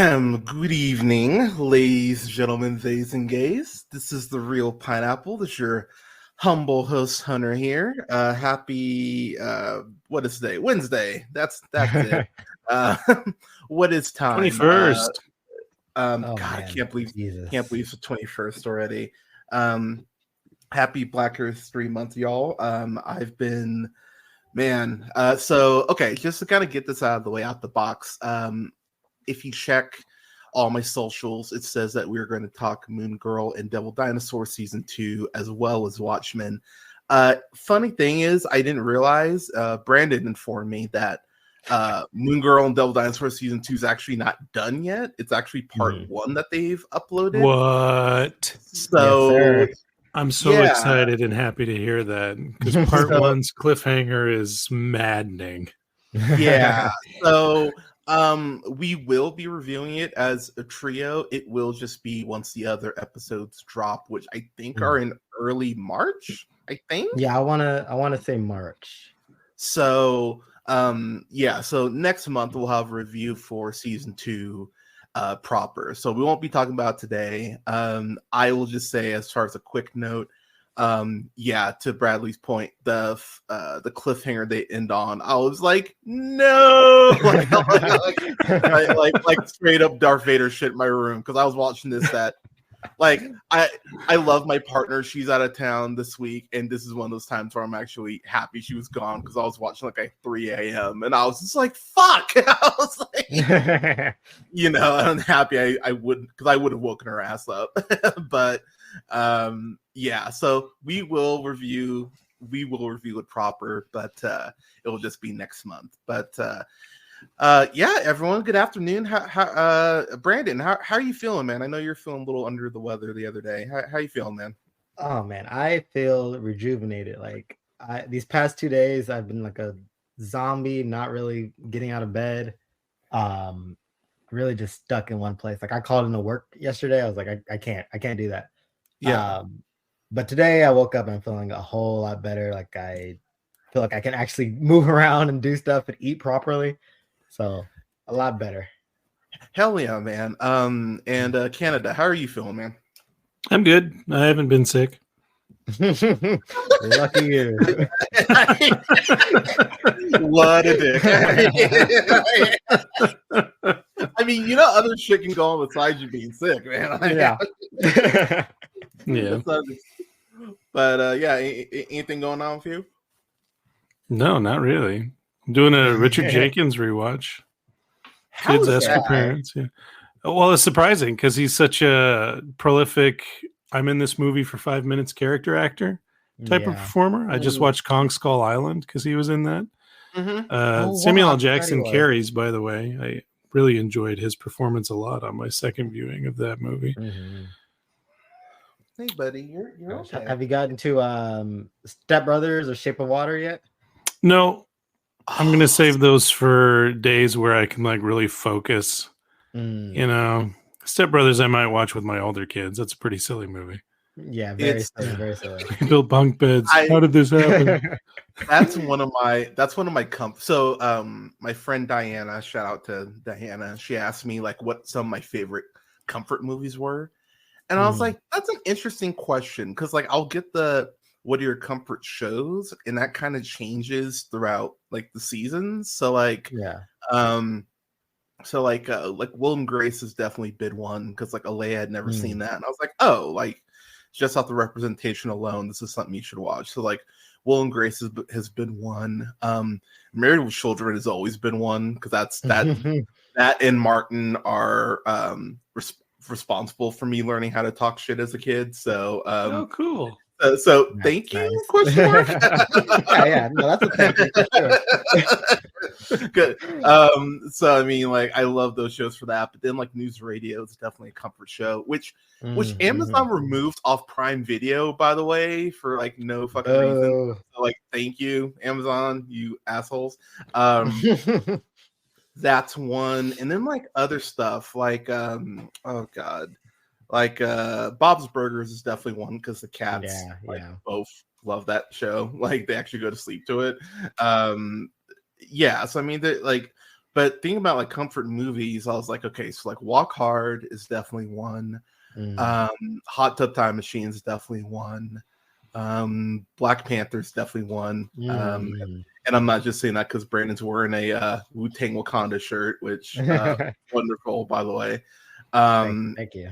Good evening, ladies, gentlemen, theys, and gays. This is the Real Pineapple. This is your humble host, Hunter here. Happy, what is today? Wednesday. That's it. Uh, what is time? 21st. God, I can't believe it's the 21st already. Happy Black History Month, y'all. I've been, okay, just to kind of get this out of the way, out the box. If you check all my socials, it says that we're going to talk Moon Girl and Devil Dinosaur season 2, as well as Watchmen. Funny thing is, I didn't realize, Brandon informed me that Moon Girl and Devil Dinosaur season 2 is actually not done yet. It's actually part 1 that they've uploaded. What? So yes, I'm so excited and happy to hear that, because part 1's cliffhanger is maddening. Yeah. So we will be reviewing it as a trio. It will just be once the other episodes drop, which I think are in early March. I think. Yeah, I wanna say March. So so next month we'll have a review for season 2 proper. So we won't be talking about today. I will just say, as far as a quick note, to Bradley's point, the cliffhanger they end on, I was like, no, like straight up Darth Vader shit in my room, because I was watching this I love my partner. She's out of town this week, and this is one of those times where I'm actually happy she was gone, because I was watching at 3 a.m. and I was just like, fuck. I was like, I'm happy I wouldn't, because I would have woken her ass up. But so we will review it proper, but it will just be next month. But everyone, good afternoon. How Brandon, how are you feeling, man? I know you're feeling a little under the weather the other day. How you feeling, man? Oh man, I feel rejuvenated. These past 2 days I've been like a zombie, not really getting out of bed. Really just stuck in one place. I called into work yesterday. I was like, I can't do that. Yeah. But today I woke up and I'm feeling a whole lot better. I feel like I can actually move around and do stuff and eat properly. So a lot better. Hell yeah, man. And Canada, how are you feeling, man? I'm good. I haven't been sick. Lucky you. What a dick. I mean, other shit can go on besides you being sick, man. Yeah. Yeah. But anything going on with you? No, not really. I'm doing a Richard Jenkins rewatch. Kids Ask Parents. Yeah. Well, it's surprising because he's such a prolific, I'm in this movie for 5 minutes character actor type of performer. I just watched Kong Skull Island because he was in that. Mm-hmm. Samuel L. Jackson carries, by the way. I really enjoyed his performance a lot on my second viewing of that movie. Mm-hmm. Hey, buddy, you're okay. Have you gotten to Step Brothers or Shape of Water yet? No. I'm going to save those for days where I can really focus. Step Brothers I might watch with my older kids. That's a pretty silly movie. Yeah, very silly. Built bunk beds. How did this happen? That's one of my So my friend Diana, shout out to Diana, she asked me what some of my favorite comfort movies were. And I was like, that's an interesting question, because I'll get the what are your comfort shows, and that kind of changes throughout the seasons. So Will and Grace has definitely been one, because Alea had never seen that, and I was like, oh, just off the representation alone, this is something you should watch. So Will and Grace has been one. Married with Children has always been one, because that and Martin are responsible for me learning how to talk shit as a kid. So oh, cool. So thank you? Question mark? yeah. No, that's a thank you for sure. Good. So I mean, I love those shows for that. But then News Radio is definitely a comfort show, which Amazon removed off Prime Video, by the way, for no fucking reason. So thank you, Amazon, you assholes. That's one. And then other stuff oh god. Bob's Burgers is definitely one, because the cats both love that show. They actually go to sleep to it. So I mean, But thinking about like comfort movies, I was like, okay, so like Walk Hard is definitely one. Hot Tub Time Machine is definitely one. Black Panther's definitely one. And I'm not just saying that because Brandon's wearing a Wu-Tang Wakanda shirt, which wonderful, by the way. Thank you.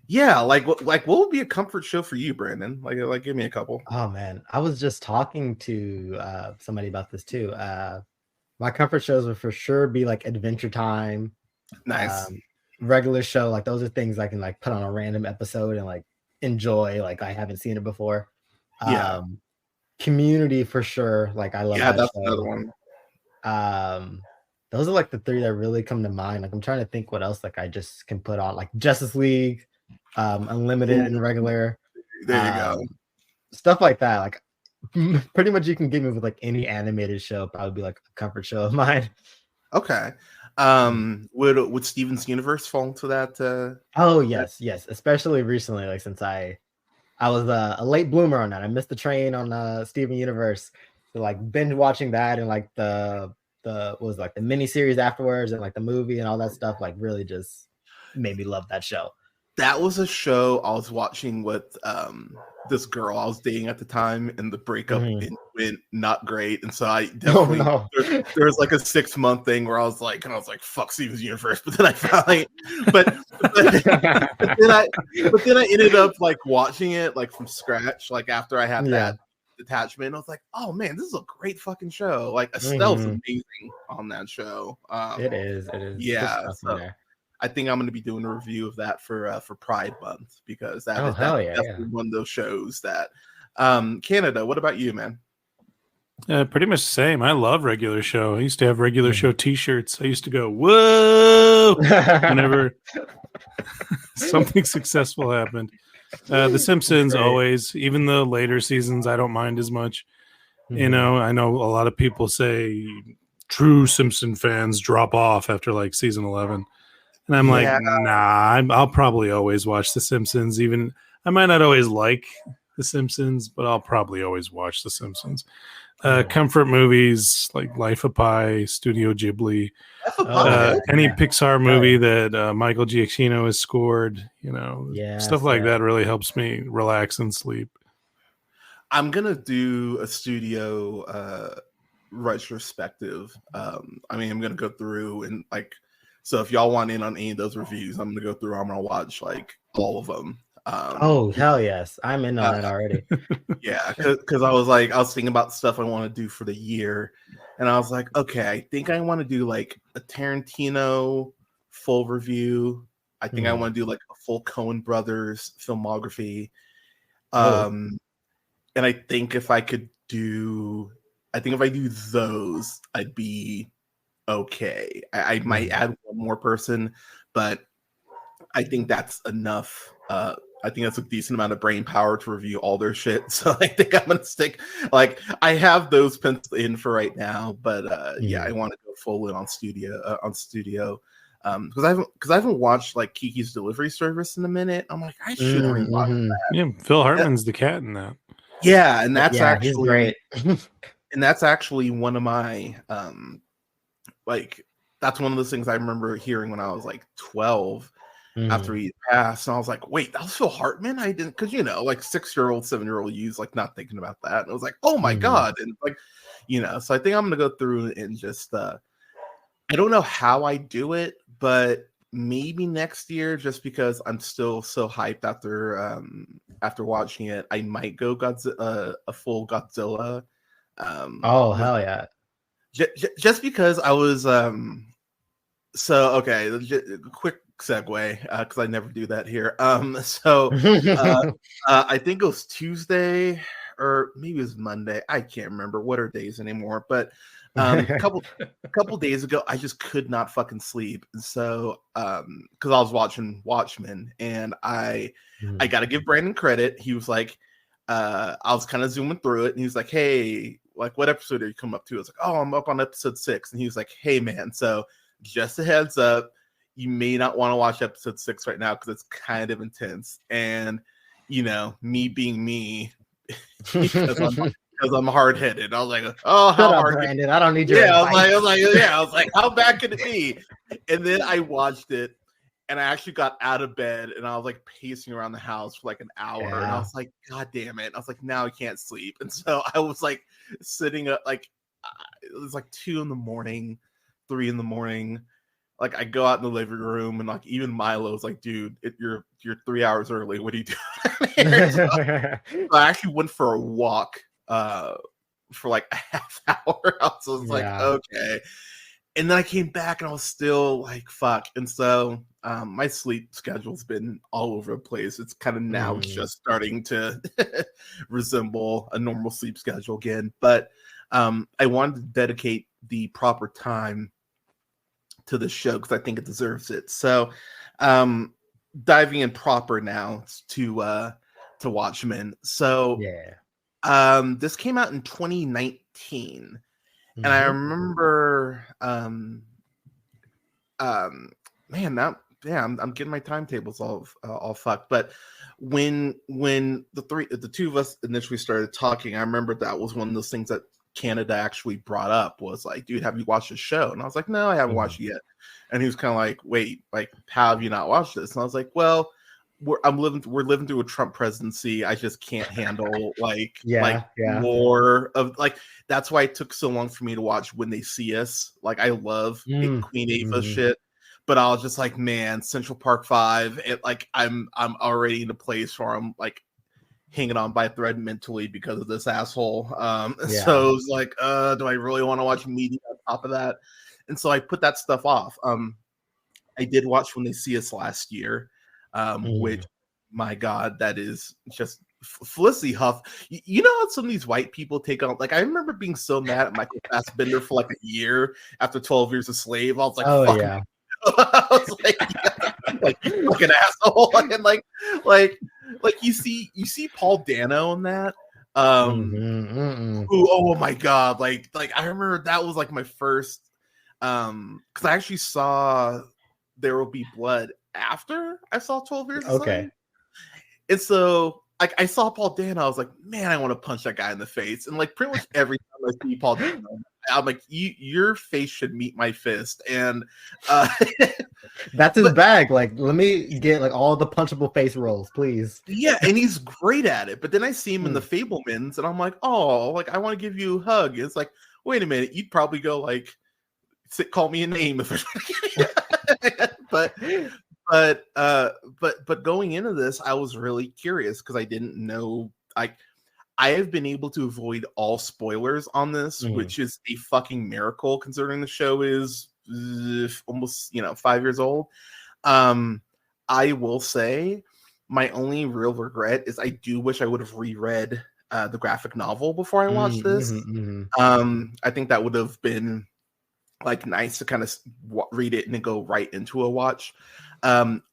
Yeah, like what would be a comfort show for you, Brandon? Like give me a couple. Oh man, I was just talking to somebody about this too. My comfort shows would for sure be like Adventure Time. Nice. Regular show, like those are things I can like put on a random episode and like enjoy, like I haven't seen it before. Yeah. Community for sure, like I love that that's show. another one. Those are like the three that really come to mind. Like I'm trying to think what else like I just can put on, like Justice League, Unlimited and regular. There you go. Stuff like that. Like pretty much you can get me with like any animated show, probably be like a comfort show of mine. Okay. Would Steven's Universe fall into that? Oh yes, especially recently, like since I was a late bloomer on that. I missed the train on Steven Universe. So like binge watching that and like the was like the mini series afterwards and like the movie and all that stuff like really just made me love that show. That was a show I was watching with this girl I was dating at the time, and the breakup went not great. And so I definitely there was like a 6-month thing where I was like fuck Steven's Universe, but then I finally but then I ended up like watching it like from scratch, like after I had that detachment. I was like, oh man, this is a great fucking show. Like Estelle's amazing on that show. It is. Yeah. So I think I'm going to be doing a review of that for Pride Month, because that's definitely one of those shows that. Canada, what about you, man? Pretty much the same. I love regular show. I used to have regular show T-shirts. I used to go whoa whenever something successful happened. The Simpsons always, even the later seasons, I don't mind as much. You know, I know a lot of people say true Simpson fans drop off after like season 11. And I'm like, nah, I'll probably always watch The Simpsons. Even I might not always like The Simpsons, but I'll probably always watch The Simpsons. Comfort movies like Life of Pi, Studio Ghibli, any Pixar movie that Michael Giacchino has scored, you know, stuff like that really helps me relax and sleep. I'm gonna do a studio retrospective. I mean, I'm gonna go through and like. So if y'all want in on any of those reviews, I'm gonna go through. I'm gonna watch like all of them. Oh hell yes, I'm in on that already. Yeah, because I was thinking about stuff I want to do for the year, and I was like, okay, I think I want to do like a Tarantino full review. I think I want to do like a full Coen Brothers filmography. And I think if I do those, I'd be okay. I might add one more person, but I think that's enough. I think that's a decent amount of brain power to review all their shit. So I think I'm gonna stick. Like I have those penciled in for right now, but I want to go full in on studio. Because I haven't watched like Kiki's Delivery Service in a minute. I'm like, I should rewatch that. Yeah, Phil Hartman's the cat in that. Yeah, and that's actually he's great. And that's actually one of my like that's one of those things I remember hearing when I was like 12 after he passed, and I was like, wait, that was Phil Hartman? I didn't, because you know, like 6-year-old, 7-year-old youth like not thinking about that, and I was like, oh my god. And like, you know, so I think I'm gonna go through and just I don't know how I do it, but maybe next year, just because I'm still so hyped after watching it, I might go a full Godzilla. Hell yeah. Just because I was so okay, quick segue because I never do that here. I think it was Tuesday or maybe it was Monday. I can't remember what are days anymore, but a couple days ago I just could not fucking sleep. And so because I was watching Watchmen, and I got to give Brandon credit. He was like, I was kind of zooming through it, and he was like, hey, like what episode are you coming up to? I was like, oh, I'm up on episode 6. And he was like, hey man, so just a heads up, you may not want to watch episode 6 right now because it's kind of intense. And you know, me being me, because because I'm hard headed. I was like, oh, how Shut up, hard? Brandon. I don't need your Yeah, advice. I was like, how bad could it be? And then I watched it, and I actually got out of bed, and I was like pacing around the house for like an hour, and I was like, God damn it! I was like, now I can't sleep, and so I was like sitting up, like it was like 2 a.m, 3 a.m. Like I go out in the living room, and like even Milo was like, dude, you're 3 hours early. What are you doing? So I actually went for a walk for like a half hour. I was like, okay. And then I came back and I was still like, fuck. And so my sleep schedule's been all over the place. It's kind of now just starting to resemble a normal sleep schedule again. But I wanted to dedicate the proper time to the show because I think it deserves it. So diving in proper now to Watchmen. So this came out in 2019. And I remember I'm getting my timetables all fucked. But when the two of us initially started talking, I remember that was one of those things that Canada actually brought up was like, dude, have you watched the show? And I was like, no, I haven't watched it yet. And he was kind of like, wait, like, how have you not watched this? And I was like, well, we're living through a Trump presidency. I just can't handle more of like. That's why it took so long for me to watch When They See Us. Like, I love Queen Ava shit, but I was just like, man, Central Park 5. It like I'm already in a place where I'm like hanging on by a thread mentally because of this asshole. So it was like, do I really want to watch media on top of that? And so I put that stuff off. I did watch When They See Us last year. Which, my God, that is just Felicity Huff. You know how some of these white people take on, like, I remember being so mad at Michael Fassbender for like a year after 12 Years a Slave. I was like, fuck yeah. I was like you fucking asshole. And like you see Paul Dano in that. Who, oh my God, like I remember that was like my first because I actually saw There Will Be Blood after I saw 12 Years a Slave. And so like I saw Paul Dano, I was like, man, I want to punch that guy in the face. And like pretty much every time I see Paul Dano, I'm like, your face should meet my fist. And that's his bag. Like, let me get like all the punchable face rolls, please. Yeah, and he's great at it. But then I see him in The Fablemans, and I'm like, oh, like I want to give you a hug. It's like, wait a minute, you'd probably go like, call me a name if but going into this, I was really curious because I didn't know. I have been able to avoid all spoilers on this, which is a fucking miracle considering the show is almost 5 years old. I will say my only real regret is I do wish I would have reread the graphic novel before I watched this. I think that would have been like nice to kind of read it and then go right into a watch.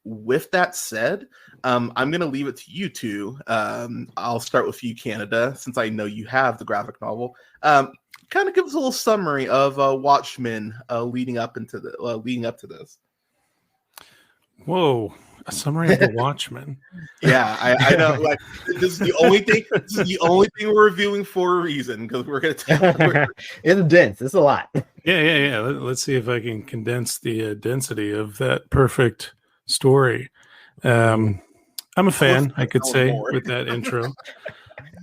With that said, I'm going to leave it to you two. I'll start with you, Canada, since I know you have the graphic novel. Kind of give us a little summary of Watchmen leading up to this. Whoa, a summary of the Watchmen. Yeah, I know. Like, this is the only thing. This is the only thing we're reviewing for a reason because we're going to tell. It's dense. It's a lot. Yeah. Let's see if I can condense the density of that perfect story. I'm a fan, I could say, with that intro.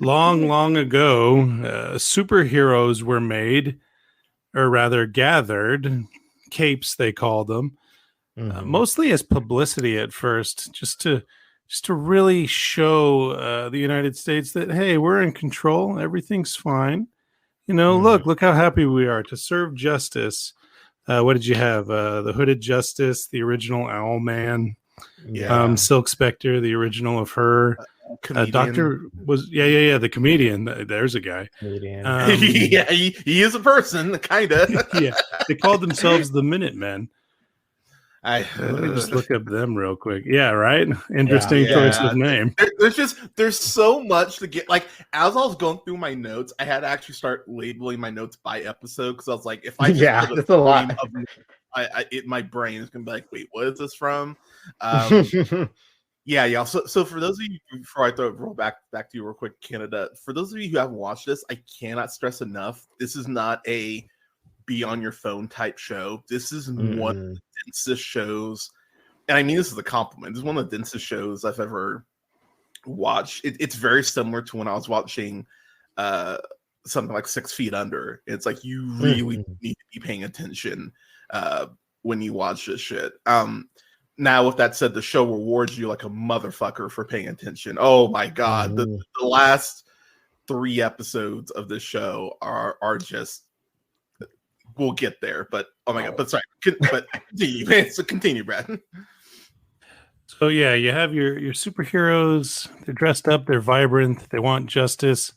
Long ago, superheroes were made, or rather gathered, capes they called them, mostly as publicity at first, just to really show the United States that, hey, we're in control, everything's fine. Look how happy we are to serve justice. What did you have? The Hooded Justice, the original Owlman, Silk Spectre, the original of her. Doctor was the comedian. There's a guy. Yeah, he is a person, kind of. Yeah, they called themselves the Minutemen. Let me just look up them real quick. Yeah, right. Interesting choice of name. There's so much to get. Like, as I was going through my notes, I had to actually start labeling my notes by episode because I was like, if I that's a lot. My brain is gonna be like, wait, what is this from? Yeah. So for those of you, before I roll back to you real quick, Canada, for those of you who haven't watched this, I cannot stress enough, this is not a be on your phone type show. This is one of the densest shows, and I mean this is a compliment. This is one of the densest shows I've ever watched. It's very similar to when I was watching something like 6 Feet Under. It's like you really need to be paying attention when you watch this shit. Now, with that said, the show rewards you like a motherfucker for paying attention. Oh my god, the last 3 episodes of this show are just. We'll get there, but oh my god! But sorry, but continue, man. So continue, Brad. So yeah, you have your superheroes. They're dressed up. They're vibrant. They want justice.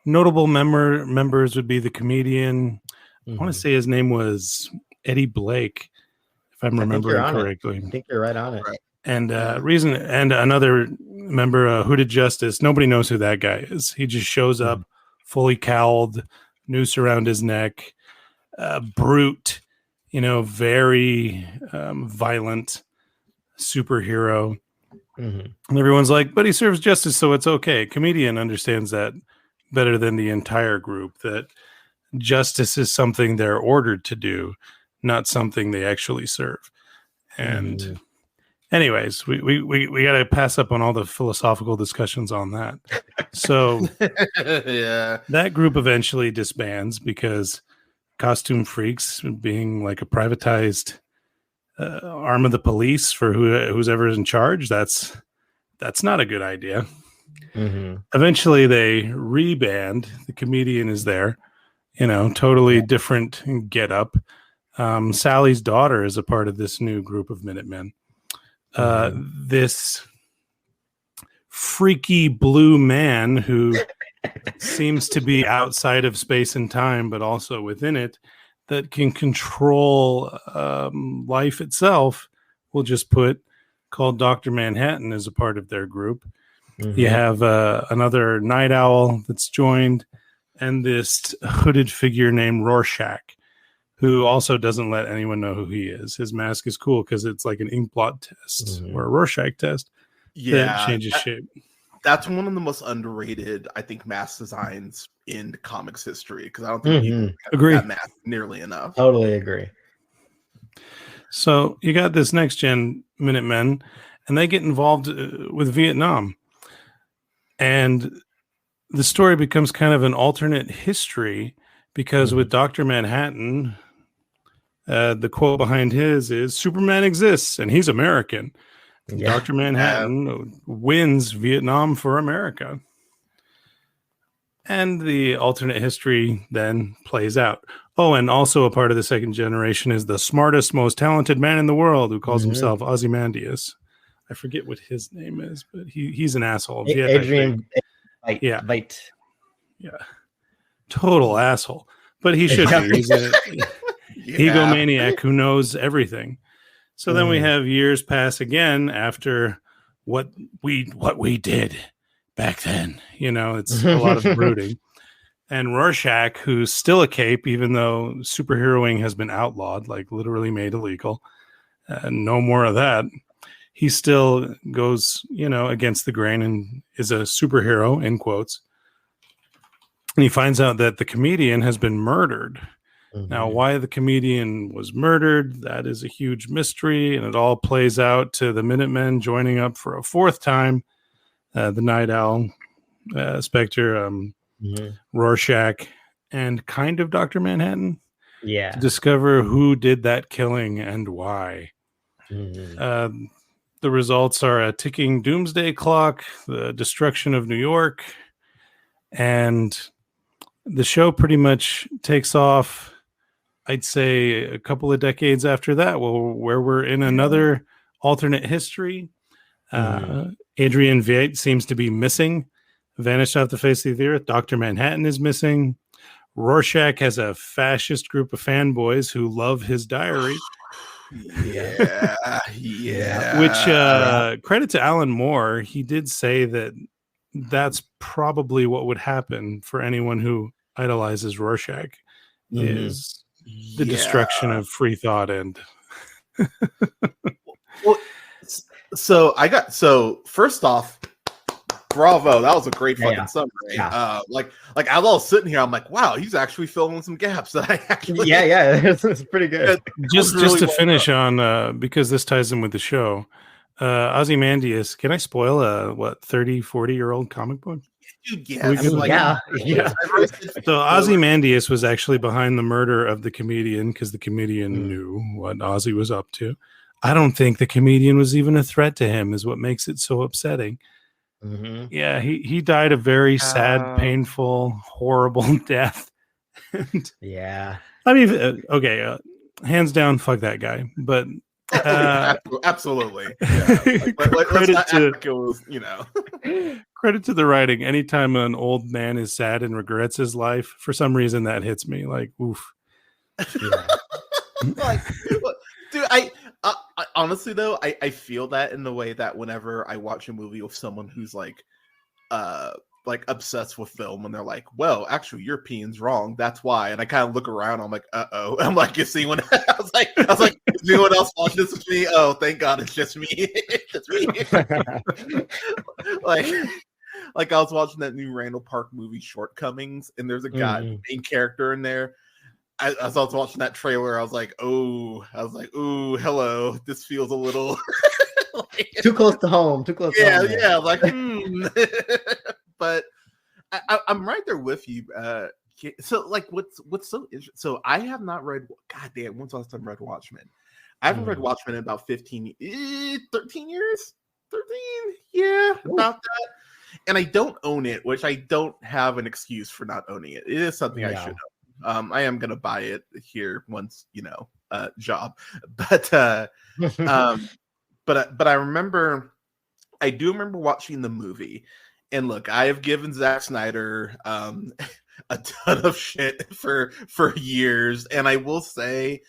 Notable members would be the comedian. I want to say his name was Eddie Blake, if I'm remembering correctly. I think you're right on it. Right. And and another member, Hooded Justice. Nobody knows who that guy is. He just shows up, fully cowled, noose around his neck. Brute, very violent superhero. And everyone's like, but he serves justice, so it's okay. Comedian understands that better than the entire group, that justice is something they're ordered to do, not something they actually serve. And anyways, we got to pass up on all the philosophical discussions on that. So that group eventually disbands because costume freaks, being like a privatized arm of the police for who's ever in charge, that's not a good idea. Eventually they reband. The comedian is there, totally different get up. Sally's daughter is a part of this new group of Minutemen. This freaky blue man who seems to be outside of space and time, but also within it, that can control life itself, we'll just put, called Dr. Manhattan, as a part of their group. You have another night owl that's joined, and this hooded figure named Rorschach, who also doesn't let anyone know who he is. His mask is cool because it's like an ink blot test or a Rorschach test that changes shape. That's one of the most underrated, I think, mask designs in comics history, because I don't think people agree that mask nearly enough. Totally agree. So you got this next gen Minutemen, and they get involved with Vietnam, and the story becomes kind of an alternate history because with Dr. Manhattan, the quote behind his is "Superman exists and he's American." Dr. Manhattan wins Vietnam for America. And the alternate history then plays out. Oh, and also a part of the second generation is the smartest, most talented man in the world, who calls himself Ozymandias. I forget what his name is, but he's an asshole. Adrian. Yeah. Total asshole. But he should be. He's an egomaniac who knows everything. So then we have years pass again after what we did back then. It's a lot of brooding. And Rorschach, who's still a cape, even though superheroing has been outlawed, like literally made illegal. No more of that. He still goes, against the grain and is a superhero, in quotes. And he finds out that the comedian has been murdered. Now, why the comedian was murdered, that is a huge mystery, and it all plays out to the Minutemen joining up for a fourth time. The Night Owl, Spectre, Rorschach, and kind of Dr. Manhattan. Yeah. To discover who did that killing and why. The results are a ticking doomsday clock, the destruction of New York, and the show pretty much takes off, I'd say, a couple of decades after that, where we're in another alternate history. Adrian Veidt seems to be missing, vanished off the face of the earth. Dr. Manhattan is missing. Rorschach has a fascist group of fanboys who love his diary. Which, credit to Alan Moore, he did say that that's probably what would happen for anyone who idolizes Rorschach, is the destruction of free thought. And well, So first off, bravo, that was a great fucking summary. Yeah. Like I was sitting here, I'm like, wow, he's actually filling some gaps that I actually it's pretty good. Just to finish on because this ties in with the show. Ozymandias, can I spoil a 30, 40-year-old comic book? Dude, So Ozymandias was actually behind the murder of the comedian because the comedian knew what Ozzy was up to. I don't think the comedian was even a threat to him, is what makes it so upsetting. Mm-hmm. Yeah, he died a very sad, painful, horrible death. Yeah. I mean, okay, hands down, fuck that guy. But absolutely. Yeah. Credit to it was, credit to the writing. Anytime an old man is sad and regrets his life, for some reason that hits me. Like, oof. Yeah. Like, dude, I honestly though, I feel that in the way that whenever I watch a movie with someone who's like obsessed with film, and they're like, well, actually your opinion's wrong, that's why, and I kind of look around, I'm like, uh-oh, I'm like, is anyone I was like is anyone else watching this with me? Oh, thank God it's just me. It's just me. like I was watching that new Randall Park movie Shortcomings, and there's a guy, main character in there. As I was watching that trailer, I was like, ooh, hello, this feels a little too close to home. Yeah, like, but I'm right there with you. So, like, what's so interesting? So, I have not read. God damn, when's the last time I read Watchmen? I haven't read Watchmen in about 13 years. 13, yeah, about that. And I don't own it, which I don't have an excuse for not owning it. It is something I should own. I am gonna buy it here once, job. But but I do remember watching the movie, and look, I have given Zack Snyder a ton of shit for years, and I will say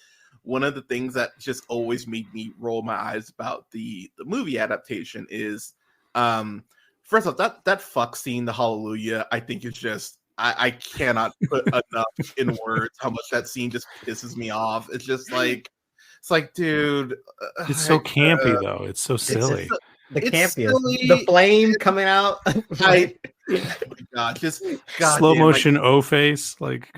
one of the things that just always made me roll my eyes about the movie adaptation is first off, that fuck scene, the Hallelujah, I think is just I cannot put enough in words how much that scene just pisses me off. It's just like, dude, it's so campy though. It's so silly. The campiest, the flame coming out. Oh my God, slow motion O face, like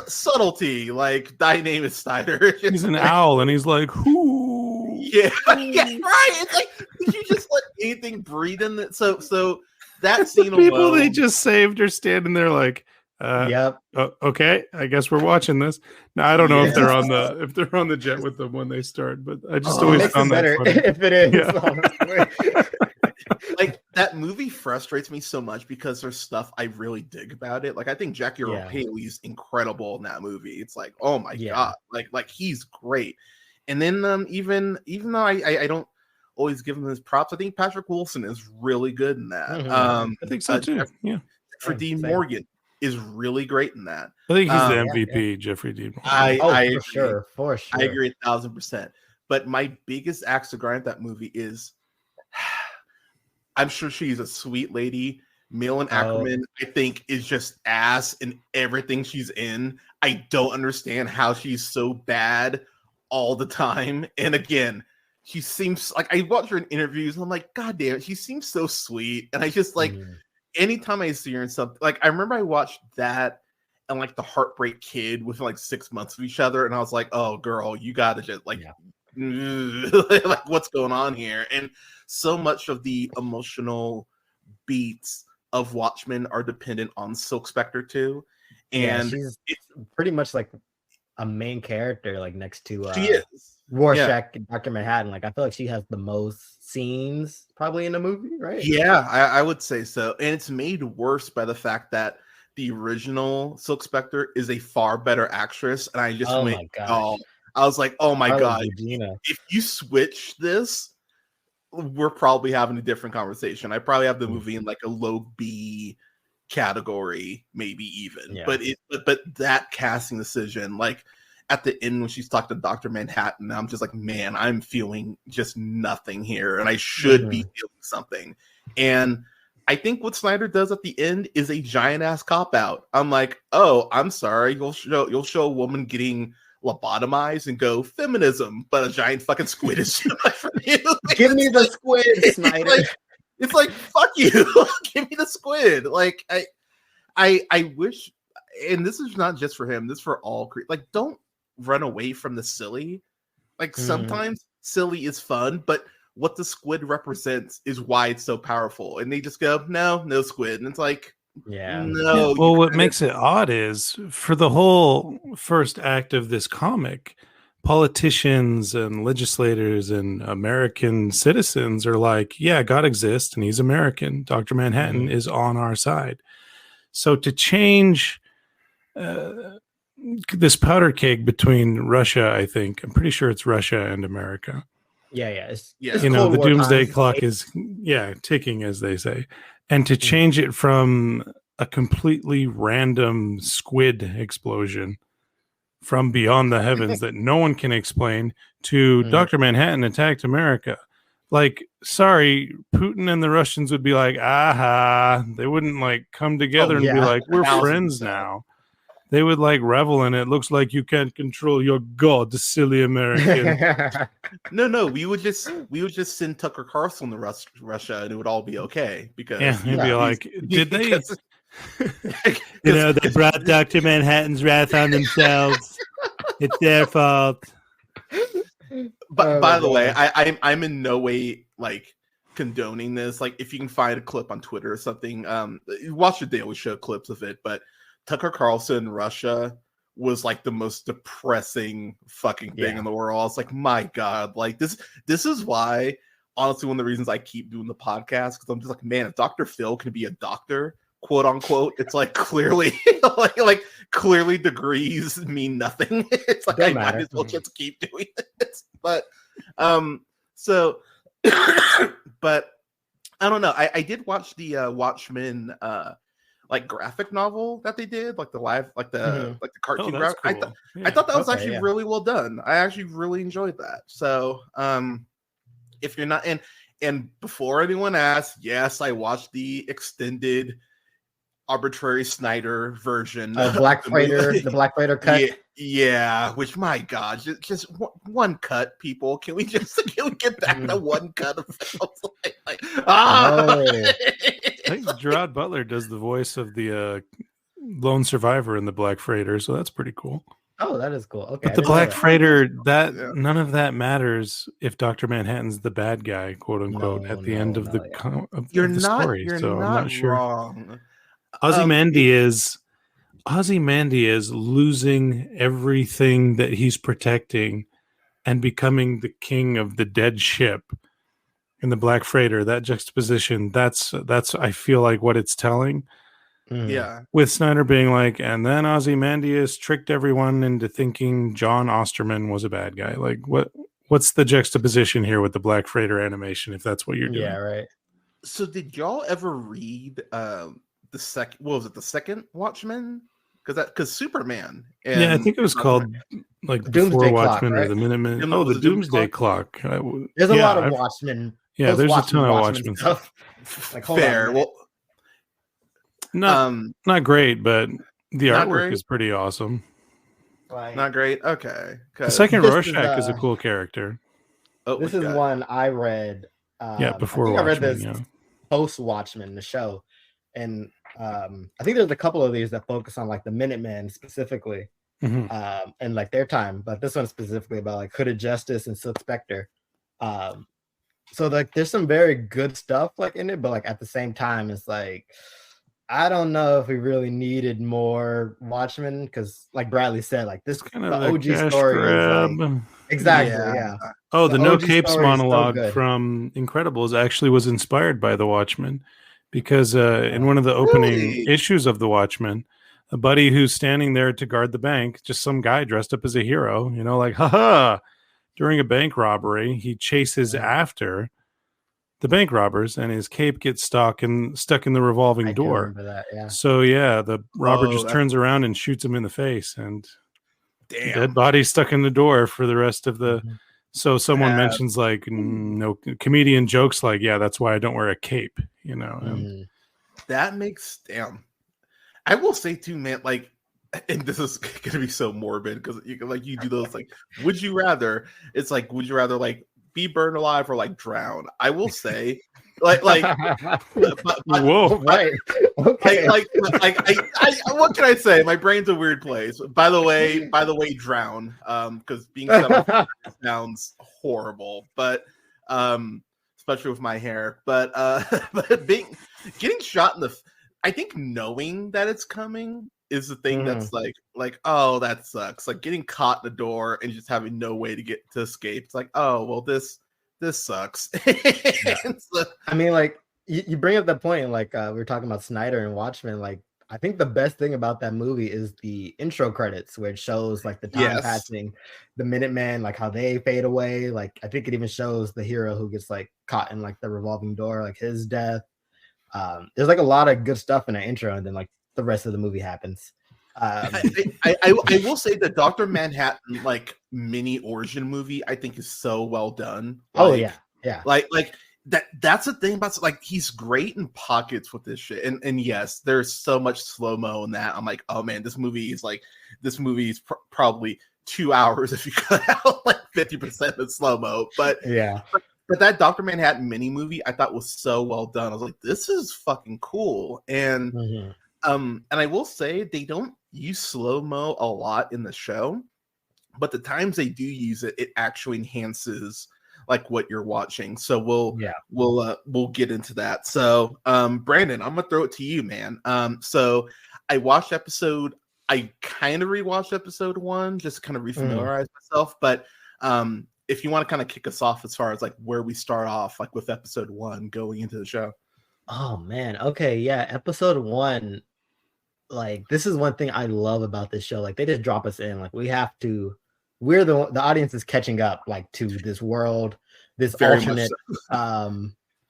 subtlety. Like, thy name is Snyder. He's an owl, and he's like, "Whoo!" Yeah, right. It's like, did you just let anything breathe in that? So that scene, people alone, they just saved are standing there like, yep. Okay, I guess we're watching this. Now I don't know if they're on the jet with them when they start, but I just always found that better funny. if it is. Like, that movie frustrates me so much because there's stuff I really dig about it. Like, I think Jackie Earle Haley's incredible in that movie. It's like, oh my God, like he's great. And then even though I don't always give him his props, I think Patrick Wilson is really good in that. I think so too. Jeffrey Dean Morgan is really great in that. I think he's the MVP, Jeffrey Dean Morgan. I for sure. I agree 1,000%. But my biggest axe to grind that movie is, I'm sure she's a sweet lady. Malin Ackerman, I think, is just ass in everything she's in. I don't understand how she's so bad all the time. And again, she seems like, I watch her in interviews and I'm like, God damn it, she seems so sweet. And I just like, anytime I see her in something, like, I remember I watched that and like The Heartbreak Kid within like 6 months of each other, and I was like, oh girl, you gotta just like like, what's going on here? And so much of the emotional beats of Watchmen are dependent on Silk Spectre too, and she's pretty much like a main character, like next to she is Rorschach and Dr. Manhattan. Like, I feel like she has the most scenes probably in the movie, right? Yeah, I would say so. And it's made worse by the fact that the original Silk Spectre is a far better actress. And I just I was like, oh my God, if you switch this, we're probably having a different conversation. I probably have the movie in like a low B category, maybe even. Yeah. But that casting decision, like, at the end when she's talking to Dr. Manhattan, I'm just like, man, I'm feeling just nothing here, and I should be feeling something. And I think what Snyder does at the end is a giant ass cop out. I'm like, oh, I'm sorry, you'll show a woman getting lobotomize and go feminism, but a giant fucking squid is too much for you. Give me the squid, Snyder. It's like fuck you. Give me the squid. Like I wish, and this is not just for him. This is for all. Like, don't run away from the silly. Like sometimes silly is fun, but what the squid represents is why it's so powerful. And they just go, no squid, and it's like. Yeah. No. Well, what makes it odd is for the whole first act of this comic, politicians and legislators and American citizens are like, yeah, God exists and he's American. Dr. Manhattan is on our side. So to change this powder keg between Russia, I think, I'm pretty sure it's Russia and America. Yeah. It's you know, the doomsday clock is, ticking, as they say. And to change it from a completely random squid explosion from beyond the heavens that no one can explain to Dr. Manhattan attacked America. Like, sorry, Putin and the Russians would be like, aha. They wouldn't like come together and be like, we're friends now. They would like revel in it. Looks like you can't control your god, silly American. No. We would just send Tucker Carlson to Russia, and it would all be okay. Because he'd be like, did they? They brought Dr. Manhattan's wrath on themselves. It's their fault. But by the way, I'm in no way like condoning this. Like, if you can find a clip on Twitter or something, watch it. They always show clips of it, but. Tucker Carlson in Russia was like the most depressing fucking thing in the world. It's like, my God, like this is why, honestly, one of the reasons I keep doing the podcast, because I'm just like, man, if Dr. Phil can be a doctor, quote unquote, it's like clearly like clearly degrees mean nothing. It's like I might as well just keep doing this. But so but I don't know. I did watch the Watchmen like graphic novel that they did, like the live, like the like the cartoon. Cool. I thought that was actually really well done. I actually really enjoyed that. So if you're not and before anyone asks, yes, I watched the extended arbitrary Snyder version of Black Freighter, the Black Freighter cut. Yeah, which, my God, just one cut, people. Can we get back to one cut of films? I think Gerard Butler does the voice of the lone survivor in the Black Freighter, so that's pretty cool. Oh, that is cool. Okay, but the Black Freighter, none of that matters if Dr. Manhattan's the bad guy, quote unquote, at the end of the story. So I'm not sure. Wrong. Ozymandias losing everything that he's protecting and becoming the king of the dead ship in the Black Freighter. That juxtaposition, that's I feel like what it's telling. Yeah. With Snyder being like, and then Ozymandias tricked everyone into thinking John Osterman was a bad guy. Like, what's the juxtaposition here with the Black Freighter animation, if that's what you're doing? Yeah, right. So did y'all ever read the second Watchmen? Because Superman. I think it was called like Doomsday Before Watchmen, Clock, or the Minutemen. And Oh, the the Doomsday Doomsday Clock. There's a lot of Watchmen. Yeah, there's a ton of Watchmen stuff. Like, fair. Well, not great, but the not artwork great? is pretty awesome. Like, not great. Okay. The second This Rorschach is, is a cool character. this is one I read. Before I Watchmen. read this post Watchmen, the show, and I think there's a couple of these that focus on like the Minutemen specifically, and like their time. But this one specifically about like Hooded Justice and Silk Spectre. So like there's some very good stuff like in it, but like at the same time, it's like I don't know if we really needed more Watchmen, because like Bradley said, like this kind the of OG story is like, exactly, yeah. Oh, the No OG Capes story is so monologue good. from Incredibles actually was inspired by The Watchmen, because in one of the opening issues of The Watchmen, a buddy who's standing there to guard the bank, just some guy dressed up as a hero, like, haha, during a bank robbery, he chases after the bank robbers, and his cape gets stuck in the revolving door. Remember that, yeah. So the robber just turns around and shoots him in the face, and dead body stuck in the door for the rest of the. So someone mentions like comedian jokes like, yeah, that's why I don't wear a cape, and that makes I will say too, man, like and this is gonna be so morbid because you do those like, would you rather? It's like, would you rather like be burned alive or like drown? I will say, like Whoa. Right. Okay. what can I say? My brain's a weird place. By the way, drown. Because being summer sounds horrible, but especially with my hair. But but getting shot in the, I think knowing that it's coming is the thing that's like, oh, that sucks. Like getting caught in the door and just having no way to escape. It's like, oh well, this sucks. Yeah. So, I mean, like you bring up the point, like we were talking about Snyder and Watchmen. Like I think the best thing about that movie is the intro credits, where it shows like the time passing, the Minutemen, like how they fade away. Like I think it even shows the hero who gets like caught in like the revolving door, like his death. There's like a lot of good stuff in the intro, and then like the rest of the movie happens. I will say the Dr. Manhattan like mini origin movie I think is so well done. Like, like that's the thing about, like, he's great in pockets with this shit, and yes, there's so much slow mo in that. I'm like, oh man, this movie is probably 2 hours if you cut out like 50% of slow mo, but that Dr. Manhattan mini movie I thought was so well done. I was like, this is fucking cool. And and I will say they don't use slow-mo a lot in the show, but the times they do use it, it actually enhances like what you're watching. So we'll get into that. So Brandon, I'm gonna throw it to you, man. So I kind of rewatched episode 1 just to kind of refamiliarize myself, but if you want to kind of kick us off as far as like where we start off, like with episode 1 going into the show. Oh man, okay, yeah, episode 1. Like this is one thing I love about this show. Like they just drop us in. Like we're the audience is catching up like to this world, this Very alternate. So.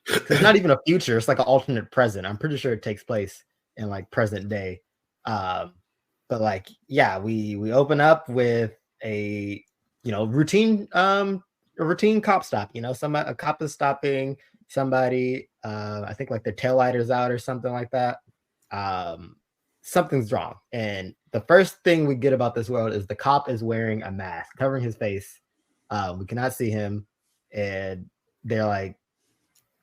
It's not even a future. It's like an alternate present. I'm pretty sure it takes place in like present day. But like we open up with a routine cop stop. A cop is stopping somebody. I think like their taillighter's out or something like that. Something's wrong, and the first thing we get about this world is the cop is wearing a mask covering his face. We cannot see him, and they're like,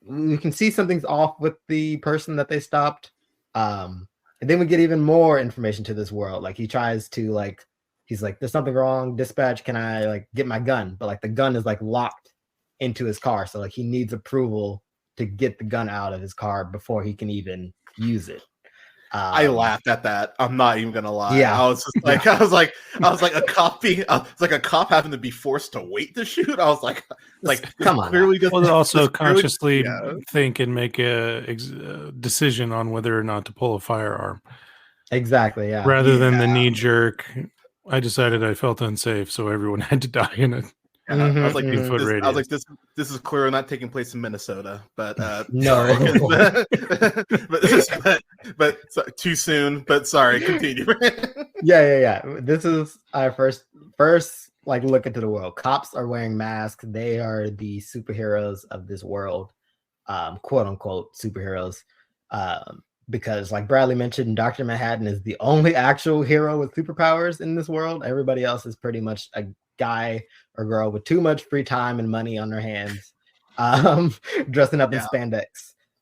we can see something's off with the person that they stopped. And then we get even more information to this world. Like he tries to he's like, there's something wrong, dispatch, can I like get my gun? But like the gun is like locked into his car, so like he needs approval to get the gun out of his car before he can even use it. I laughed at that. I'm not even gonna lie. Yeah, I was just like, I was like a cop it's like a cop having to be forced to wait to shoot. I was like come on. Clearly, well, also consciously think and make a decision on whether or not to pull a firearm. Exactly. Yeah. Rather than the knee jerk. I decided I felt unsafe, so everyone had to die in it. Yeah, I was like, this is clearly not taking place in Minnesota, but no, but too soon. But sorry, continue. yeah. This is our first like look into the world. Cops are wearing masks. They are the superheroes of this world, quote unquote superheroes, because like Bradley mentioned, Dr. Manhattan is the only actual hero with superpowers in this world. Everybody else is pretty much a guy or girl with too much free time and money on their hands, dressing up in spandex.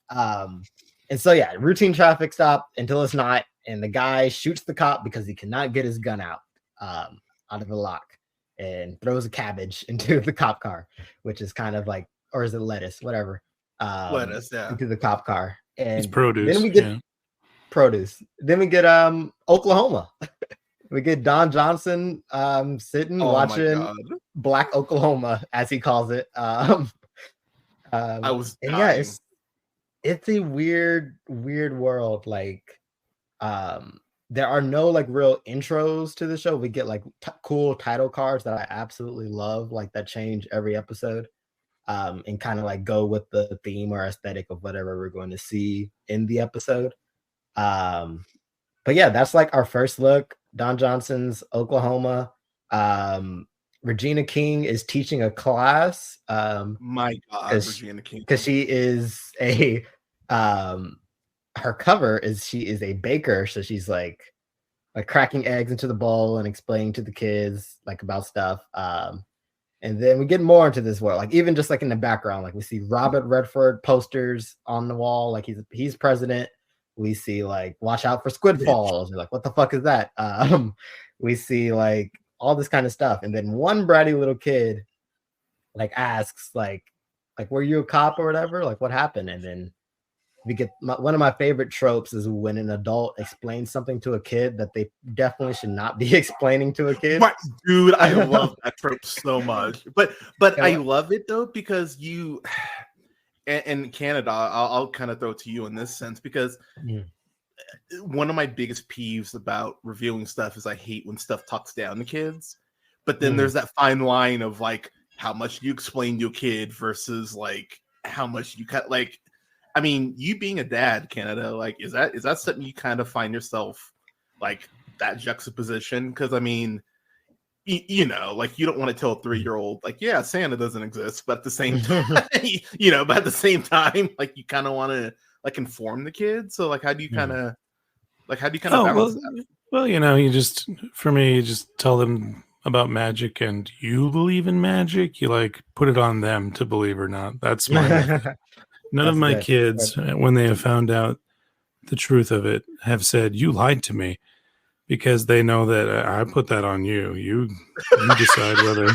And so routine traffic stop until it's not, and the guy shoots the cop because he cannot get his gun out of the lock, and throws a cabbage into the cop car, which is kind of like, or is it lettuce, whatever, lettuce, into the cop car. And it's produce. Then we get produce. Then we get Oklahoma. We get Don Johnson sitting watching Black Oklahoma, as he calls it. I was dying. It's a weird world. Like there are no like real intros to the show. We get like cool title cards that I absolutely love, like that change every episode, and kind of like go with the theme or aesthetic of whatever we're going to see in the episode. But yeah, that's like our first look. Don Johnson's Oklahoma. Regina King is teaching a class. My God, Regina King, because she is a her cover is she is a baker, so she's like like cracking eggs into the bowl and explaining to the kids like about stuff. And then we get more into this world, like even just like in the background, like we see Robert Redford posters on the wall, like he's president. We see like watch out for squid falls. You're like, what the fuck is that? We see like all this kind of stuff, and then one bratty little kid like asks like were you a cop or whatever? Like what happened? And then we get one of my favorite tropes is when an adult explains something to a kid that they definitely should not be explaining to a kid. Right, dude, I love that trope so much. But I love it though because you and Canada, I'll kind of throw it to you in this sense because one of my biggest peeves about reviewing stuff is I hate when stuff talks down to kids. But then there's that fine line of like how much you explain to a kid versus like how much you cut like. I mean, you being a dad, Canada, like, is that something you kind of find yourself like that juxtaposition? Because I mean, you know, like you don't want to tell a 3-year-old, like, yeah, Santa doesn't exist, but at the same time, but at the same time, like you kind of want to like inform the kids. So like, how do you kind of balance that? Well, you just tell them about magic, and you believe in magic. You like put it on them to believe or not. That's my method. None of my kids, when they have found out the truth of it, have said, you lied to me, because they know that I put that on you. You decide whether.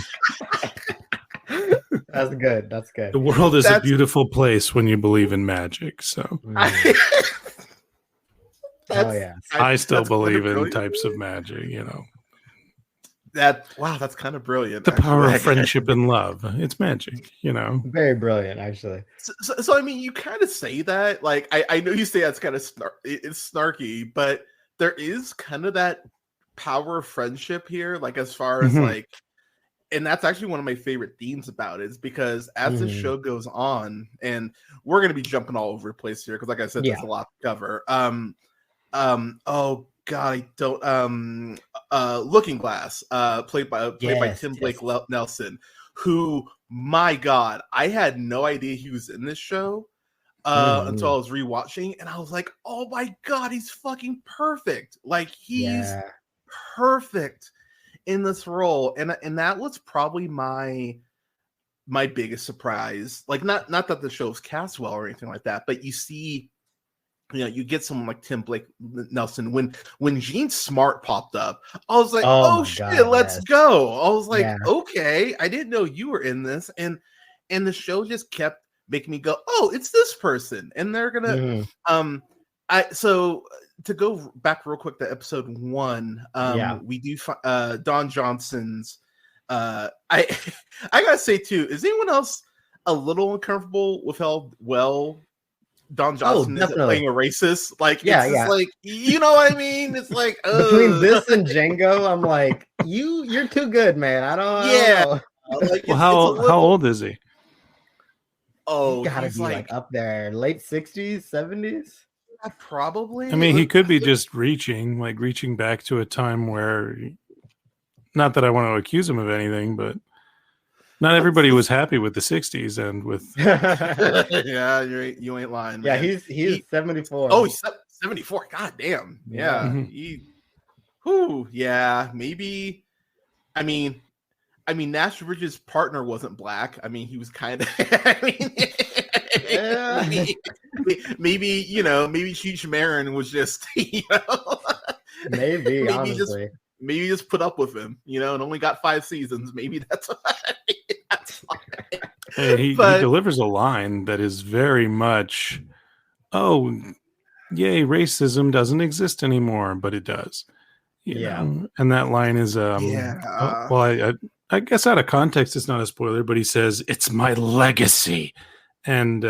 That's good. That's good. The world is a beautiful place when you believe in magic. So I still believe in types of magic, That's kind of brilliant. The power of friendship and love. It's magic, Very brilliant, actually. So I mean, you kind of say that, like, I know you say that's kind of it's snarky, but there is kind of that power of friendship here, like as far as like, and that's actually one of my favorite themes about it, is because as the show goes on, and we're gonna be jumping all over the place here because, like I said, there's a lot to cover. Oh God, I don't. Looking Glass, played by Tim Blake Nelson, who, my God, I had no idea he was in this show until I was rewatching, and I was like, oh my God, he's fucking perfect. Like he's perfect in this role, and that was probably my biggest surprise. Like not that the show's cast well or anything like that, but you see. You get someone like Tim Blake Nelson. When Gene Smart popped up, I was like, "Oh shit, God, let's go!" I was like, "Okay, I didn't know you were in this," and the show just kept making me go, "Oh, it's this person," and they're gonna. So to go back real quick to episode 1, we do Don Johnson's. I gotta say too, is anyone else a little uncomfortable with how well Don Johnson isn't playing a racist? Like, it's just like, you know what I mean? It's like between this and Django, I'm like, you're too good, man. I don't know. Like, well, how old is he? Oh, he's gotta be like up there, late 60s, 70s. Probably. I mean, he could be just reaching back to a time where, not that I want to accuse him of anything, but not everybody was happy with the 60s and with. Yeah, you ain't lying. Yeah, man. He's 74. Oh, he's 74. God damn. Yeah. Maybe. I mean, Nash Bridges' partner wasn't black. I mean, he was kind of. Maybe Cheech Marin was just. Maybe honestly. Maybe just put up with him, and only got 5 seasons. Maybe that's why. Hey, he delivers a line that is very much, oh, yay, racism doesn't exist anymore, but it does. You know? And that line is, well, I guess out of context, it's not a spoiler, but he says, it's my legacy. And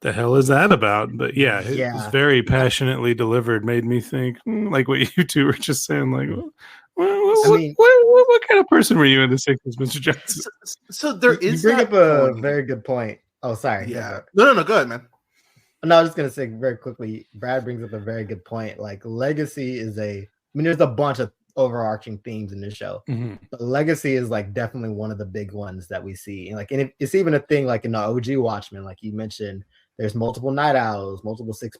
the hell is that about? But it was very passionately delivered, made me think, like what you two were just saying, like, what kind of person were you in the 60s, Mr. Johnson? So there is. You bring up a very good point. Oh, sorry. Yeah. No. Go ahead, man. No, I was just gonna say very quickly. Brad brings up a very good point. Like, legacy is there's a bunch of overarching themes in this show. But legacy is like definitely one of the big ones that we see. And it's even a thing like in the OG Watchmen, like you mentioned. There's multiple night owls, multiple six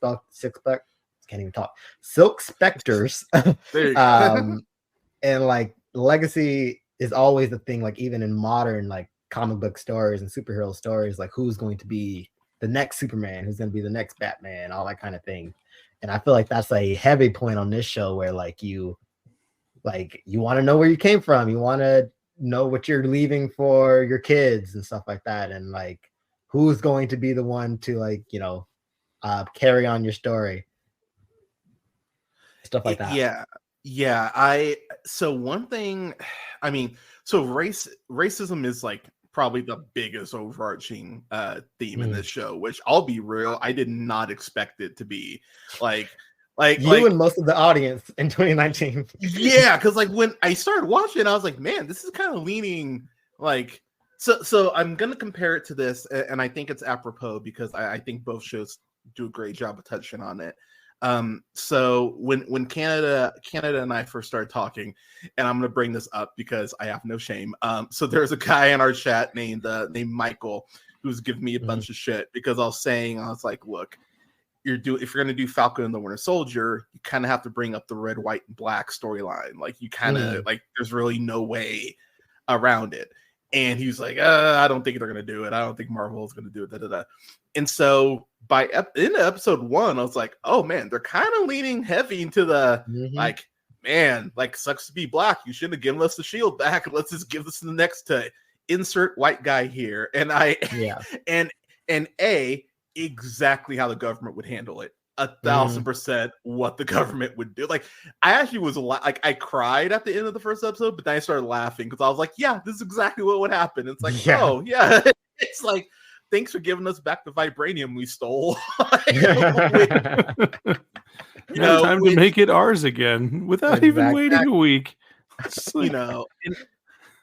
can't even talk. Silk Specters. There you go. And like legacy is always the thing, like even in modern like comic book stories and superhero stories, like who's going to be the next Superman, who's going to be the next Batman, all that kind of thing. And I feel like that's a heavy point on this show where like you want to know where you came from, you want to know what you're leaving for your kids and stuff like that, and like who's going to be the one to like, you know, carry on your story, stuff like that. So one thing, I mean, so racism is like probably the biggest overarching theme in this show, which I'll be real, I did not expect it to be like you and most of the audience in 2019. Yeah, because like when I started watching, I was like, man, this is kind of leaning like so I'm gonna compare it to this, and I think it's apropos because I think both shows do a great job of touching on it. So when Canada and I first started talking, and I'm gonna bring this up because I have no shame. So there's a guy in our chat named Michael who's giving me a bunch of shit because I was like, look, if you're gonna do Falcon and the Winter Soldier, you kind of have to bring up the red, white, and black storyline. Like you kind of like there's really no way around it. And he was like, I don't think they're gonna do it. I don't think Marvel is gonna do it. Da, da, da. And so in episode 1, I was like, oh man, they're kind of leaning heavy into the like, man, like sucks to be black. You shouldn't have given us the shield back. Let's just give this to the next to insert white guy here. And exactly how the government would handle it. 1,000% what the government would do. Like, I actually was like, I cried at the end of the first episode, but then I started laughing because I was like, yeah, this is exactly what would happen. It's like, oh yeah, it's like, thanks for giving us back the vibranium we stole. Time to make it ours again without even waiting a week. Like, you know,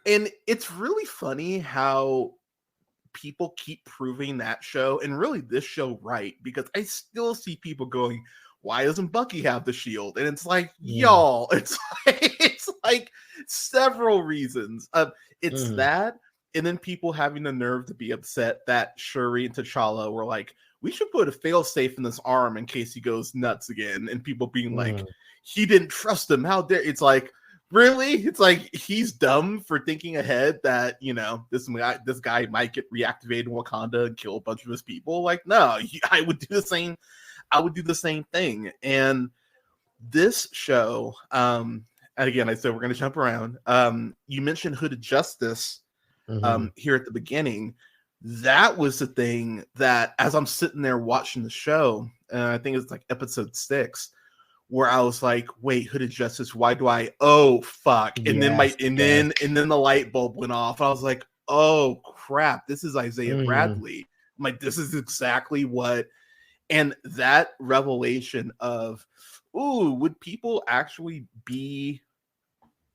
and it's really funny how people keep proving that show and really this show right, because I still see people going, why doesn't Bucky have the shield? And it's like, y'all, it's like several reasons. It's that, and then people having the nerve to be upset that Shuri and T'Challa were like, we should put a failsafe in this arm in case he goes nuts again, and people being like, he didn't trust him, how dare. It's like, really? It's like he's dumb for thinking ahead that, you know, this guy might get reactivated in Wakanda and kill a bunch of his people. Like, no, I would do the same. I would do the same thing. And this show, again, I said we're going to jump around. You mentioned Hooded Justice here at the beginning. That was the thing that, as I'm sitting there watching the show, and I think it's like episode 6. Where I was like, wait, Hooded Justice, why do I, oh fuck. And then the light bulb went off. I was like, oh crap, this is Isaiah Bradley. I'm like, this is exactly what, and that revelation of, ooh, would people actually be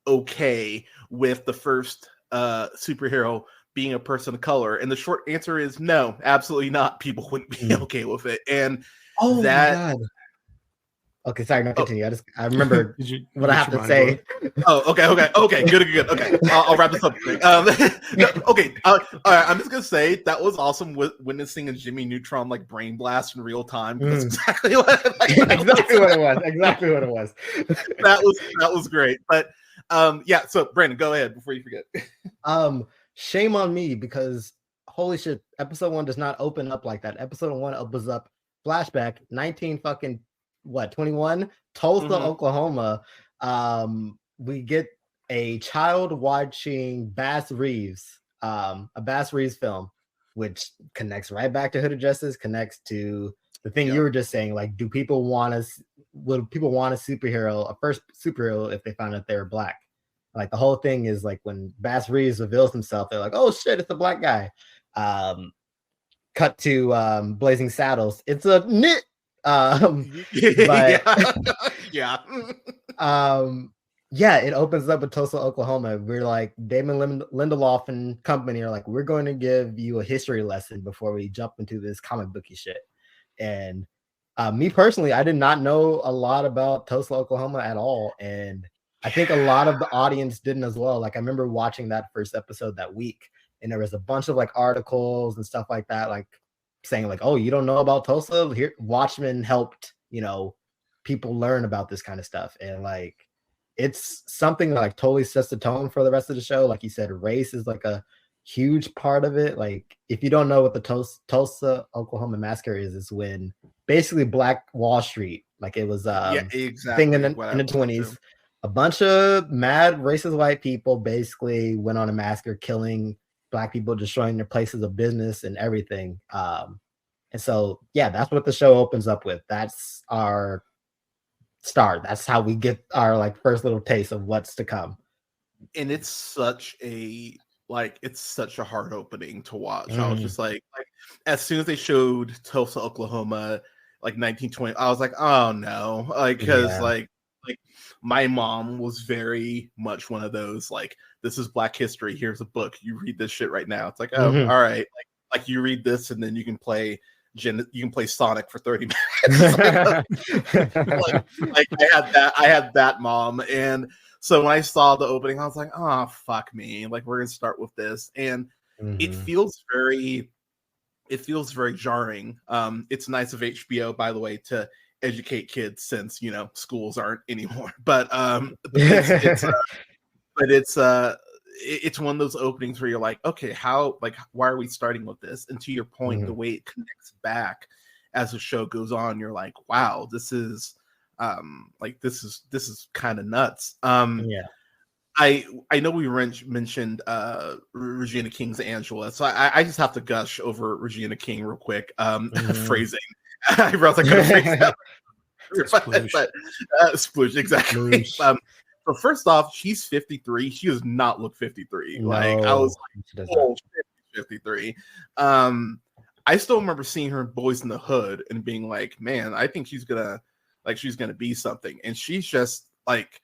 okay with the first superhero being a person of color? And the short answer is no, absolutely not. People wouldn't be okay with it. And my God. Okay, sorry, no, continue. I remember what I have to say. Okay, good. Okay, I'll wrap this up. Okay, all right. I'm just gonna say that was awesome witnessing a Jimmy Neutron like brain blast in real time. That's exactly what it was. That was great. But yeah. So Brandon, go ahead before you forget. Shame on me, because holy shit, episode 1 does not open up like that. Episode 1 opens up flashback 21 Tulsa, Oklahoma. We get a child watching Bass Reeves, a Bass Reeves film, which connects right back to Hooded Justice, connects to the thing you were just saying. Like, would people want a superhero, a first superhero, if they found out they were black? Like, the whole thing is like when Bass Reeves reveals himself, they're like, oh shit, it's a black guy. Cut to Blazing Saddles. It's a knit. It opens up with Tulsa, Oklahoma. We're like, Damon Lindelof and company are like, we're going to give you a history lesson before we jump into this comic booky shit. And me personally, I did not know a lot about Tulsa, Oklahoma at all, and I think a lot of the audience didn't as well. Like, I remember watching that first episode that week, and there was a bunch of like articles and stuff like that, like saying like, oh, you don't know about Tulsa? Here, Watchmen helped, you know, people learn about this kind of stuff. And like, it's something that like totally sets the tone for the rest of the show. Like you said, race is like a huge part of it. Like, if you don't know what the Tulsa, Oklahoma massacre is, it's when basically Black Wall Street, like it was exactly thing in the 20s. A bunch of mad racist white people basically went on a massacre, killing Black people, destroying their places of business and everything. And so, yeah, that's what the show opens up with. That's our start. That's how we get our like first little taste of what's to come. And it's such a hard opening to watch. I was just like as soon as they showed Tulsa, Oklahoma, like 1920, I was like, oh no, like because like my mom was very much one of those like, this is Black history. Here's a book. You read this shit right now. It's like, oh, all right, like you read this and then you can play Sonic for 30 minutes. like I had that mom. And so when I saw the opening, I was like, oh fuck me, like we're gonna start with this. And it feels very jarring. It's nice of HBO, by the way, to educate kids, since schools aren't anymore. But it's one of those openings where you're like, okay, why are we starting with this? And to your point, the way it connects back as the show goes on, you're like, wow, this is kind of nuts. I know we mentioned Regina King's Angela, so I just have to gush over Regina King real quick. Phrasing. I realized I could have phrased that. but sploosh, exactly. So first off, she's 53. She does not look 53. No, like I was like, oh, 53. I still remember seeing her in Boys in the Hood and being like, man, I think she's gonna be something. And she's just like,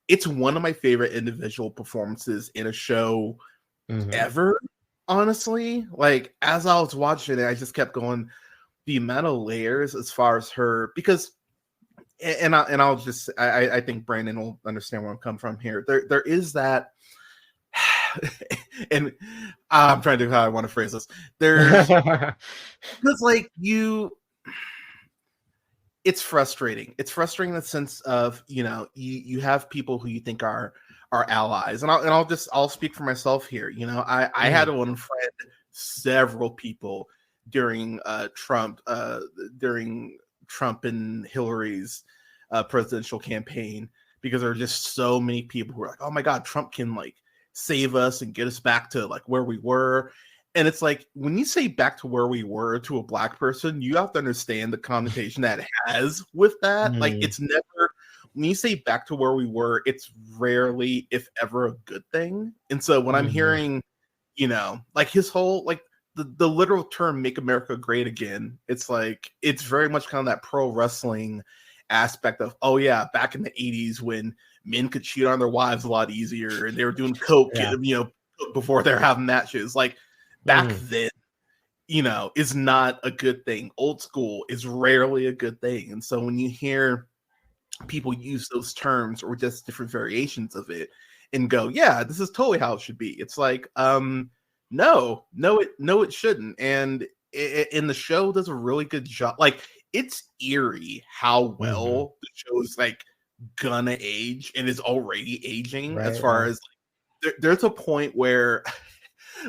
it's one of my favorite individual performances in a show ever. Honestly, like as I was watching it, I just kept going, the amount of layers as far as her, because I'll just I think Brandon will understand where I'm coming from here. There is that, and I'm trying to think how I want to phrase this. There's because like it's frustrating. It's frustrating in the sense of you have people who you think are allies, and I'll speak for myself here. I had one friend, several people during Trump and Hillary's presidential campaign, because there are just so many people who are like, oh my God, Trump can like save us and get us back to like where we were. And it's like, when you say back to where we were to a Black person, you have to understand the connotation that it has with that. Like, it's never, when you say back to where we were, it's rarely, if ever, a good thing. And so when I'm hearing, like his whole, like the literal term, make America great again, it's like, it's very much kind of that pro wrestling aspect of, oh yeah, back in the 80s when men could cheat on their wives a lot easier and they were doing coke, before they're having matches. Like back then, is not a good thing. Old school is rarely a good thing. And so when you hear people use those terms or just different variations of it and go, yeah, this is totally how it should be, it's like, no, it shouldn't. And the show does a really good job. Like, it's eerie how well the show is like gonna age and is already aging. Right, as far as like, there's a point where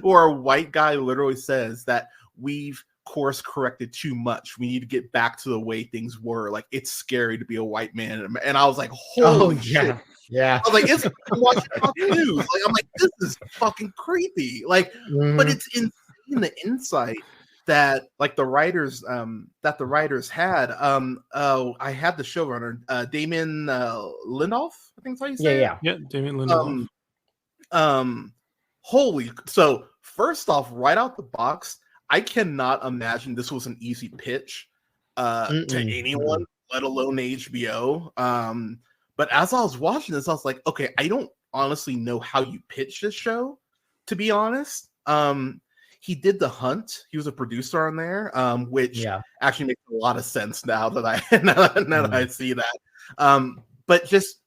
a white guy literally says that we've course corrected too much. We need to get back to the way things were. Like, it's scary to be a white man. And I was like, holy shit. Yeah. I was like, it's watching Fox News. Like, I'm like, this is fucking creepy. Like, but it's insane the insight that like the writers had. I had the showrunner, Damon Lindelof, I think that's how you say it. Yeah, Damon Lindelof. So first off, right out the box, I cannot imagine this was an easy pitch to anyone, let alone HBO. But as I was watching this, I was like, okay, I don't honestly know how you pitch this show, to be honest. He did The Hunt. He was a producer on there, which actually makes a lot of sense now that I see that. But just,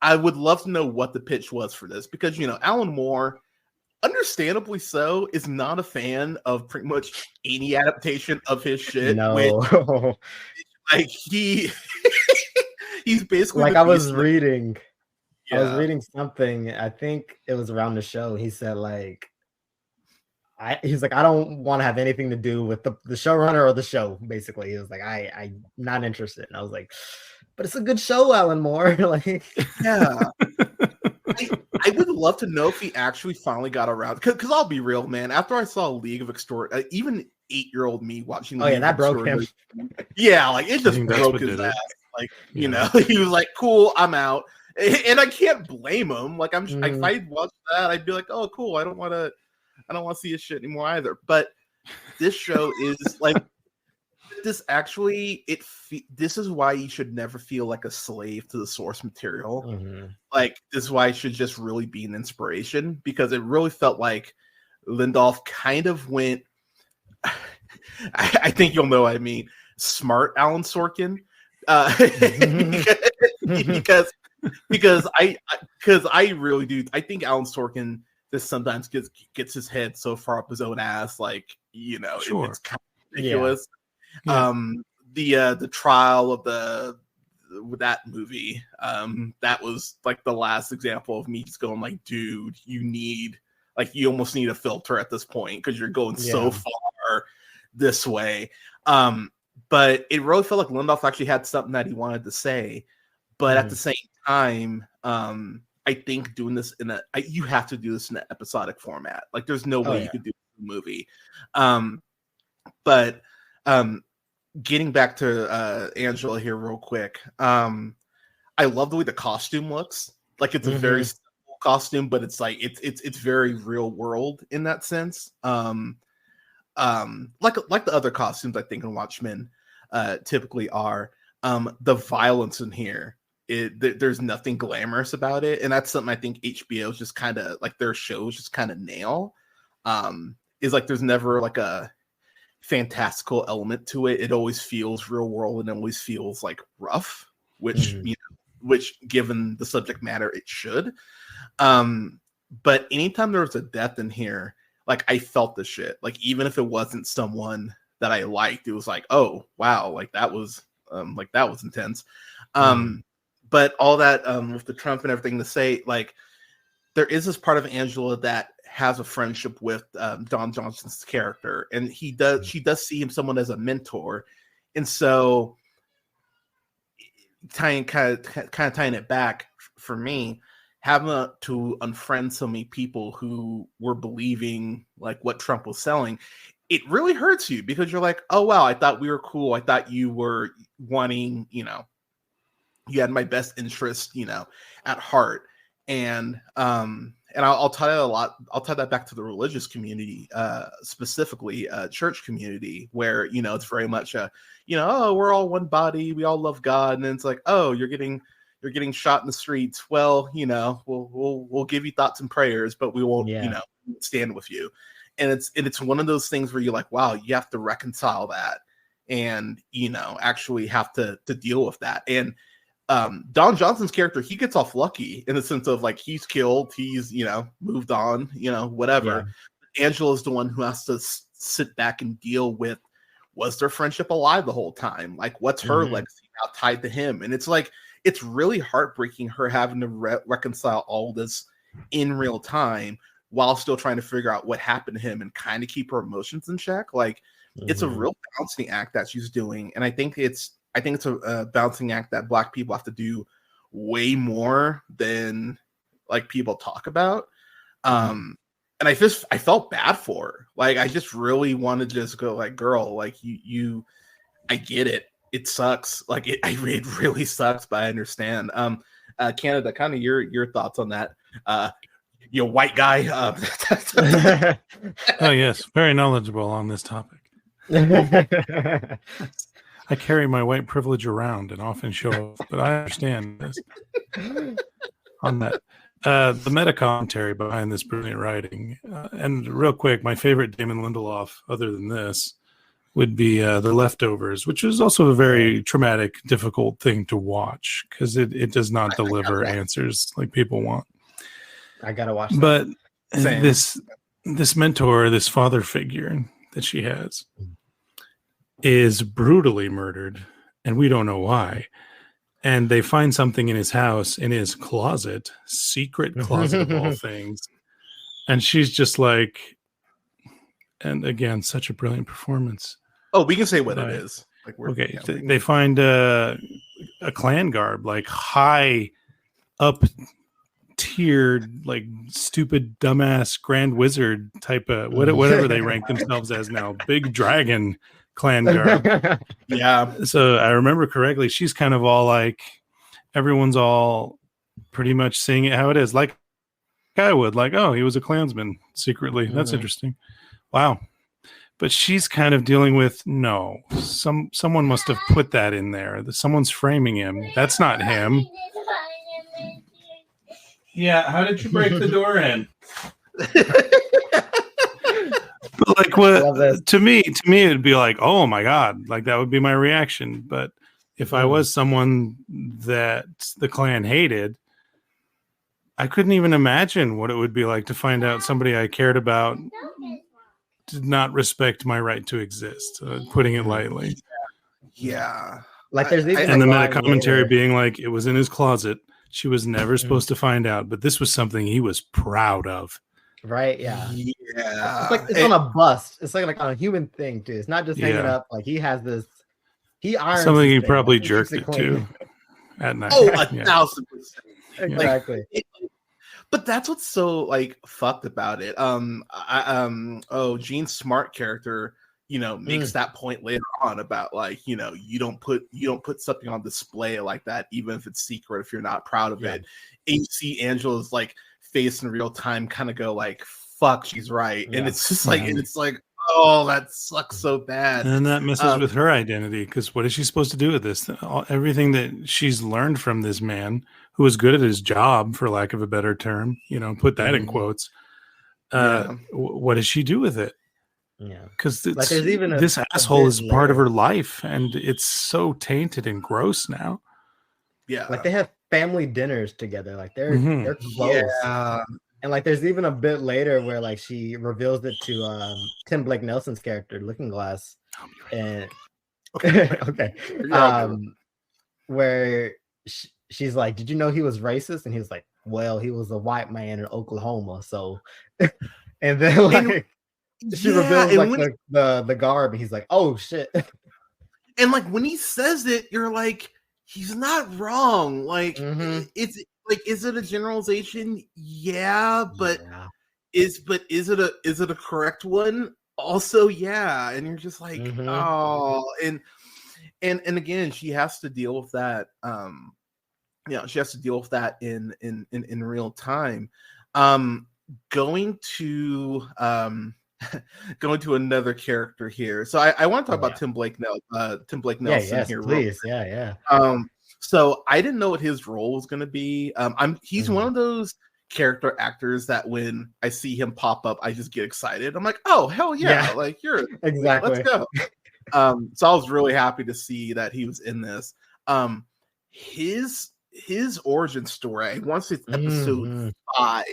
I would love to know what the pitch was for this, because Alan Moore, understandably so, is not a fan of pretty much any adaptation of his shit. No. Like he's basically like the I was beast. reading. I was Yeah. reading something. I think it was around the show. He said like he's like, I don't want to have anything to do with the showrunner or the show. Basically, he was like, I'm not interested. And I was like, but it's a good show, Alan Moore. Like, Yeah. I would love to know if he actually finally got around. Because I'll be real, man. After I saw League of Extraordinary, even 8-year-old me watching oh League yeah, that of broke him. Yeah, like it I just think that's broke what his did ass. it. Like, Yeah. you know, he was like, cool, I'm out. And I can't blame him. Like, if I watched that, I'd be like, oh, cool, I don't want to see his shit anymore either. But this show is like, this actually, this is why you should never feel like a slave to the source material. Like, this is why it should just really be an inspiration, because it really felt like Lindelof kind of went, I think you'll know what I mean, smart Alan Sorkin. Because I really do. I think Alan Sorkin just sometimes gets his head so far up his own ass, like, you know, Sure. it's kind of ridiculous. Yeah. The trial of that movie, that was like the last example of me just going like, dude, you almost need a filter at this point because you're going so far this way. But it really felt like Lindelof actually had something that he wanted to say. But at the same time, I think doing this you have to do this in an episodic format. Like, there's no way you could do a movie. But getting back to Angela here real quick, I love the way the costume looks. Like, it's a very simple costume, but it's like it's very real world in that sense. Like the other costumes I think in Watchmen typically are. The violence in here, there's nothing glamorous about it, and that's something I think HBO is just kind of like, their shows just kind of nail. Is like, there's never like a fantastical element to it. It always feels real world, and it always feels like rough, which which given the subject matter it should. But anytime there was a death in here, like, I felt the shit. Like, even if it wasn't someone that I liked, it was like, oh wow, like that was intense. But all that with the Trump and everything to say, like, there is this part of Angela that has a friendship with Don Johnson's character, and she does see him someone as a mentor, and so tying it back for me, having to unfriend so many people who were believing like what Trump was selling, it really hurts you, because you're like, oh wow, I thought we were cool, I thought you were wanting, you know, you had my best interest, you know, at heart. And I'll tie that a lot. I'll tie that back to the religious community, specifically church community, where, you know, it's very much you know, oh, we're all one body, we all love God, and then it's like, oh, you're getting shot in the streets. Well, you know, we'll give you thoughts and prayers, but we won't, you know, stand with you. And it's one of those things where you're like, wow, you have to reconcile that, and, you know, actually have to deal with that. And Don Johnson's character, he gets off lucky in the sense of like, he's killed, he's, you know, moved on, you know, whatever. Angela's the one who has to sit back and deal with, was their friendship alive the whole time? Like, what's her legacy now tied to him? And it's like, it's really heartbreaking, her having to reconcile all this in real time while still trying to figure out what happened to him and kind of keep her emotions in check. Like, it's a real balancing act that she's doing. And I think it's a balancing act that Black people have to do way more than like people talk about. And I felt bad for her. Like, I just really wanted to just go like, girl, like I get it. It sucks. Like, it really sucks, but I understand. Canada, kind of your thoughts on that. You know, white guy. Oh yes, very knowledgeable on this topic. I carry my white privilege around and often show off, but I understand this. On that, the meta commentary behind this brilliant writing, and real quick, my favorite Damon Lindelof, other than this, would be The Leftovers, which is also a very traumatic, difficult thing to watch because it does not deliver answers like people want. I gotta watch that. But this mentor, this father figure that she has, is brutally murdered, and we don't know why. and they find something in his house, in his closet, secret closet of all things. And she's just like, and again, such a brilliant performance. Oh, we can say what Right. it is. Like, They find a clan garb, like high up tiered, like stupid dumbass grand wizard type of whatever they rank themselves as now, big dragon clan garb. Yeah. So I remember correctly, she's kind of all like, everyone's all pretty much seeing it how it is, like I would, like, oh, he was a Klansman secretly. That's interesting. Wow. But she's kind of dealing with, no, someone must have put that in there. Someone's framing him. That's not him. Yeah, how did you break the door in? But like, what to me it'd be like, oh my god, like that would be my reaction. But if I was someone that the Klan hated, I couldn't even imagine what it would be like to find out somebody I cared about did not respect my right to exist, putting it lightly. Yeah. Like there's even and the meta commentary being like, it was in his closet. She was never supposed to find out, but this was something he was proud of. Right? Yeah. Yeah. It's like it's on a bust. It's like on a human thing too. It's not just hanging up. Like he has this. He irons something he thing. probably Like, jerked it to at night. Oh, 1,000%. Exactly. But that's what's so like fucked about it. Gene Smart character, makes that point later on about like, you don't put something on display like that, even if it's secret, if you're not proud of it. And you see Angela's like face in real time kind of go like, fuck, she's right. And it's just like, and it's like, oh, that sucks so bad. And that messes with her identity, because what is she supposed to do with this? Everything that she's learned from this man, who was good at his job, for lack of a better term, put that in quotes. What does she do with it? Yeah, because like there's even this asshole is part of her life, and it's so tainted and gross now. Yeah, like they have family dinners together, like they're close. Yeah. And like there's even a bit later where like she reveals it to Tim Blake Nelson's character, Looking Glass, and okay, where she's like, "Did you know he was racist?" And he was like, "Well, he was a white man in Oklahoma." So, and then like she reveals like the garb, and he's like, "Oh shit!" And like when he says it, you're like, he's not wrong. Like it's like, is it a generalization? Yeah, but is it a correct one? Also, yeah. And you're just like, oh, and again, she has to deal with that. She has to deal with that in real time. Going to another character here. So I want to talk about Tim Blake Nelson here. Please. Yeah. So I didn't know what his role was going to be. He's one of those character actors that when I see him pop up, I just get excited. I'm like, oh hell yeah. Like you're exactly. Let's go. So I was really happy to see that he was in this. His origin story, I want to say it's episode 5,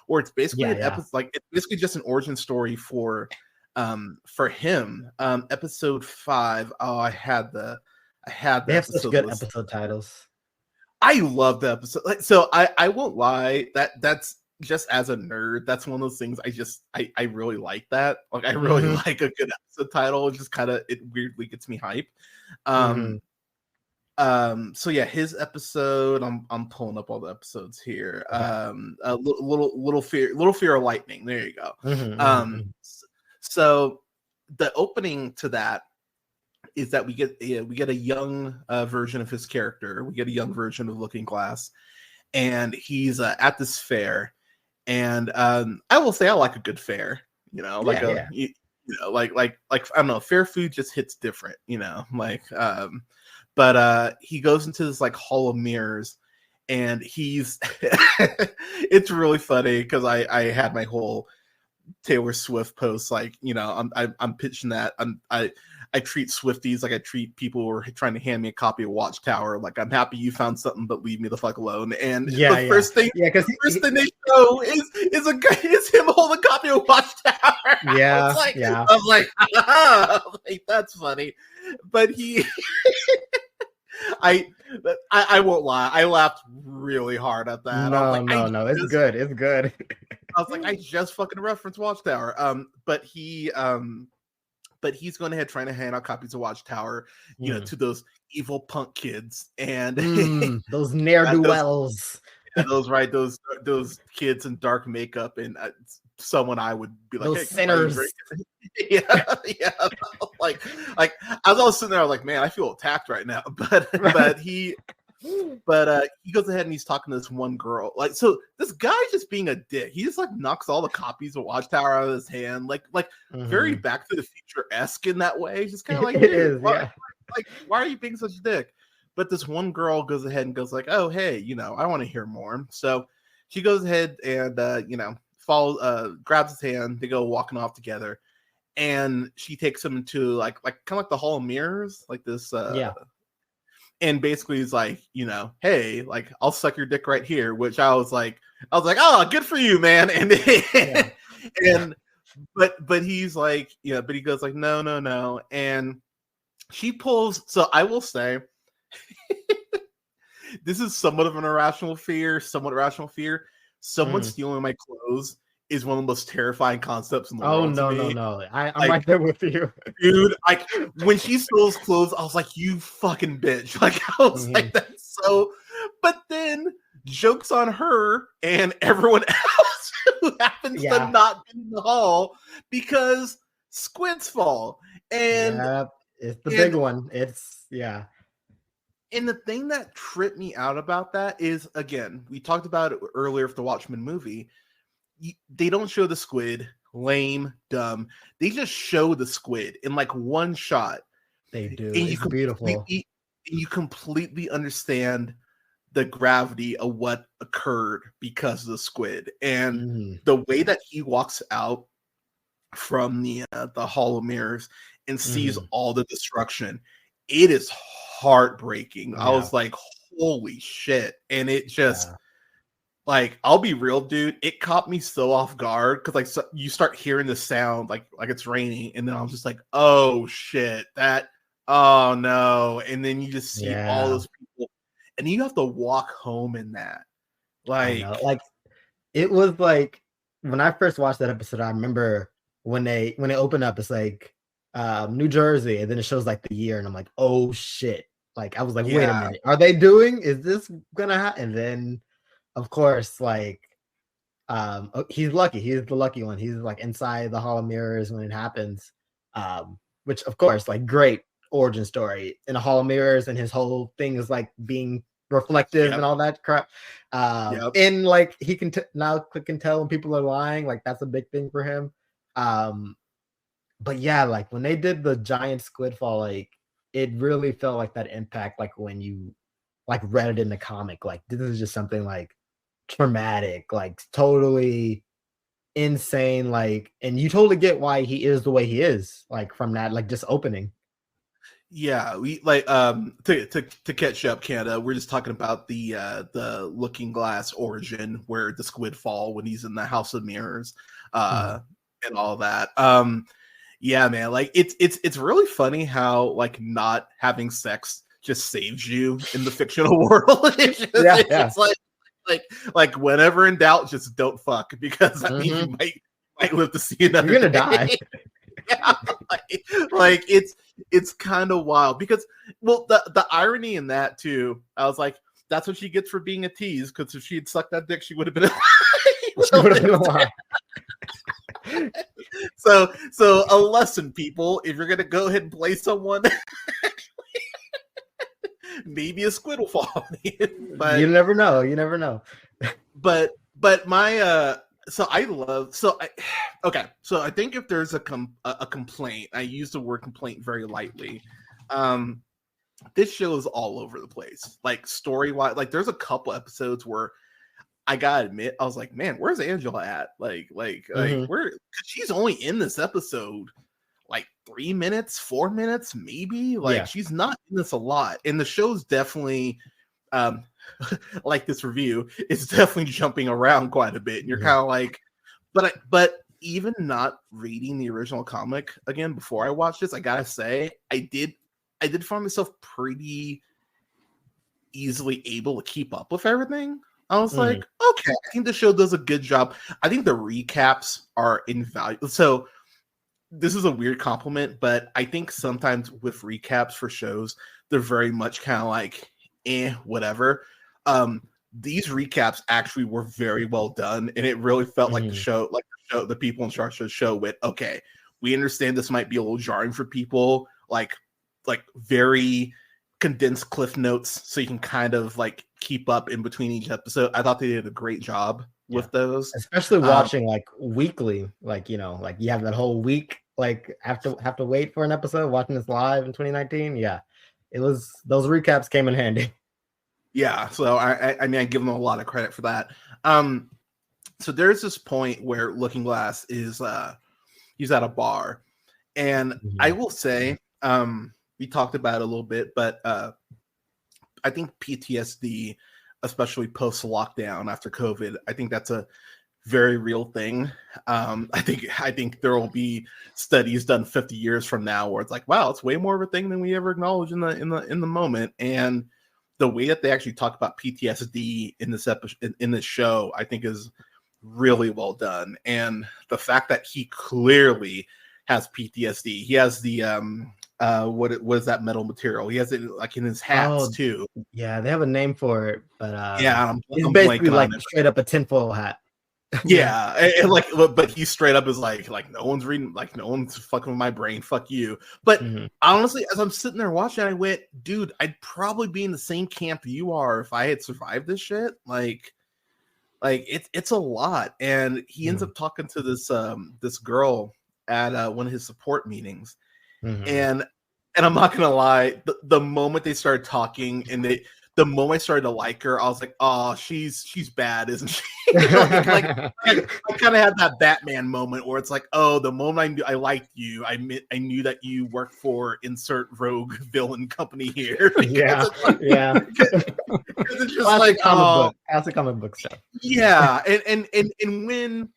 or it's basically an episode, like it's basically just an origin story for him. Episode 5. Oh, I had the they have such good episode titles. I love the episode. Like, so I won't lie, that's just as a nerd, that's one of those things I really like that. Like I really like a good episode title. It just kind of, it weirdly gets me hype. So yeah, his episode, I'm pulling up all the episodes here. A little fear of lightning. There you go. So the opening to that is that we get a young version of his character. We get a young version of Looking Glass, and he's at this fair. And I will say I like a good fair. Like like I don't know, fair food just hits different. But he goes into this like hall of mirrors, and he's it's really funny because I had my whole Taylor Swift post, like, I'm pitching that. I treat Swifties like I treat people who are trying to hand me a copy of Watchtower. Like, I'm happy you found something, but leave me the fuck alone. And the first thing they show is him holding a copy of Watchtower. Yeah, I was like, that's funny. But he I won't lie. I laughed really hard at that. No. It's good. It's good. I was like, I just fucking referenced Watchtower. But he's going ahead trying to hand out copies of Watchtower, to those evil punk kids and those ne'er-do-wells. those kids in dark makeup and someone I would be like, those hey, sinners. yeah. Like as I was sitting there, I was like, man, I feel attacked right now. But he goes ahead and he's talking to this one girl. Like, so this guy just being a dick. He just like knocks all the copies of Watchtower out of his hand, like very Back to the Future-esque in that way. Just kind of like, it is, why are you being such a dick? But this one girl goes ahead and goes like, oh, hey, I want to hear more. So she goes ahead and grabs his hand. They go walking off together, and she takes him to like kind of like the Hall of Mirrors, like this. And basically he's like, hey, like I'll suck your dick right here, which I was like, oh, good for you, man. And but he's like, but he goes like, no. And she pulls, so I will say this is somewhat of an irrational fear, Someone stealing my clothes is one of the most terrifying concepts in the world. No. I'm right there with you. Dude, like when she steals clothes, I was like, you fucking bitch. Like I was like, that's so, but then joke's on her and everyone else who happens to not be in the hall because squids fall. And it's the big one. And the thing that tripped me out about that is, again, we talked about it earlier for the Watchmen movie. They don't show the squid, lame, dumb. They just show the squid in like one shot. They do. And it's beautiful. You completely understand the gravity of what occurred because of the squid. And the way that he walks out from the Hall of Mirrors and sees all the destruction, it is heartbreaking. I was like, holy shit. And it just like, I'll be real, dude, it caught me so off guard because you start hearing the sound like it's raining, and then I was just like, oh shit, oh no. And then you just see all those people and you have to walk home in that. Like it was like when I first watched that episode, I remember when they open up, it's like New Jersey, and then it shows like the year, and I'm like, oh shit. Like I was like, wait a minute, is this gonna happen? And then of course, like he's lucky, he's the lucky one. He's like inside the Hall of Mirrors when it happens. Which of course, like great origin story in a Hall of Mirrors, and his whole thing is like being reflective and all that crap. And like he can now can tell when people are lying, like that's a big thing for him. But yeah, like when they did the giant squid fall, like it really felt like that impact, like when you like read it in the comic, like this is just something like traumatic, like totally insane, like, and you totally get why he is the way he is, like from that, like just opening. Yeah, we like to catch up, Canada. We're just talking about the Looking Glass origin, where the squid fall when he's in the House of Mirrors, and all that. Yeah, man, like it's really funny how like not having sex just saves you in the fictional world. It's like whenever in doubt, just don't fuck, because I mean you might live to see another. You're gonna die. Yeah, like it's kind of wild because, well, the irony in that too, I was like, that's what she gets for being a tease, because if she had sucked that dick, she would have been alive. So a lesson, people, if you're gonna go ahead and play someone, maybe a squid will fall. But you never know. But my so I think if there's a complaint, I use the word complaint very lightly. This show is all over the place, like story-wise. Like there's a couple episodes where I gotta admit, I was like, man, where's Angela at? Like where? She's only in this episode like 3 minutes, 4 minutes, maybe. Like she's not in this a lot, and the show's definitely like this review, it's definitely jumping around quite a bit, and you're kind of like, but even not reading the original comic again before I watched this, I gotta say I did find myself pretty easily able to keep up with everything. I was like, okay, I think the show does a good job. I think the recaps are invaluable. So this is a weird compliment, but I think sometimes with recaps for shows, they're very much kind of like, whatever. These recaps actually were very well done, and it really felt like the people in charge of the show went, okay, we understand this might be a little jarring for people, like very condensed cliff notes, so you can kind of like keep up in between each episode. I thought they did a great job with those, especially watching like weekly, like like you have that whole week, like have to wait for an episode. Watching this live in 2019, it was, those recaps came in handy. Yeah, so I mean, I give them a lot of credit for that. So there's this point where Looking Glass is he's at a bar, and I will say, we talked about it a little bit, but I think PTSD, especially post lockdown after COVID, I think that's a very real thing. I think there will be studies done 50 years from now where it's like, wow, it's way more of a thing than we ever acknowledged in the moment. And the way that they actually talk about PTSD in this episode, in this show, I think is really well done. And the fact that he clearly has PTSD, he has the what is that metal material? He has it like in his hats too. Yeah, they have a name for it, but it's I'm basically like straight up a tinfoil hat. Yeah, and like, but he straight up is like no one's reading, like no one's fucking with my brain, fuck you. But honestly, as I'm sitting there watching, I went, dude, I'd probably be in the same camp you are if I had survived this shit. Like it's a lot. And he ends up talking to this girl at one of his support meetings, and I'm not gonna lie, the moment they started talking and the moment I started to like her, I was like, oh, she's bad, isn't she? like I kind of had that Batman moment where it's like, oh, the moment I liked you, I knew that you worked for insert rogue villain company here. Yeah. It's just like comic book stuff. Yeah, and when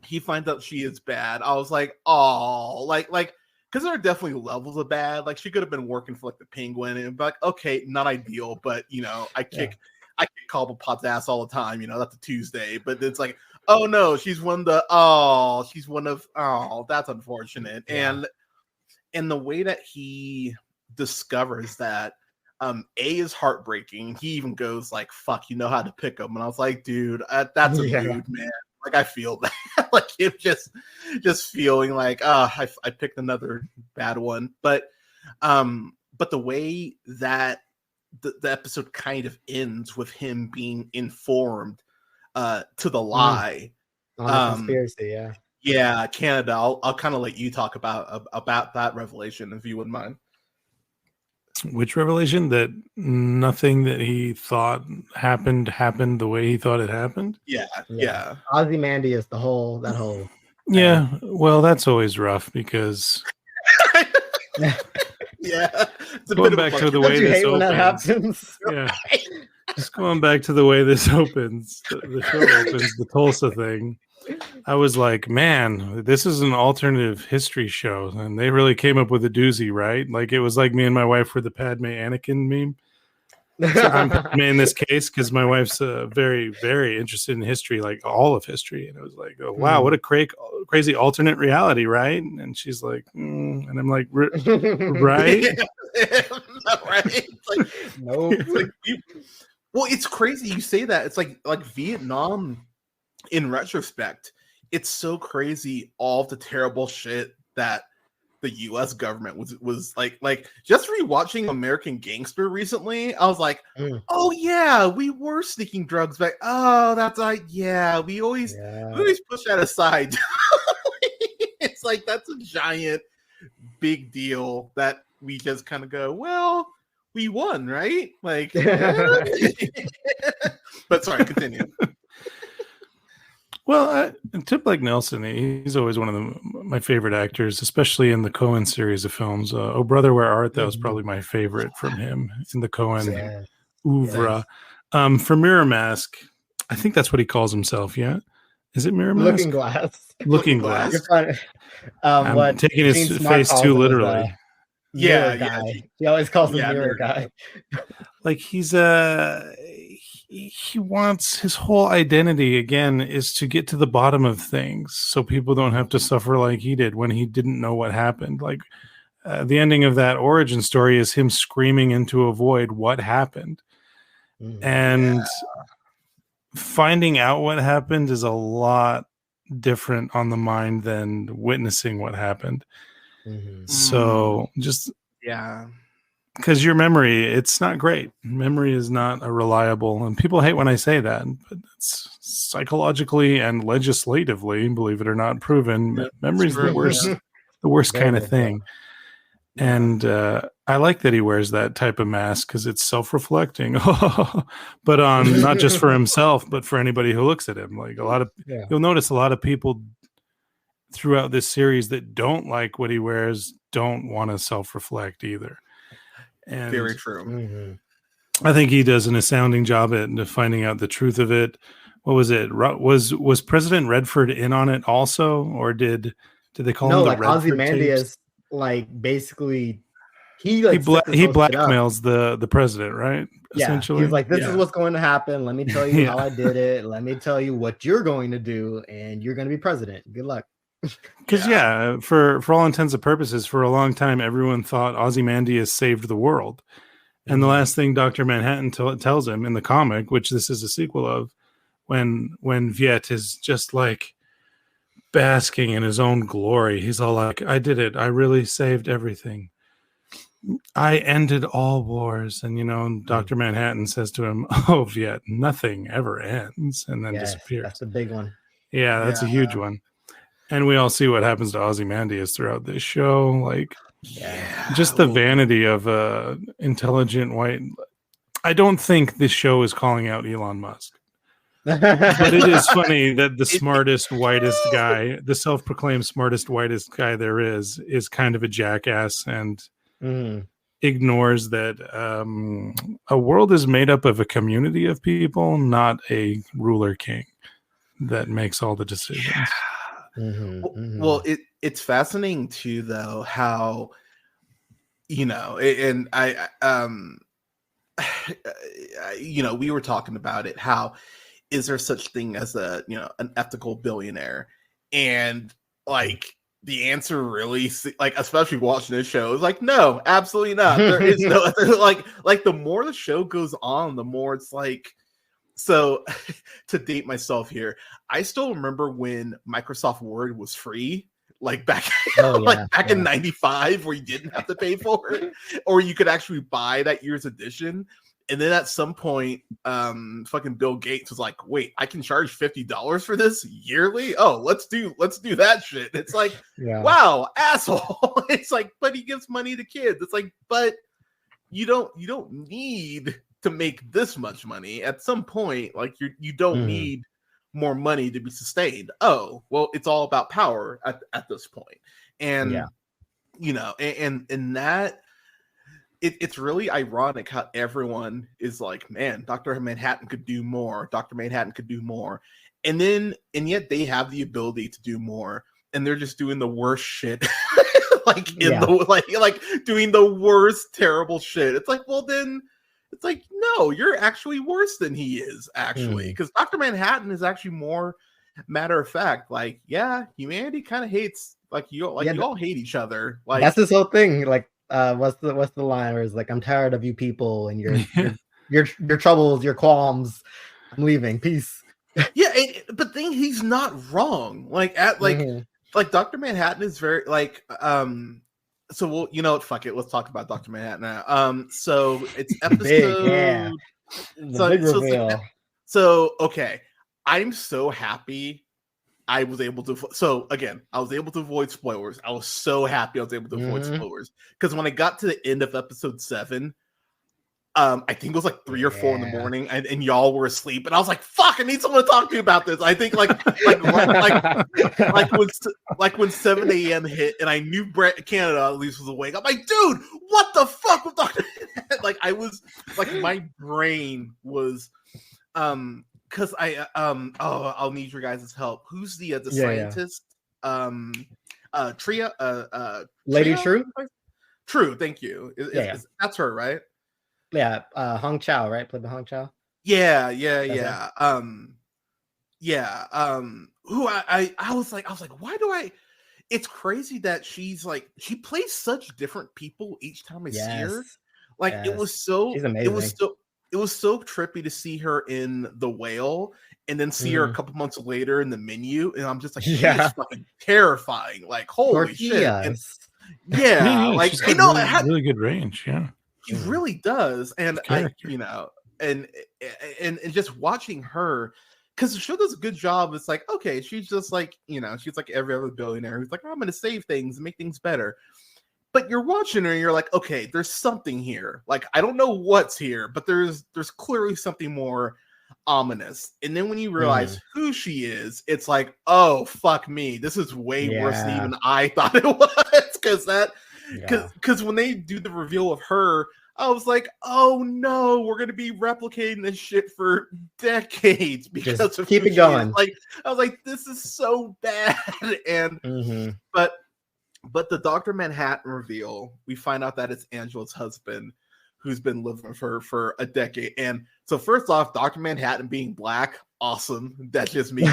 he finds out she is bad, I was like, oh, like because there are definitely levels of bad. Like she could have been working for like the Penguin and be like, okay, not ideal, but I kick Cobblepot's ass all the time. That's a Tuesday, but it's like, oh no, she's one of that's unfortunate. Yeah. And the way that he discovers that A is heartbreaking. He even goes like, fuck, you know how to pick them. And I was like, dude, that's a mood, man. Like I feel that, like him just feeling like, I picked another bad one. But the way that the episode kind of ends with him being informed to the lie, conspiracy, yeah, Canada. I'll kind of let you talk about that revelation if you wouldn't mind. Which revelation? That nothing that he thought happened the way he thought it happened? Yeah. Ozymandias, that whole. Yeah, well, that's always rough because. Yeah, going back to the way this opens. Yeah, just going back to the way this opens. The show opens, the Tulsa thing. I was like, man, this is an alternative history show, and they really came up with a doozy, right? Like it was like me and my wife were the Padme Anakin meme. So I'm Padme in this case because my wife's very, very interested in history, like all of history, and it was like, oh, wow, what a crazy alternate reality, right? And she's like, and I'm like, right? Right? It's like, no. Well, it's crazy you say that. It's like Vietnam. In retrospect, it's so crazy all the terrible shit that the U.S. government was like just rewatching American Gangster recently. I was like, oh yeah, we were sneaking drugs back. Oh, that's like, yeah, we always push that aside. It's like that's a giant big deal that we just kind of go, well, we won, right? Like, but sorry, continue. Well, Tip like Nelson, he's always one of my favorite actors, especially in the Coen series of films. Oh, Brother, Where Art Thou was probably my favorite from him in the Coen oeuvre. For Mirror Mask, I think that's what he calls himself, yeah? Is it Mirror Mask? Looking Glass. Looking Glass. I'm taking his face too literally. Guy. He always calls him Mirror Guy. like he wants his whole identity again is to get to the bottom of things so people don't have to suffer like he did when he didn't know what happened. Like the ending of that origin story is him screaming into a void what happened. And finding out what happened is a lot different on the mind than witnessing what happened. So just because your memory, it's not great. Memory is not a reliable, and people hate when I say that, but it's psychologically and legislatively, believe it or not, proven. Memory is the worst kind of thing. And I like that he wears that type of mask because it's self-reflecting, but not just for himself, but for anybody who looks at him. Like you'll notice a lot of people throughout this series that don't like what he wears don't want to self-reflect either. And very true. I think he does an astounding job at finding out the truth of it. What was it? Was President Redford in on it also, or did they call him the Redford Ozymandias tapes? Like basically he blackmails the president, right? Yeah, essentially. He's like, this is what's going to happen. Let me tell you how I did it. Let me tell you what you're going to do, and you're going to be president. Good luck. Because for all intents and purposes, for a long time, everyone thought Ozymandias saved the world. And the last thing Dr. Manhattan tells him in the comic, which this is a sequel of, when Viet is just like basking in his own glory, he's all like, I did it. I really saved everything. I ended all wars. And, Dr. Manhattan says to him, oh, Viet, nothing ever ends. And then disappears. That's the big one. Yeah, that's a huge one. And we all see what happens to Ozymandias throughout this show. Like, just the vanity of intelligent white. I don't think this show is calling out Elon Musk. But it is funny that the smartest, whitest guy, the self-proclaimed smartest, whitest guy there is kind of a jackass and ignores that a world is made up of a community of people, not a ruler king that makes all the decisions. Well, it's fascinating too, though, how and I we were talking about it. How is there such thing as an ethical billionaire? And like the answer really, like, especially watching this show, is like, no, absolutely not. There is no like the more the show goes on, the more it's like. So to date myself here, I still remember when Microsoft Word was free, like back in 95, where you didn't have to pay for it, or you could actually buy that year's edition. And then at some point, fucking Bill Gates was like, wait, I can charge $50 for this yearly? Oh, let's do that shit. It's like, wow, asshole. It's like, but he gives money to kids. It's like, but you don't need to make this much money. At some point, like you don't need more money to be sustained. Oh, well, it's all about power at this point. And and that it's really ironic how everyone is like, man, Dr. Manhattan could do more. Dr. Manhattan could do more. And yet they have the ability to do more, and they're just doing the worst shit. like doing the worst terrible shit. It's like, well, then it's like, no, you're actually worse than he is, actually, because Dr. Manhattan is actually more matter of fact. Like, yeah, humanity kind of hates, like, you all hate each other. Like, that's this whole thing. Like, what's the line where it's like, I'm tired of you people and your troubles, your qualms. I'm leaving. Peace. Yeah, but then he's not wrong. Like like Dr. Manhattan is very like so we'll, you know what, fuck it, let's talk about Dr. Manhattan now. So it's episode big reveal. So okay, I'm so happy I was able to. So again, I was able to avoid spoilers. I was so happy I was able to avoid spoilers, because when I got to the end of episode 7, I think it was like 3 or 4 in the morning, and y'all were asleep, and I was like, "Fuck! I need someone to talk to me about this." I think like when 7 a.m. hit, and I knew Canada at least was awake. I'm like, "Dude, what the fuck with Dr." Like, I was like, my brain was because I'll need your guys' help. Who's the scientist? Lady True. True, thank you. That's her, right? Hong Chow, right? Played by Hong Chow. Yeah. Who I was like, why do I? It's crazy that she plays such different people each time I see her. Like Yes. it was so She's amazing. it was so trippy to see her in The Whale and then see her a couple months later in The Menu, and I'm just like, she is fucking terrifying. Like, holy shit. And, like she's got really good range. Yeah. He really does. And and just watching her, because the show does a good job. It's like, okay, she's just like, she's like every other billionaire who's like, I'm going to save things and make things better. But you're watching her and you're like, okay, there's something here. Like, I don't know what's here, but there's clearly something more ominous. And then when you realize who she is, it's like, oh, fuck me. This is way worse than even I thought it was. Because when they do the reveal of her, I was like, oh no, we're gonna be replicating this shit for decades because just of keep it going. Like, I was like, this is so bad. And but the Dr. Manhattan reveal, we find out that it's Angela's husband who's been living with her for a decade. And so first off, Dr. Manhattan being black, awesome. That just made me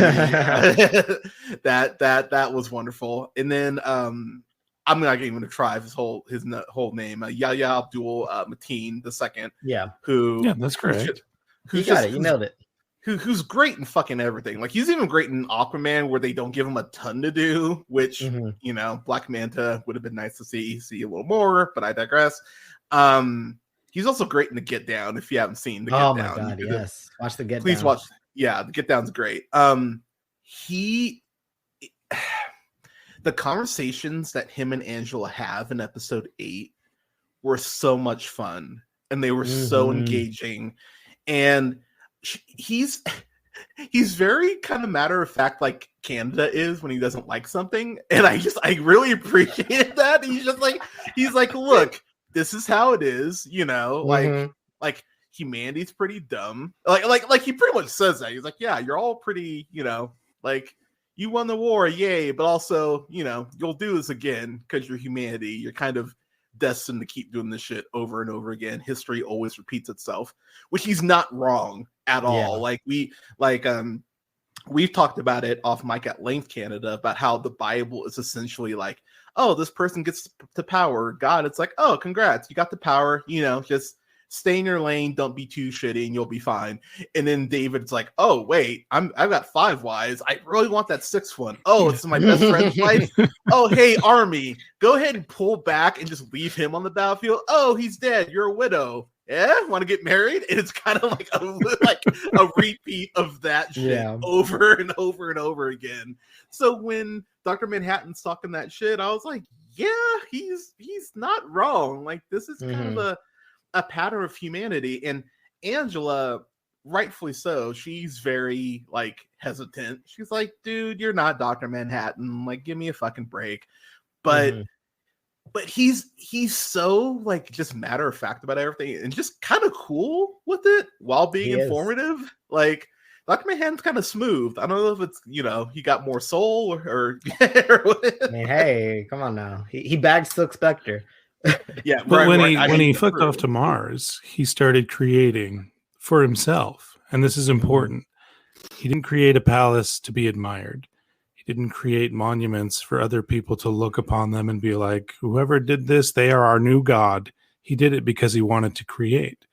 that was wonderful. And then I'm not even gonna try his whole name, Yahya Abdul Mateen II. Yeah, that's correct. You got it. You nailed it. Who's great in fucking everything. Like, he's even great in Aquaman, where they don't give him a ton to do, which Black Manta would have been nice to see a little more, but I digress. He's also great in The Get Down. If you haven't seen The Get Down, my god, yes, watch The Get Down. Please watch. Yeah, The Get Down's great. The conversations that him and Angela have in episode 8 were so much fun, and they were so engaging, and he's very kind of matter of fact, like Canada is when he doesn't like something, and I really appreciated that. He's like, look, this is how it is, like humanity's pretty dumb. Like he pretty much says that. He's like, yeah, you're all pretty, like, you won the war, yay, but also, you'll do this again because you're humanity. You're kind of destined to keep doing this shit over and over again. History always repeats itself, which he's not wrong at all. Like we've talked about it off mic at length, Canada, about how the Bible is essentially like, oh, this person gets to power. God, it's like, oh, congrats, you got the power, just stay in your lane, don't be too shitty, and you'll be fine. And then David's like, oh, wait, I've got 5 wives. I really want that 6th one. Oh, it's my best friend's wife. Oh, hey, army, go ahead and pull back and just leave him on the battlefield. Oh, he's dead. You're a widow. Yeah, want to get married? And it's kind of like a repeat of that shit over and over and over again. So when Dr. Manhattan's talking that shit, I was like, yeah, he's not wrong. Like, this is kind of a pattern of humanity. And Angela, rightfully so, she's very like hesitant. She's like, dude, you're not Dr. Manhattan. Like, give me a fucking break. But he's so like just matter of fact about everything and just kind of cool with it while being informative. Like, Dr. Manhattan's kind of smooth. I don't know if it's, he got more soul or I mean, hey, come on now. He bagged Silk Spectre. Yeah, but when he flipped off to Mars, he started creating for himself, and this is important. He didn't create a palace to be admired. He didn't create monuments for other people to look upon them and be like, whoever did this, they are our new god. He did it because he wanted to create.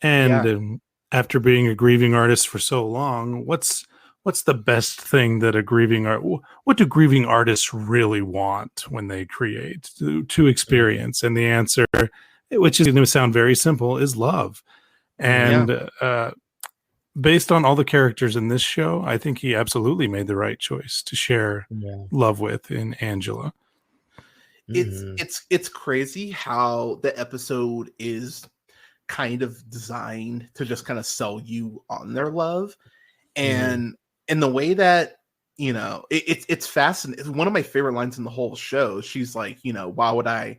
And after being a grieving artist for so long, what's the best thing that what do grieving artists really want when they create to experience? And the answer, which is going to sound very simple, is love. And based on all the characters in this show, I think he absolutely made the right choice to share love with in Angela. It's crazy how the episode is kind of designed to just kind of sell you on their love. And in the way that, it's fascinating. It's one of my favorite lines in the whole show. She's like, why would I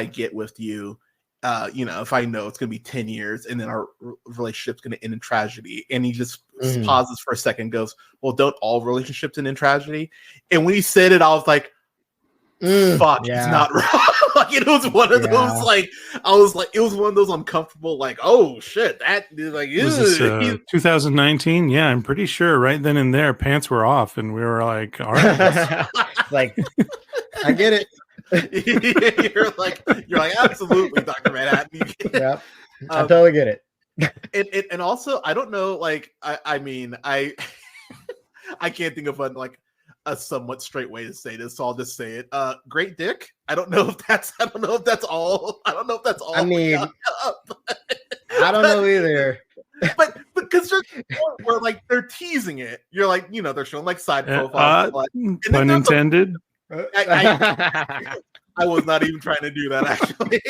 get with you? If I know it's going to be 10 years and then our relationship's going to end in tragedy. And he just pauses for a second and goes, well, don't all relationships end in tragedy? And when he said it, I was like, fuck, it's not wrong. Like it was one of those like I was like it was one of those uncomfortable like oh shit that like was this 2019? Yeah, I'm pretty sure right then and there pants were off and we were like, all right, like I get it. you're like absolutely Dr. Manhattan. Yep, I totally get it. And also I don't know like I mean I can't think of a somewhat straight way to say this, so I'll just say it. Great dick. I don't know if that's all. I mean, I don't know either. But because there's where like they're teasing it, you're like, you know, they're showing like side profiles. Pun intended. I was not even trying to do that actually.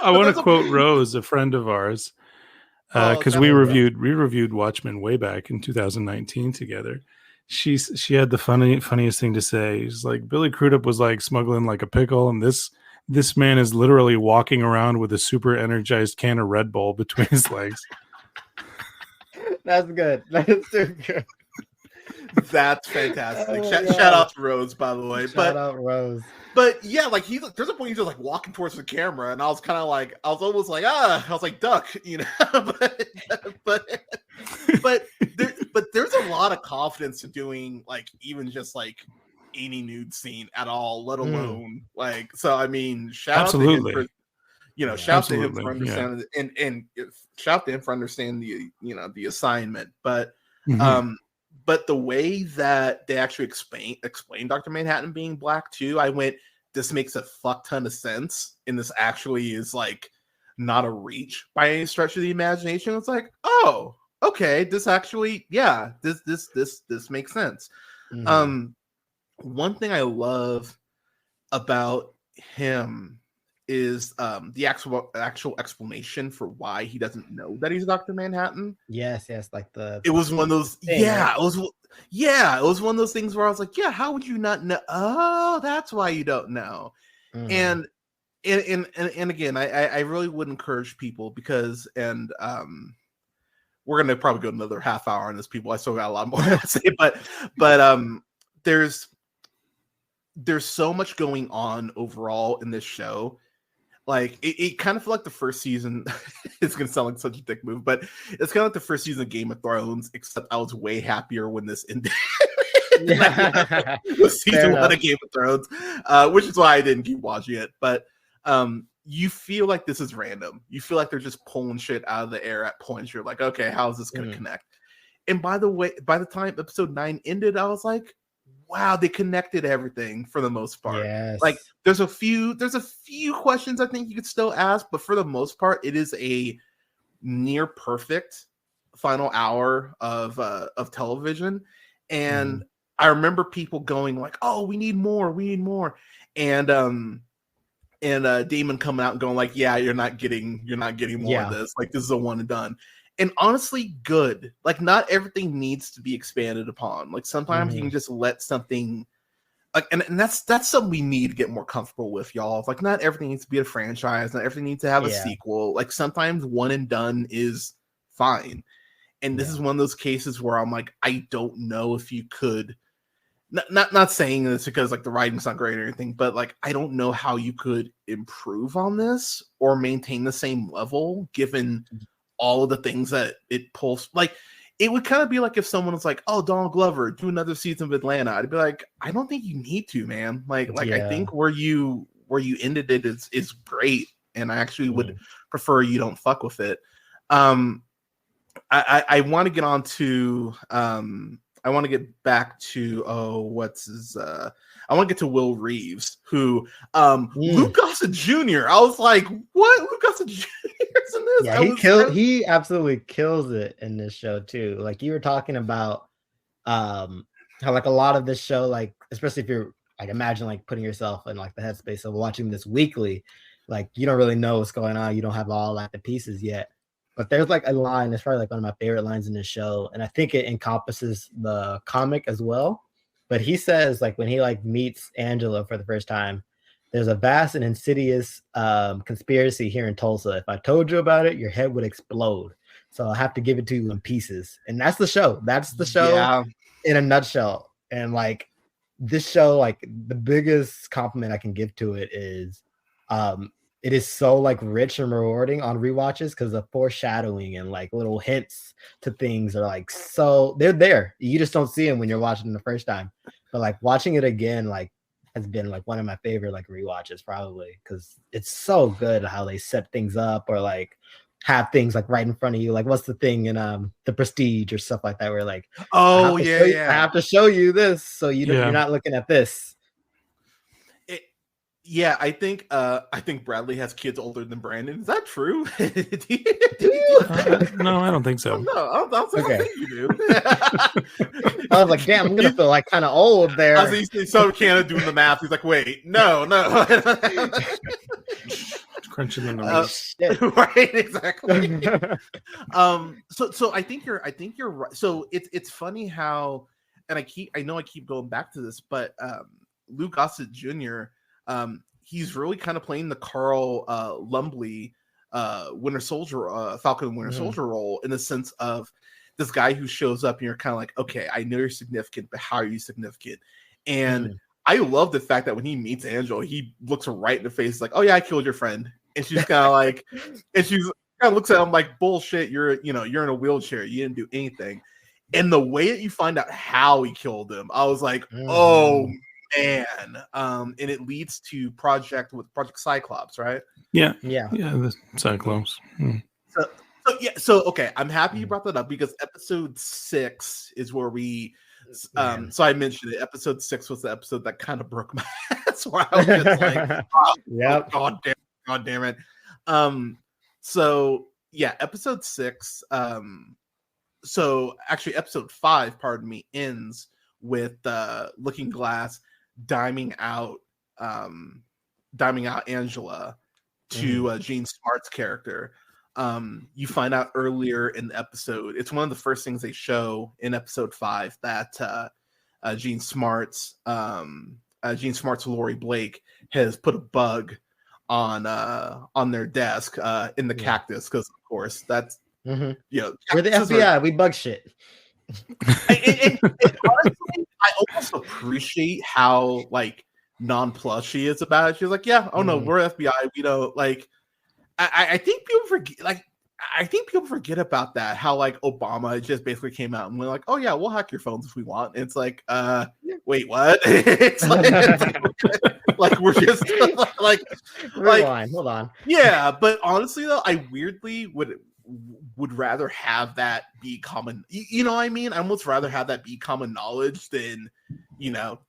I want to quote Rose, a friend of ours, because we reviewed Watchmen way back in 2019 together. She had the funniest thing to say. She's like, Billy Crudup was like smuggling like a pickle, and this man is literally walking around with a super energized can of Red Bull between his legs. That's good. That's too good. That's fantastic. Shout out to Rose, by the way. Shout out Rose. But yeah, like there's a point he's just like walking towards the camera, and I was kind of like, I was almost like, I was like, duck, you know. but there's a lot of confidence in doing like even just like any nude scene at all, let alone like. So I mean, shout out to him for, you know, shout to him for understanding and shout to him for understanding the assignment, but. But the way that they actually explain Dr. Manhattan being black too, I went, this makes a fuck ton of sense. And this actually is like not a reach by any stretch of the imagination. It's like, oh, okay, this actually, yeah, this makes sense. One thing I love about him is the actual explanation for why he doesn't know that he's Dr. Manhattan. Yes, like it was one of those thing, right? it was one of those things where I was like, yeah, how would you not know? Oh, that's why you don't know. And again, I really would encourage people because we're gonna probably go another half hour on this, people. I still got a lot more to say, but there's so much going on overall in this show. Like it kind of felt like the first season. It's gonna sound like such a dick move, but it's kind of like the first season of Game of Thrones. Except I was way happier when this ended. Season 1 of Game of Thrones, which is why I didn't keep watching it. But you feel like this is random. You feel like they're just pulling shit out of the air at points. You're like, okay, how is this gonna connect? And by the way, by the time episode 9 ended, I was like, wow, they connected everything for the most part. Yes. Like there's a few questions I think you could still ask, but for the most part, it is a near perfect final hour of television. And I remember people going like, "Oh, we need more," and Damon coming out and going like, "Yeah, you're not getting more of this. Like this is a one and done." And honestly, good. Like, not everything needs to be expanded upon. Like, sometimes you can just let something, like, and that's something we need to get more comfortable with, y'all. It's like, not everything needs to be a franchise. Not everything needs to have a sequel. Like, sometimes one and done is fine. And this is one of those cases where I'm like, I don't know if you could. Not saying this because like the writing's not great or anything, but like I don't know how you could improve on this or maintain the same level given all of the things that it pulls. Like it would kind of be like if someone was like, "Oh, Donald Glover, do another season of Atlanta." I'd be like, "I don't think you need to, man. Like I think where you ended it is great, and I actually would prefer you don't fuck with it." I want to get on to I want to get back to I want to get to Will Reeves, who Luke Gossett Jr. I was like, what? Luke Gossett Jr. is in this? Yeah, he absolutely kills it in this show too. Like you were talking about how like a lot of this show, like especially if you're like imagine like putting yourself in like the headspace of watching this weekly, like you don't really know what's going on. You don't have all like the pieces yet. But there's like a line that's probably like one of my favorite lines in this show, and I think it encompasses the comic as well. But he says like when he like meets Angela for the first time, there's a vast and insidious conspiracy here in Tulsa. If I told you about it, your head would explode. So I'll have to give it to you in pieces. And that's the show. That's the show in a nutshell. And like this show, like the biggest compliment I can give to it is It is so like rich and rewarding on rewatches because the foreshadowing and like little hints to things are like so they're there. You just don't see them when you're watching the first time. But like watching it again, like has been like one of my favorite like rewatches probably because it's so good how they set things up or like have things like right in front of you. Like what's the thing in The Prestige or stuff like that where like Oh I yeah. have to show you this so you're not looking at this. Yeah, I think Bradley has kids older than Brandon. Is that true? No, I don't think so. No, I don't think you do. I was like, damn, I'm gonna feel like kind of old there. I was so Canada doing the math. He's like, wait, no. Crunching the numbers. Right, exactly. So I think you're right. So it's funny how, and I know I keep going back to this, but Lou Gossett Jr. He's really kind of playing the Carl Lumbly Winter Soldier, Falcon and Winter Soldier role in the sense of this guy who shows up and you're kind of like, okay, I know you're significant, but how are you significant? And I love the fact that when he meets Angela, he looks her right in the face, like, oh yeah, I killed your friend. And she's kind of like, and she's kind of looks at him like, bullshit, you're in a wheelchair, you didn't do anything. And the way that you find out how he killed him, I was like, oh man. And it leads to Project Cyclops, right? Yeah, the Cyclops. So okay, I'm happy you brought that up because episode 6 is where we so I mentioned it. Episode 6 was the episode that kind of broke my ass where I was just like, oh, god damn it. So yeah, episode 6. So actually episode 5, pardon me, ends with Looking Glass diming out Angela to Jean Smart's character. You find out earlier in the episode, it's one of the first things they show in episode 5 that Jean Smart's Laurie Blake has put a bug on their desk in the cactus because of course that's we're the FBI, we bug shit. And honestly, I almost appreciate how like nonplussed she is about it. She's like, yeah, oh no, we're FBI. We don't like. I think people forget. Like, I think people forget about that. How like Obama just basically came out and we're like, oh yeah, we'll hack your phones if we want. And it's like, wait, what? It's like we're just like rewind. Hold on. Yeah, but honestly though, I weirdly would rather have that be common. You know what I mean? I almost rather have that be common knowledge than,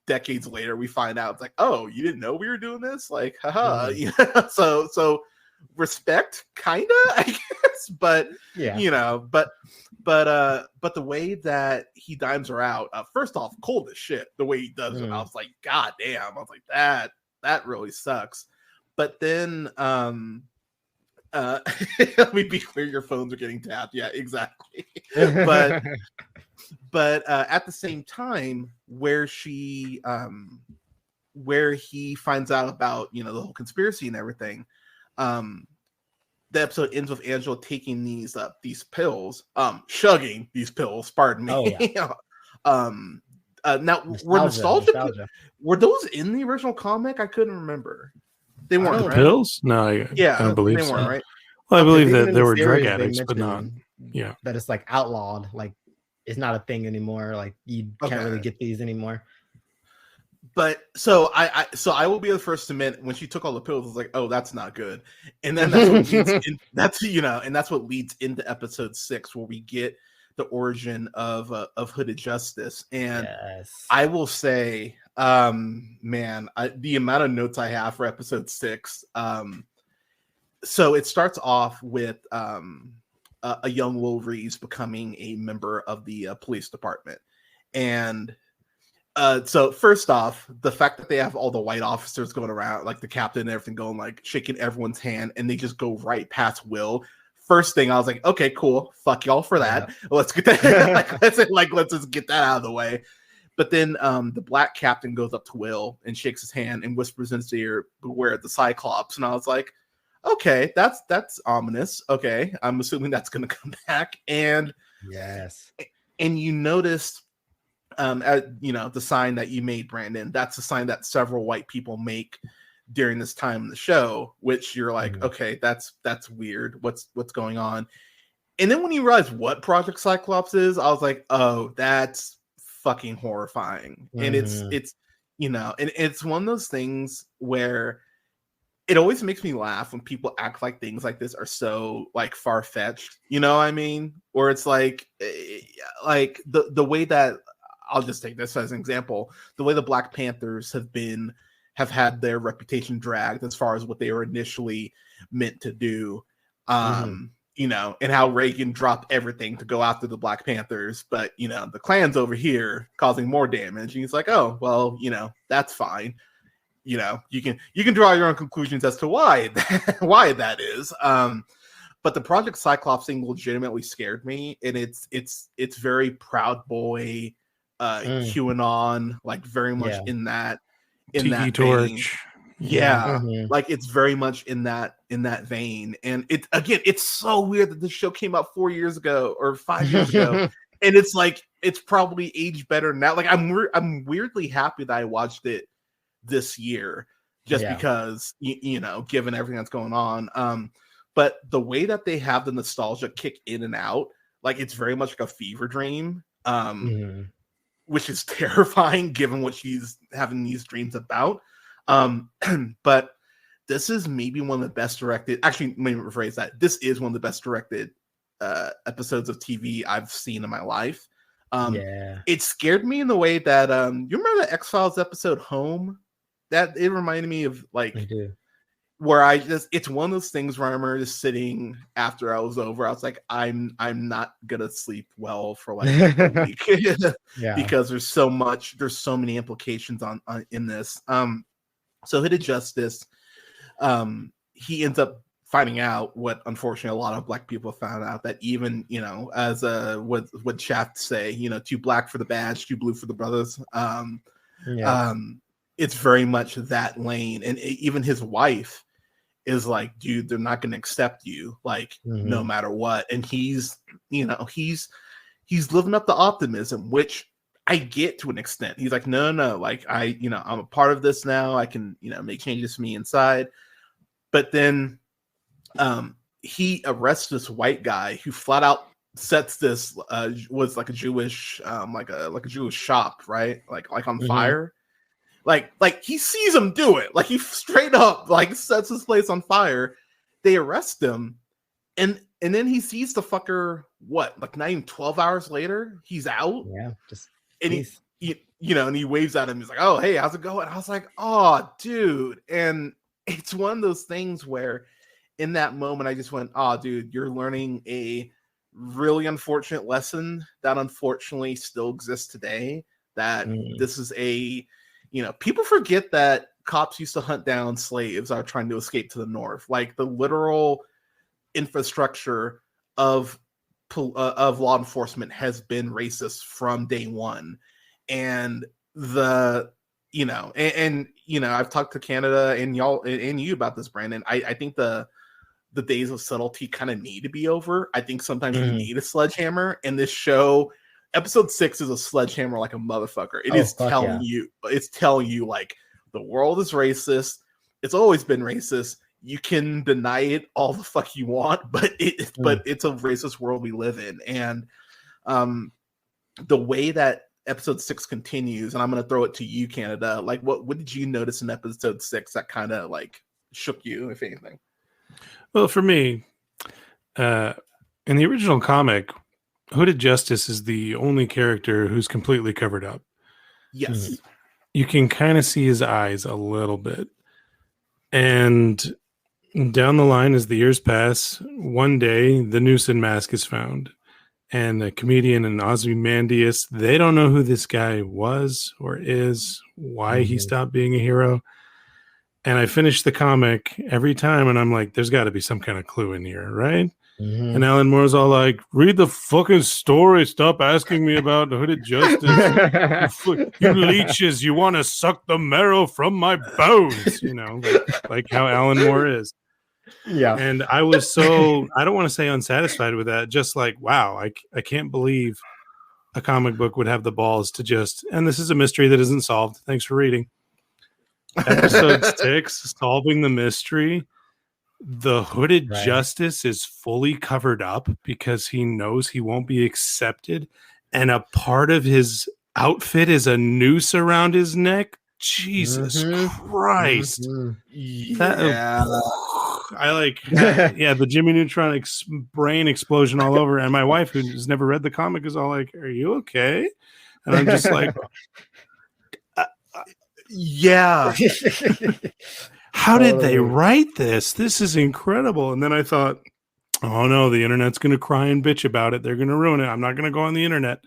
decades later we find out it's like, oh, you didn't know we were doing this? Like, haha. So respect, kinda, I guess. But but the way that he dimes her out, first off, cold as shit. The way he does it, I was like, god damn. I was like, that really sucks. But then let me be clear, your phones are getting tapped. Yeah, exactly. but at the same time, where he finds out about the whole conspiracy and everything, the episode ends with Angela taking these pills, chugging these pills. Pardon me. Now we're nostalgia. Were those in the original comic? I couldn't remember. They weren't, right? Pills? No, I don't believe they so. weren't, right? Well, I believe that there were drug addicts, but not. Yeah, that it's like outlawed. Like it's not a thing anymore. Like you can't really get these anymore. But so I will be the first to admit when she took all the pills, I was like, oh, that's not good. And then that's what leads into episode 6, where we get the origin of Hooded Justice. And I will say, man, the amount of notes I have for episode 6. So it starts off with a young Will Reeves becoming a member of the police department. And so first off, the fact that they have all the white officers going around, like the captain and everything, going like shaking everyone's hand, and they just go right past Will. First thing I was like, okay, cool, fuck y'all for that. Yeah. Let's get that. let's just get that out of the way. But then the black captain goes up to Will and shakes his hand and whispers in his ear, "Beware the Cyclops." And I was like, okay, that's ominous. Okay, I'm assuming that's going to come back. And and you noticed. The sign that you made, Brandon, that's a sign that several white people make during this time in the show, which you're like, Mhm. okay, that's weird. What's going on? And then when you realize what Project Cyclops is, I was like, oh, that's fucking horrifying. And Mhm. it's and it's one of those things where it always makes me laugh when people act like things like this are so like far-fetched, you know what I mean? Or it's like the way that, I'll just take this as an example, the way the Black Panthers have had their reputation dragged as far as what they were initially meant to do. Mhm. And how Reagan dropped everything to go after the Black Panthers, but the Klan's over here causing more damage. And he's like, oh, well, that's fine. You can draw your own conclusions as to why that is. But the Project Cyclops thing legitimately scared me, and it's very Proud Boy, Mm. QAnon, like very much Yeah. in that Tiki vein. Torch. Yeah, Mhm. like it's very much in that vein. And it's so weird that this show came out 4 years ago or 5 years ago, and it's like it's probably aged better now. Like I'm weirdly happy that I watched it this year, just Yeah. because given everything that's going on. But the way that they have the nostalgia kick in and out, like it's very much like a fever dream, Mhm. which is terrifying given what she's having these dreams about. But this is maybe one of the best directed, actually let me rephrase that, this is one of the best directed episodes of TV I've seen in my life. Yeah. It scared me in the way that you remember the X-Files episode Home? That it reminded me of, like, I do. where it's one of those things where I remember just sitting after I was over. I was like, I'm not gonna sleep well for like a week Yeah. because there's so many implications on in this. So Hidden Justice, he ends up finding out what unfortunately a lot of Black people found out, that even as what Shaft say, too black for the badge, too blue for the brothers. Yeah. It's very much that lane, and even his wife is like, dude, they're not going to accept you, like, no Mhm. matter what. And he's living up to optimism, which I get to an extent. He's like, no, like I'm a part of this now. I can make changes to me inside. But then he arrests this white guy who flat out sets this was like a Jewish like a Jewish shop, right? Like on Mhm. fire. Like he sees him do it. Like he straight up like sets his place on fire. They arrest him, and then he sees the fucker, what, like not even 12 hours later, he's out. Yeah. Just And peace. and he waves at him. He's like, oh, hey, how's it going? I was like, oh, dude. And it's one of those things where in that moment I just went, oh, dude, you're learning a really unfortunate lesson that unfortunately still exists today, that Mhm. this is people forget that cops used to hunt down slaves that are trying to escape to the north. Like the literal infrastructure of law enforcement has been racist from day one. And I've talked to Canada and y'all and you about this, Brandon. I think the days of subtlety kind of need to be over. I think sometimes you Mhm. need a sledgehammer, and this show, episode 6, is a sledgehammer like a motherfucker. It Oh, is fuck telling you like the world is racist. It's always been racist. You can deny it all the fuck you want, but it's a racist world we live in. And the way that episode 6 continues, and I'm going to throw it to you, Canada, like what did you notice in episode 6 that kind of like shook you, if anything? Well, for me, in the original comic, Hooded Justice is the only character who's completely covered up. Yes. You can kind of see his eyes a little bit. And down the line, as the years pass, one day the Newson mask is found. And a comedian and Ozymandias, they don't know who this guy was or is, why he stopped being a hero. And I finish the comic every time, and I'm like, there's got to be some kind of clue in here, right? Mhm. And Alan Moore's all like, read the fucking story. Stop asking me about the Hooded Justice. You leeches, you want to suck the marrow from my bones, like how Alan Moore is. Yeah. And I was so, I don't want to say unsatisfied with that, just like, wow, I can't believe a comic book would have the balls to just, and this is a mystery that isn't solved. Thanks for reading. Episode 6, Solving the Mystery. The hooded Right. justice is fully covered up because he knows he won't be accepted. And a part of his outfit is a noose around his neck. Jesus Christ. Yeah. I like, the Jimmy Neutron brain explosion all over. And my wife, who's never read the comic, is all like, "Are you okay?" And I'm just like, yeah. How did they write this? This is incredible. And then I thought, oh no, the internet's going to cry and bitch about it. They're going to ruin it. I'm not going to go on the internet.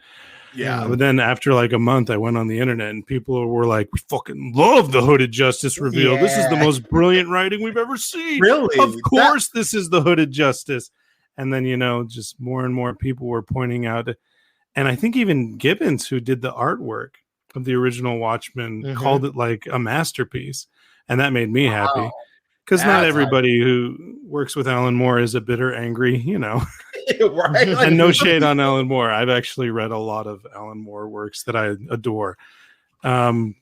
Yeah. But then after like a month, I went on the internet and people were like, we fucking love the hooded justice reveal. Yeah. This is the most brilliant writing we've ever seen. Really? Of course, this is the hooded justice. And then, just more and more people were pointing out. And I think even Gibbons, who did the artwork of the original Watchmen, called it like a masterpiece. And that made me happy. Because not everybody who works with Alan Moore is a bitter, angry, Right? And no shade on Alan Moore. I've actually read a lot of Alan Moore works that I adore. And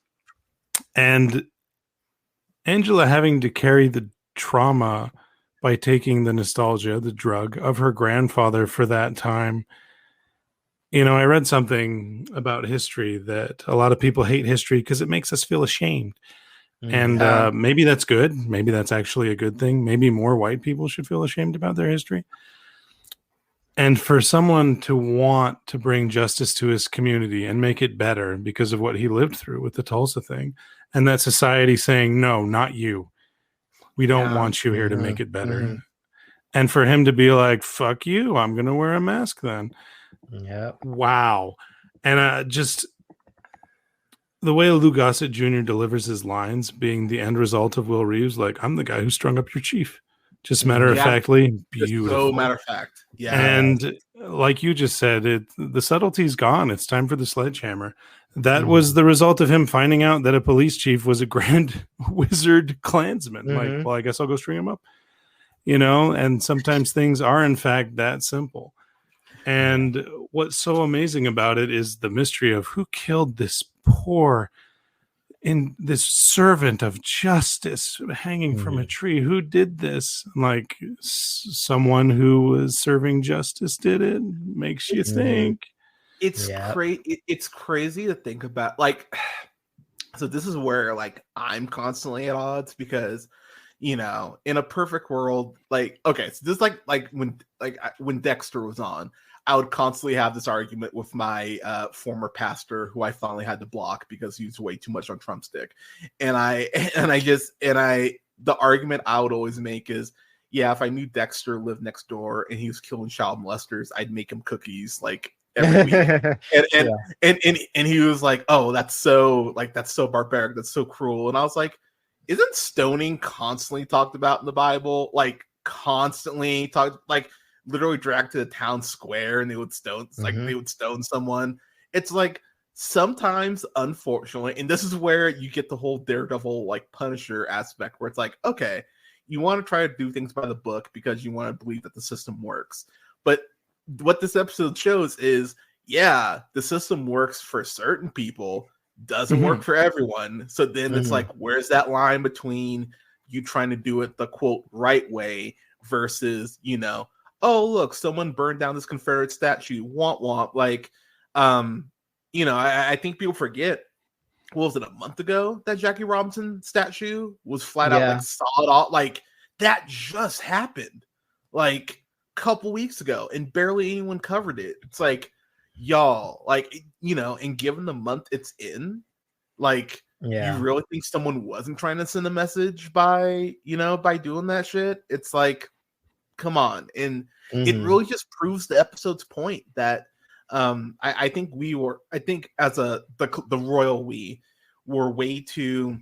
Angela having to carry the trauma by taking the nostalgia, the drug of her grandfather for that time. I read something about history that a lot of people hate history because it makes us feel ashamed. And maybe that's good. Maybe that's actually a good thing. Maybe more white people should feel ashamed about their history. And for someone to want to bring justice to his community and make it better because of what he lived through with the Tulsa thing, and that society saying, no, not you. We don't want you here to make it better. And for him to be like, fuck you, I'm going to wear a mask then. Yeah. Wow. And just the way Lou Gossett Jr. delivers his lines being the end result of Will Reeves, like, I'm the guy who strung up your chief. Just matter of factly, beautiful. So matter of fact. Yeah. And like you just said, the subtlety's gone. It's time for the sledgehammer. That was the result of him finding out that a police chief was a grand wizard Klansman. Like, well, I guess I'll go string him up. And sometimes things are, in fact, that simple. And what's so amazing about it is the mystery of who killed this this servant of justice hanging from a tree. Who did this? Like, someone who was serving justice did it. Makes you think. It's crazy. It's crazy to think about. Like, so this is where I'm constantly at odds because, in a perfect world, okay, so this like when Dexter was on, I would constantly have this argument with my former pastor, who I finally had to block because he was way too much on Trump's dick. The argument I would always make is, yeah, if I knew Dexter lived next door and he was killing child molesters, I'd make him cookies every week. And he was like, oh, that's so barbaric, that's so cruel. And I was like, isn't stoning constantly talked about in the Bible? Constantly talked, literally dragged to the town square and they would stone they would stone someone. It's sometimes, unfortunately, and this is where you get the whole Daredevil Punisher aspect, where it's okay, you want to try to do things by the book because you want to believe that the system works. But what this episode shows is, yeah, the system works for certain people, doesn't work for everyone. So then it's where's that line between you trying to do it the quote right way versus, oh, look, someone burned down this Confederate statue. Womp womp. I think people forget, what was it, a month ago that Jackie Robinson statue was flat out sawed off? That just happened a couple weeks ago and barely anyone covered it. It's y'all, and given the month it's in, you really think someone wasn't trying to send a message by doing that shit? It's come on. And it really just proves the episode's point that I think as the royal we were way too,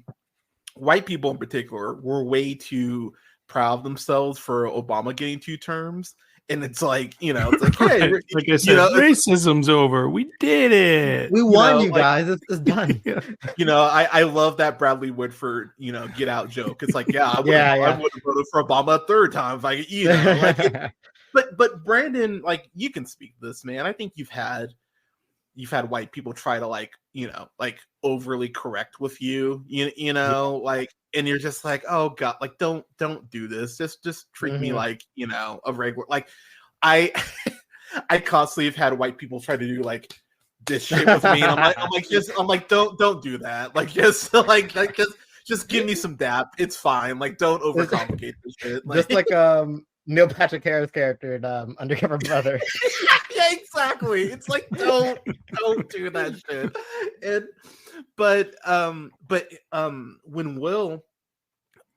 white people in particular were way too proud of themselves for Obama getting 2 terms. And it's hey, right. Like I said, racism's over. We did it. We won, guys. It's done. I love that Bradley Whitford, get out joke. It's I would have voted for Obama a 3rd time. But Brandon, you can speak to this, man. I think you've had you've had white people try to like, you know, like overly correct with you, you know, like, and you're just like, oh God, like don't do this. Just treat me like, you know, a regular, like I I constantly have had white people try to do like this shit with me. And I'm like, don't do that. Like just just give me some dap. It's fine. Like don't overcomplicate this shit. Like, just like Neil Patrick Harris character in Undercover Brother. yeah, exactly. It's like don't do that shit. And but when Will,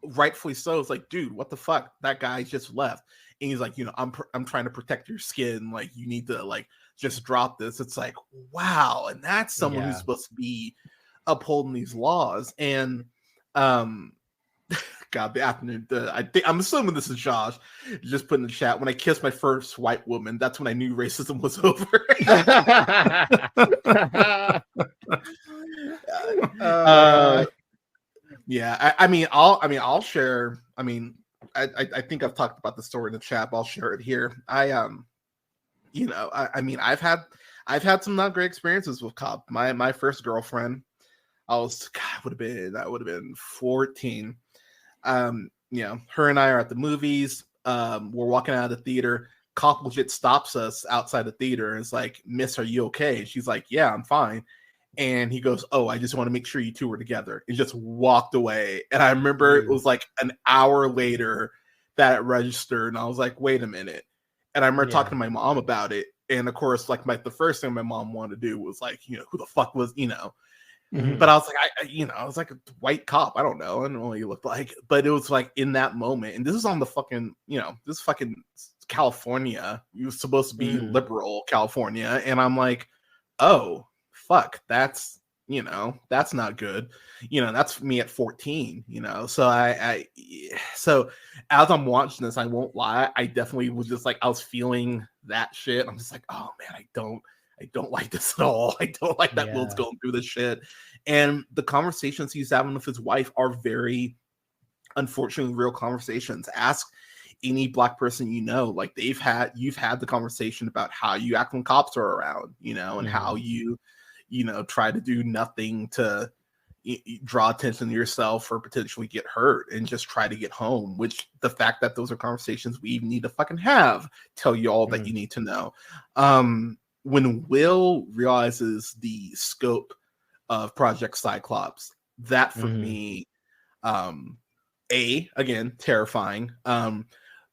rightfully so, it's like, dude, what the fuck? That guy just left. And he's like, you know, I'm trying to protect your skin. Like, you need to like just drop this. It's like, wow. And that's someone who's supposed to be upholding these laws. And God, the afternoon. I'm assuming this is Josh. Just put in the chat. When I kissed my first white woman, that's when I knew racism was over. Yeah. I'll share. I mean, I think I've talked about the story in the chat. I'll share it here. You know, I've had some not great experiences with cop. My first girlfriend, I would have been 14. You know, her and I are at the movies. We're walking out of the theater. Cop legit stops us outside the theater and is like, "Miss, are you okay?" She's like, "Yeah, I'm fine." And he goes, "Oh, I just want to make sure you two were together," and just walked away. And I remember it was like an hour later that it registered, and I was like, "Wait a minute." And I remember talking to my mom about it. And of course, like the first thing my mom wanted to do was like, you know, who the fuck was, you know. But I was like, I was like a white cop. I don't know. I don't know what he looked like. But it was like in that moment, and this is on the fucking, you know, this fucking California. You were supposed to be liberal California. And I'm like, oh, fuck, that's, you know, that's not good. You know, that's me at 14, you know. So so as I'm watching this, I won't lie, I definitely was just like, I was feeling that shit. I'm just like, oh man, I don't like this at all. I don't like that Will's going through this shit. And the conversations he's having with his wife are very, unfortunately, real conversations. Ask any Black person you know, like you've had the conversation about how you act when cops are around, you know, and how you know, try to do nothing to draw attention to yourself or potentially get hurt and just try to get home, which the fact that those are conversations we even need to fucking have tell you all that you need to know. When Will realizes the scope of Project Cyclops, that for me, again, terrifying.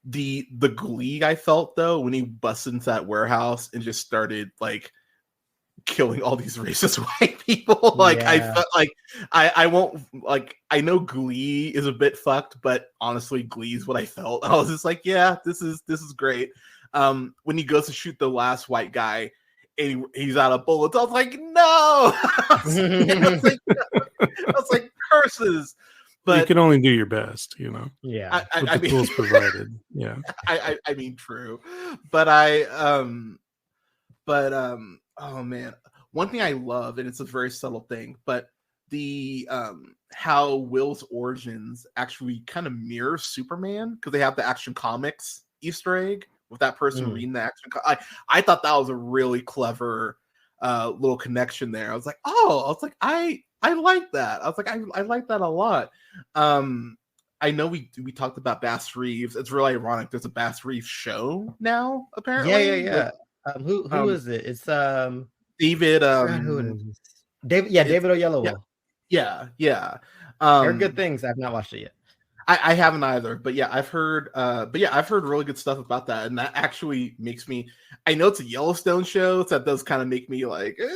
The glee I felt though when he busted into that warehouse and just started like killing all these racist white people. Like I felt like I won't, like, I know Glee is a bit fucked, but honestly, Glee is what I felt. I was just like, yeah, this is great. When he goes to shoot the last white guy and he's out of bullets, I was like, no. I was like, curses. But you can only do your best, you know. Yeah, with the tools provided. Yeah, I mean, true. But oh man, one thing I love, and it's a very subtle thing, but the how Will's origins actually kind of mirror Superman, because they have the Action Comics Easter egg with that person reading the Action. I thought that was a really clever little connection there. I was like, I like that. I was like, I like that a lot. I know we talked about Bass Reeves. It's really ironic. There's a Bass Reeves show now, apparently. Yeah. Who is it? It's David. Who it is? David Oyelowo. Yeah. I heard good things. I've not watched it yet. I haven't either, but yeah, I've heard really good stuff about that, and that actually makes me. I know it's a Yellowstone show, so that does kind of make me like, is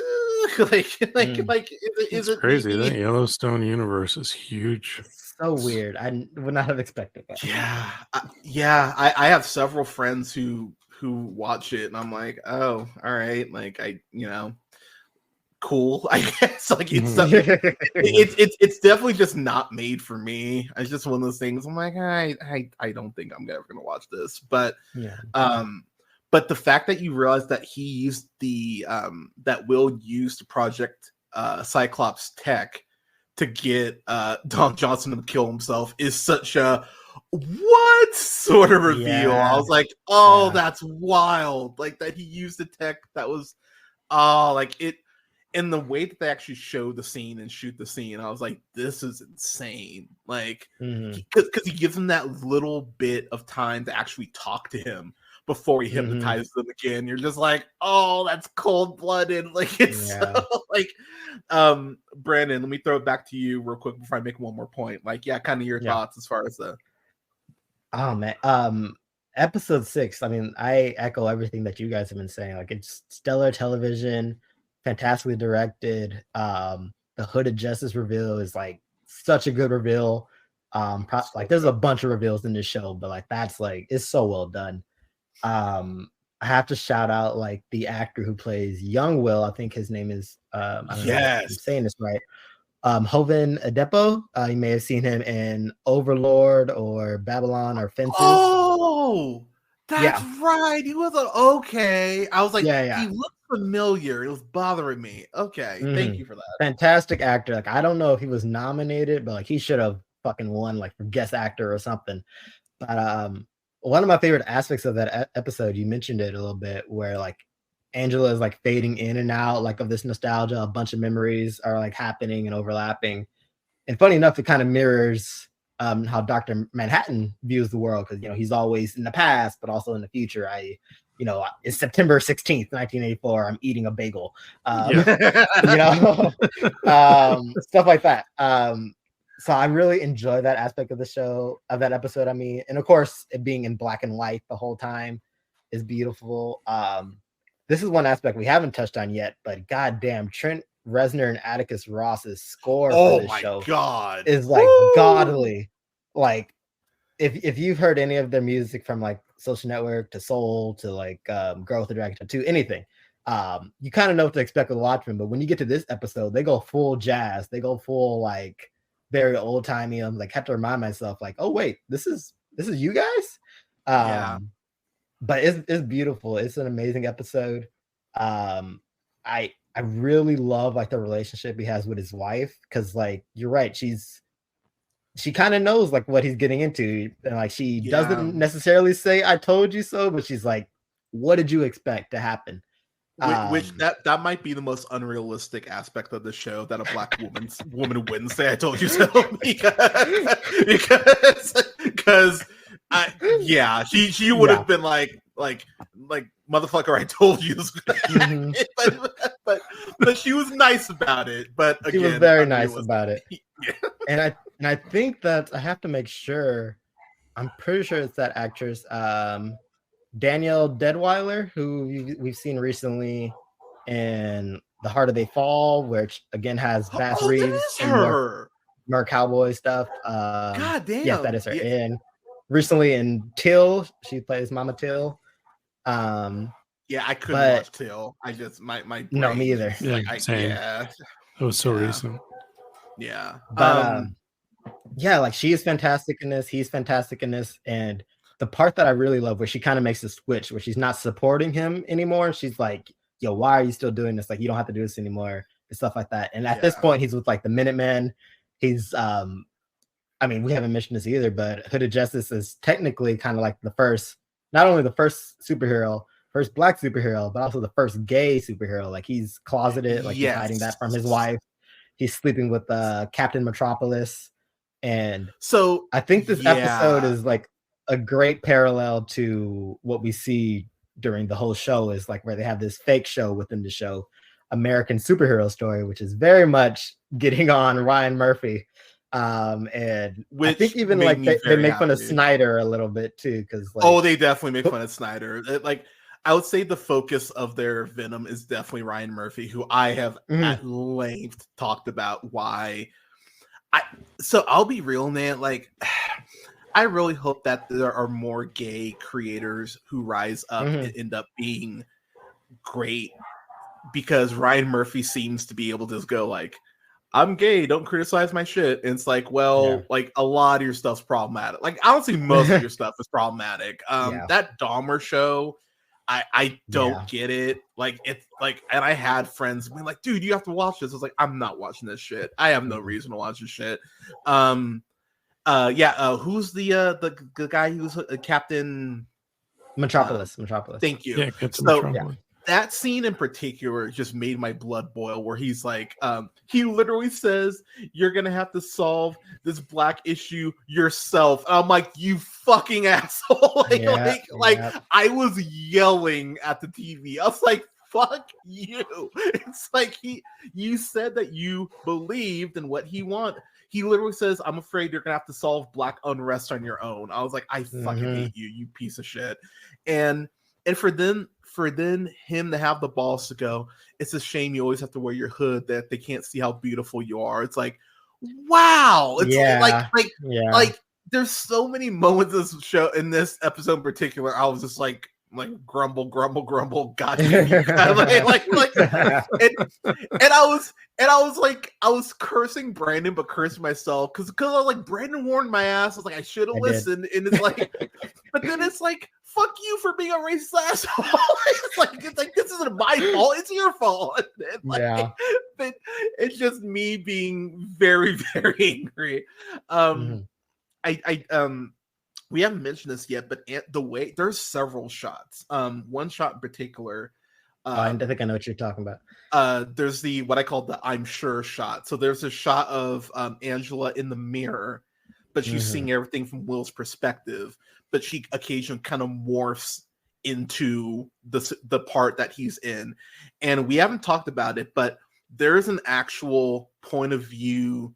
it crazy? really? That Yellowstone universe is huge. It's so weird. I would not have expected that. Yeah. I have several friends who watch it, and I'm like, oh, all right, like cool, I guess. Like it's definitely just not made for me. It's just one of those things. I'm like, I don't think I'm ever gonna watch this. But but the fact that you realize that he used the that Will used Project Cyclops tech to get Don Johnson to kill himself is such a what sort of reveal. I was like, oh, that's wild. Like that he used the tech that was Oh, like it in the way that they actually show the scene and shoot the scene, I was like, this is insane. Like, because he gives him that little bit of time to actually talk to him before he hypnotizes them again. You're just like, oh, that's cold blooded. Like, it's so like, Brandon, let me throw it back to you real quick before I make one more point. Like, yeah, kind of your thoughts as far as the. Oh man, episode 6. I mean, I echo everything that you guys have been saying. Like, it's stellar television, fantastically directed. The Hooded Justice reveal is like such a good reveal. Like, there's a bunch of reveals in this show, but like that's like it's so well done. I have to shout out like the actor who plays young Will. I think his name is I don't know if I'm saying this right. Hoven Adepo. You may have seen him in Overlord or Babylon or Fences. Oh, that's right. He was okay. I was like, he looked familiar. It was bothering me. Okay, thank you for that. Fantastic actor. Like, I don't know if he was nominated, but like he should have fucking won like for guest actor or something. But one of my favorite aspects of that episode, you mentioned it a little bit, where like Angela is like fading in and out like of this nostalgia. A bunch of memories are like happening and overlapping. And funny enough, it kind of mirrors how Dr. Manhattan views the world, because he's always in the past, but also in the future. It's September 16th, 1984. I'm eating a bagel. Stuff like that. So I really enjoy that aspect of the show, of that episode. I mean, and of course, it being in black and white the whole time is beautiful. This is one aspect we haven't touched on yet, but goddamn, Trent Reznor and Atticus Ross's score for this show is like godly. Like, if you've heard any of their music from like Social Network to Soul to like Girl with the Dragon Tattoo, anything, you kind of know what to expect with Watchmen. But when you get to this episode, they go full jazz. They go full like very old timey. I'm like, have to remind myself like, oh wait, this is you guys. But it's beautiful. It's an amazing episode. I really love like the relationship he has with his wife, because like you're right, she kind of knows like what he's getting into, and like she doesn't necessarily say "I told you so," but she's like, "What did you expect to happen?" Which that might be the most unrealistic aspect of the show, that a black woman wouldn't say "I told you so," because she would have been like motherfucker, I told you. but she was nice about it. But again, she was very nice about it. And I think that I have to make sure. I'm pretty sure it's that actress, Danielle Deadweiler, who we've seen recently in The Harder They Fall, which again has Bass Reeves and more cowboy stuff. God damn. Yes, that is her. And recently in Till, she plays Mama Till. I couldn't watch Till. I just my brain, no, me either. Same. It was so recent. Yeah. But like she is fantastic in this. He's fantastic in this. And the part that I really love, where she kind of makes a switch, where she's not supporting him anymore. She's like, yo, why are you still doing this? Like, you don't have to do this anymore, and stuff like that. And at this point, he's with like the Minutemen. He's I mean, we haven't mentioned this either, but Hooded Justice is technically kind of like not only the first black superhero, but also the first gay superhero. Like, he's closeted, like he's hiding that from his wife. He's sleeping with Captain Metropolis. And so I think this episode is like a great parallel to what we see during the whole show, is like where they have this fake show within the show, American Superhero Story, which is very much getting on Ryan Murphy. And which I think even like they make fun of Snyder a little bit too, because like, they definitely make fun of Snyder. I would say the focus of their Venom is definitely Ryan Murphy, who I have at length talked about why. So I'll be real, man. Like, I really hope that there are more gay creators who rise up and end up being great, because Ryan Murphy seems to be able to just go like, I'm gay, don't criticize my shit. And it's like, like a lot of your stuff's problematic. Like, I don't see most of your stuff is problematic. That Dahmer show, I don't get it. Like, it's like, and I had friends being like, dude, you have to watch this. I was like, I'm not watching this shit. I have no reason to watch this shit. Who's the guy who's Captain Metropolis? Thank you. Yeah, Captain Metropolis. that scene in particular just made my blood boil, where he's like, he literally says, "You're gonna have to solve this black issue yourself." And I'm like, "You fucking asshole!" like I was yelling at the TV. I was like, "Fuck you!" It's like you said that you believed in what he wanted. He literally says, "I'm afraid you're gonna have to solve black unrest on your own." I was like, "I fucking hate you, you piece of shit." And for then him to have the balls to go, "It's a shame you always have to wear your hood, that they can't see how beautiful you are." It's like, wow. It's like there's so many moments in this show, in this episode in particular, I was just like grumble, gotcha. And I was cursing Brandon, but cursing myself because I was like, Brandon warned my ass. I was like, I should have listened. And it's like, but then it's like, fuck you for being a racist asshole. it's like this isn't my fault. It's your fault. But it's just me being very, very angry. We haven't mentioned this yet, but the way there's several shots. One shot in particular. I think I know what you're talking about. There's what I call the "I'm sure" shot. So there's a shot of Angela in the mirror, but she's seeing everything from Will's perspective. But she occasionally kind of morphs into the part that he's in, and we haven't talked about it, but there's an actual point of view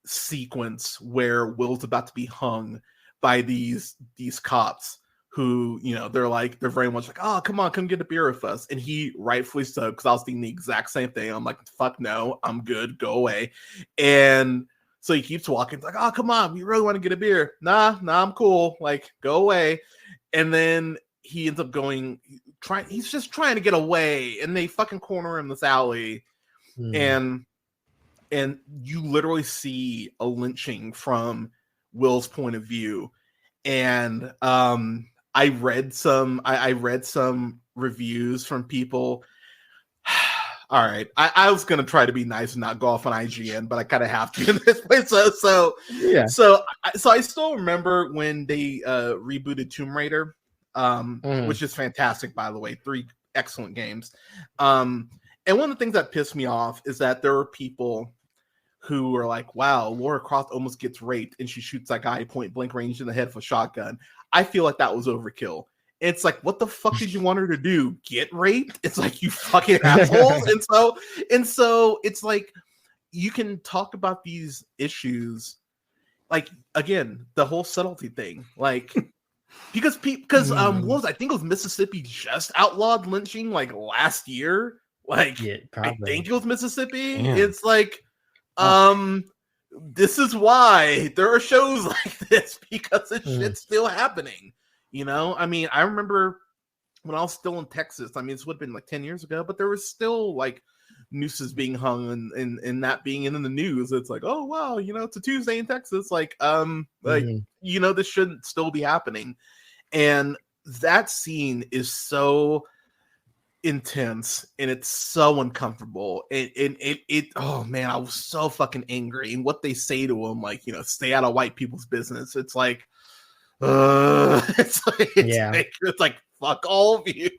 sequence where Will's about to be hung by these cops who, they're very much like, "Oh, come on, come get a beer with us." And he rightfully so, because I was thinking the exact same thing. I'm like, "Fuck no, I'm good, go away." And so he keeps walking. It's like, "Oh, come on, we really want to get a beer." Nah, I'm cool. Like, go away. And then he ends up he's just trying to get away, and they fucking corner him in this alley. And you literally see a lynching from Will's point of view. And I read some reviews from people. All right, I was gonna try to be nice and not go off on IGN, but I kind of have to in this place. So I still remember when they rebooted Tomb Raider, which is fantastic, by the way. 3 excellent games. And one of the things that pissed me off is that there were people who were like, "Wow, Lara Croft almost gets raped and she shoots that guy point blank range in the head with a shotgun." I feel like that was overkill. It's like, what the fuck did you want her to do? Get raped? It's like, you fucking assholes. And so it's like, you can talk about these issues, like, again, the whole subtlety thing, like, because what was, I think it was Mississippi just outlawed lynching like last year. Like, I think it was Mississippi. Yeah. It's like, this is why there are shows like this, because it's shit's still happening. I mean, I remember when I was still in Texas. I mean, this would have been like 10 years ago, but there was still like nooses being hung and that being in the news. It's like, oh wow, it's a Tuesday in Texas. Like, this shouldn't still be happening. And that scene is so intense and it's so uncomfortable. It oh man, I was so fucking angry. And what they say to him, like, stay out of white people's business. It's like, it's like fuck all of you.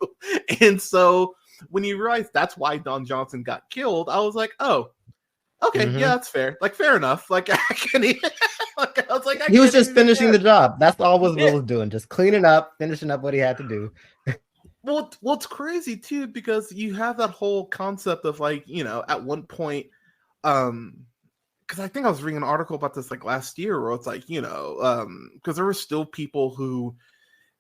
And so when you realize that's why Don Johnson got killed, I was like, oh, okay, yeah, that's fair. Like, fair enough. Like, I was like, he was just finishing the job. That's all Will was doing, just cleaning up, finishing up what he had to do. Well, it's crazy too, because you have that whole concept of like, at one point, because I think I was reading an article about this like last year, where it's like, because there were still people who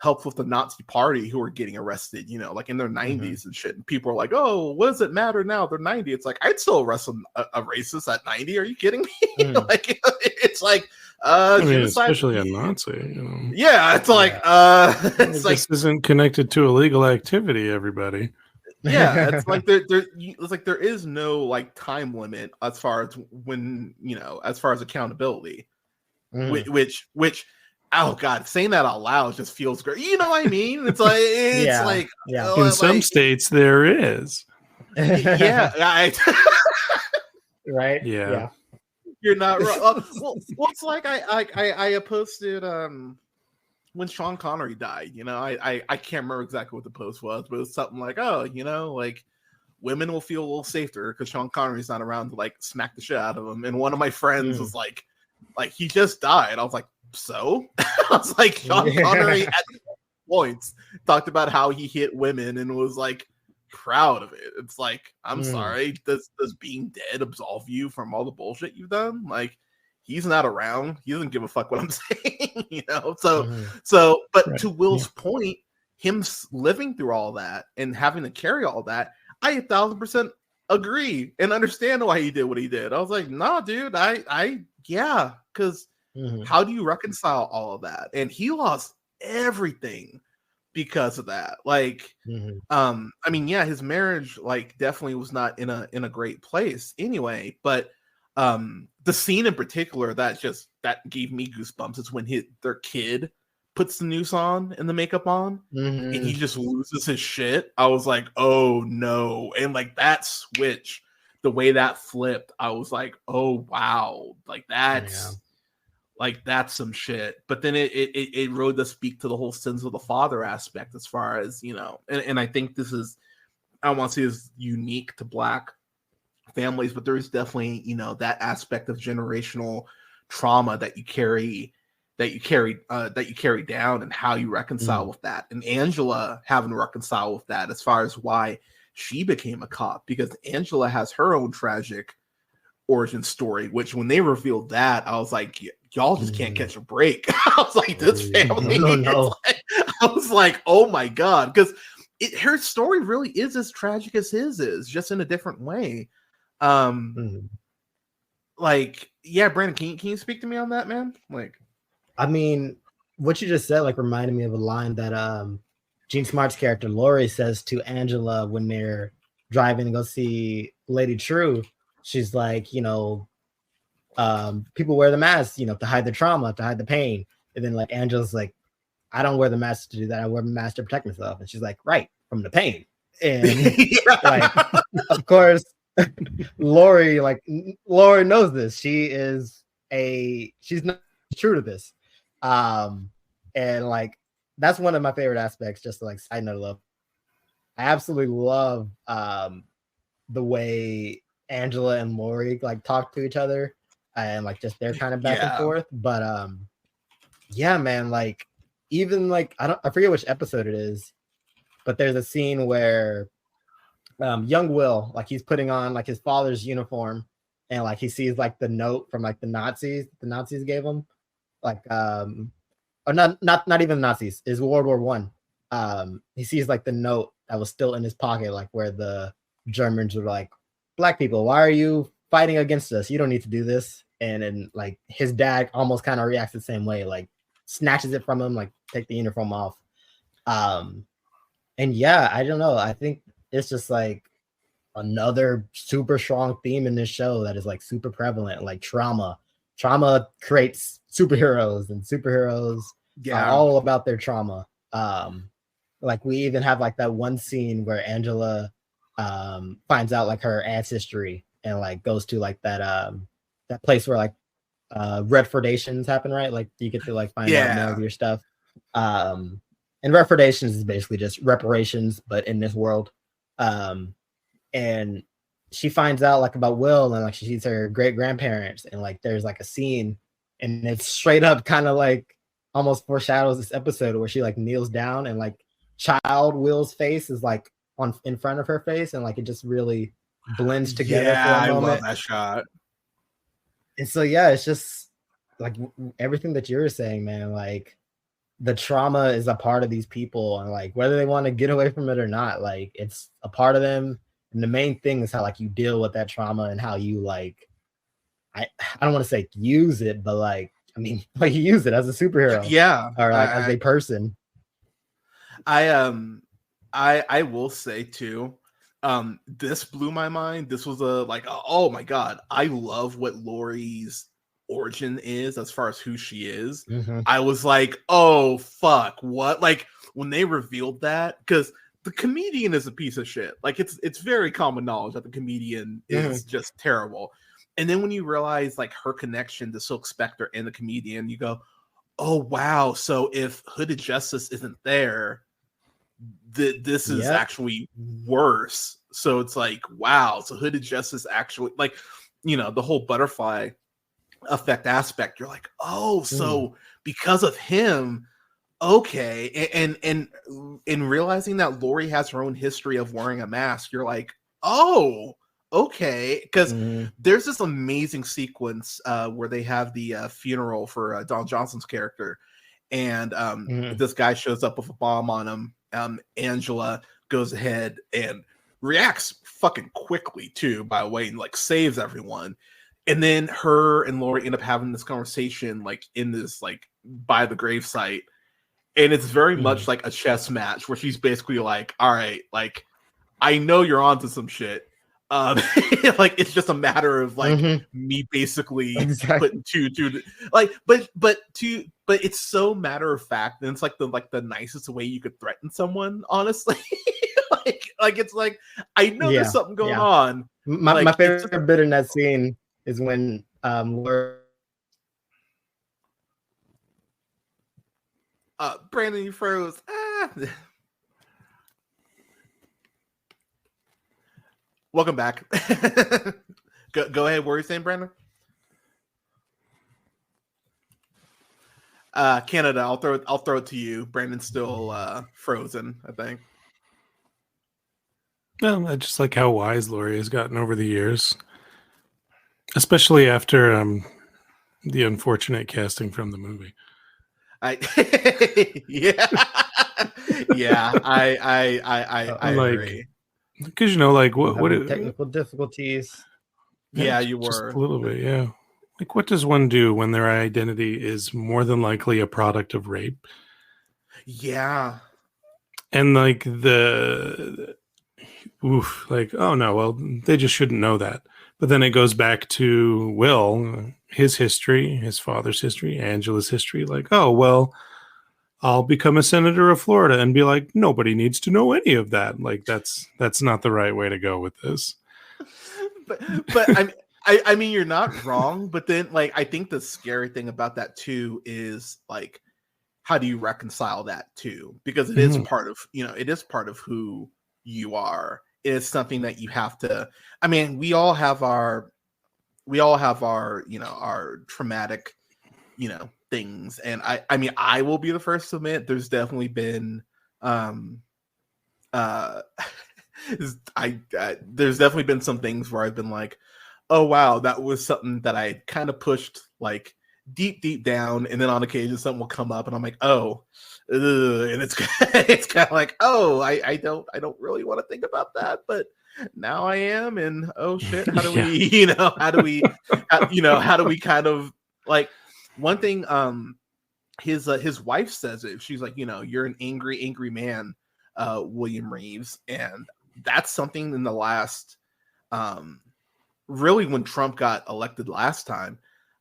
helped with the Nazi party who were getting arrested, like in their 90s and shit. And people are like, "Oh, what does it matter now? They're 90." It's like, I'd still arrest a racist at 90. Are you kidding me? Like, it's like, especially a Nazi, Yeah, it's like, it's like, this isn't connected to illegal activity, everybody. Yeah, it's like there is no like time limit as far as when, as far as accountability, which oh god, saying that out loud just feels great. You know what I mean? It's like, in some states there is. Yeah, right. Yeah. You're not wrong. Well, it's like I posted when Sean Connery died. You know, I can't remember exactly what the post was, but it was something like, oh, you know, like women will feel a little safer because Sean Connery's not around to like smack the shit out of him. And one of my friends was like he just died. I was like, so? I was like, Sean Connery at points talked about how he hit women and was like proud of it. It's like, I'm sorry, does being dead absolve you from all the bullshit you've done? Like, he's not around. He doesn't give a fuck what I'm saying, you know? But to Will's point, him living through all that and having to carry all that, I 1,000% agree and understand why he did what he did. I was like, nah, dude, yeah, because how do you reconcile all of that? And he lost everything because of that. Like, I mean, yeah, his marriage like definitely was not in a great place anyway, but the scene in particular that gave me goosebumps is when their kid puts the noose on and the makeup on and he just loses his shit. I was like, oh no. And like that switch, the way that flipped, I was like, oh wow, like that's some shit. But then it really does speak to the whole sins of the father aspect as far as, you know, and I think this is, I don't want to say is unique to Black families, but there is definitely, you know, that aspect of generational trauma that you carry down and how you reconcile with that. And Angela having to reconcile with that as far as why she became a cop, because Angela has her own tragic origin story, which when they revealed that, I was like, y'all just can't catch a break. I was like, this family, I was like, oh my God, because her story really is as tragic as his is, just in a different way. Like, yeah, Brandon, can you speak to me on that, man? Like, I mean, what you just said like reminded me of a line that Gene Smart's character Lori says to Angela when they're driving to go see Lady True. She's like, you know, people wear the mask, you know, to hide the trauma, to hide the pain. And then like Angela's like, I don't wear the mask to do that. I wear the mask to protect myself. And she's like, right, from the pain. And like, of course, Lori knows this. She's not true to this. And like that's one of my favorite aspects, just to, like side note love. I absolutely love the way Angela and Lori like talk to each other and like just their kind of back and forth. But yeah, man, like even like I forget which episode it is, but there's a scene where young Will, like he's putting on like his father's uniform and like he sees like the note from like the Nazis gave him, like or not even Nazis, is World War One. He sees like the note that was still in his pocket, like where the Germans were like, Black people, why are you fighting against us? You don't need to do this. And then like his dad almost kind of reacts the same way, like snatches it from him, like take the uniform off. And yeah, I don't know. I think it's just like another super strong theme in this show that is like super prevalent, like trauma. Trauma creates superheroes, and superheroes are all about their trauma. Like we even have like that one scene where Angela finds out like her ancestry and like goes to like that place where like refordations happen, right? Like you get to like find out more of your stuff. And refordations is basically just reparations, but in this world. And she finds out like about Will, and like she sees her great grandparents, and like there's like a scene, and it's straight up kind of like almost foreshadows this episode where she like kneels down and like child Will's face is like in front of her face, and like it just really blends together. Yeah, for a moment. I love that shot. And so yeah, it's just like everything that you were saying, man. Like the trauma is a part of these people, and like whether they want to get away from it or not, like it's a part of them. And the main thing is how like you deal with that trauma and how you like I don't want to say use it, but like I mean like you use it as a superhero, or like as a person. I will say too, this blew my mind. This was oh my God, I love what Lori's origin is as far as who she is. I was like, oh fuck, what? Like when they revealed that, because the comedian is a piece of shit. Like it's very common knowledge that the comedian is just terrible. And then when you realize like her connection to Silk Spectre and the comedian, you go, oh wow, so if Hooded Justice isn't there, this is Yep. actually worse. So it's like, wow, so Hooded Justice actually, like, the whole butterfly effect aspect, you're like, oh, so because of him, okay. And in realizing that Lori has her own history of wearing a mask, you're like, oh, okay. Because there's this amazing sequence where they have the funeral for Don Johnson's character, and this guy shows up with a bomb on him. Angela goes ahead and reacts fucking quickly too, by the way, and like saves everyone. And then her and Lori end up having this conversation, like in this, like by the gravesite, and it's very much like a chess match where she's basically like, "All right, like I know you're onto some shit. Like it's just a matter of like me basically putting two, like, but it's so matter of fact, and it's like the nicest way you could threaten someone, honestly." like it's like, I know there's something going on. My favorite bit in that scene is when Laura. Brandon, you froze. Welcome back. Go ahead. What were you saying, Brandon? Canada, I'll throw it to you. Brandon's still frozen, I think. Well, I just like how wise Laurie has gotten over the years, especially after the unfortunate casting from the movie. I agree. Because like what technical difficulties. Yeah, you just were a little bit. Yeah, like what does one do when their identity is more than likely a product of rape? Yeah, and like like, oh no, well they just shouldn't know that. But then it goes back to Will, his history, his father's history, Angela's history. Like, oh well, I'll become a senator of Florida and be like, nobody needs to know any of that. Like that's not the right way to go with this. but I mean, you're not wrong. But then, like, I think the scary thing about that too is like, how do you reconcile that too? Because it is part of, it is part of who you are. It's something that you have to. I mean, we all have our, our traumatic, things. And I mean, I will be the first to admit there's definitely been there's definitely been some things where I've been like, oh wow, that was something that I kind of pushed like deep down, and then on occasion something will come up and I'm like, oh, and it's kind of like, oh, I don't really want to think about that, but now I am, and oh shit, how do we how do we kind of, like, one thing his wife says it, she's like, you're an angry man, William Reeves. And that's something in the last really when Trump got elected last time,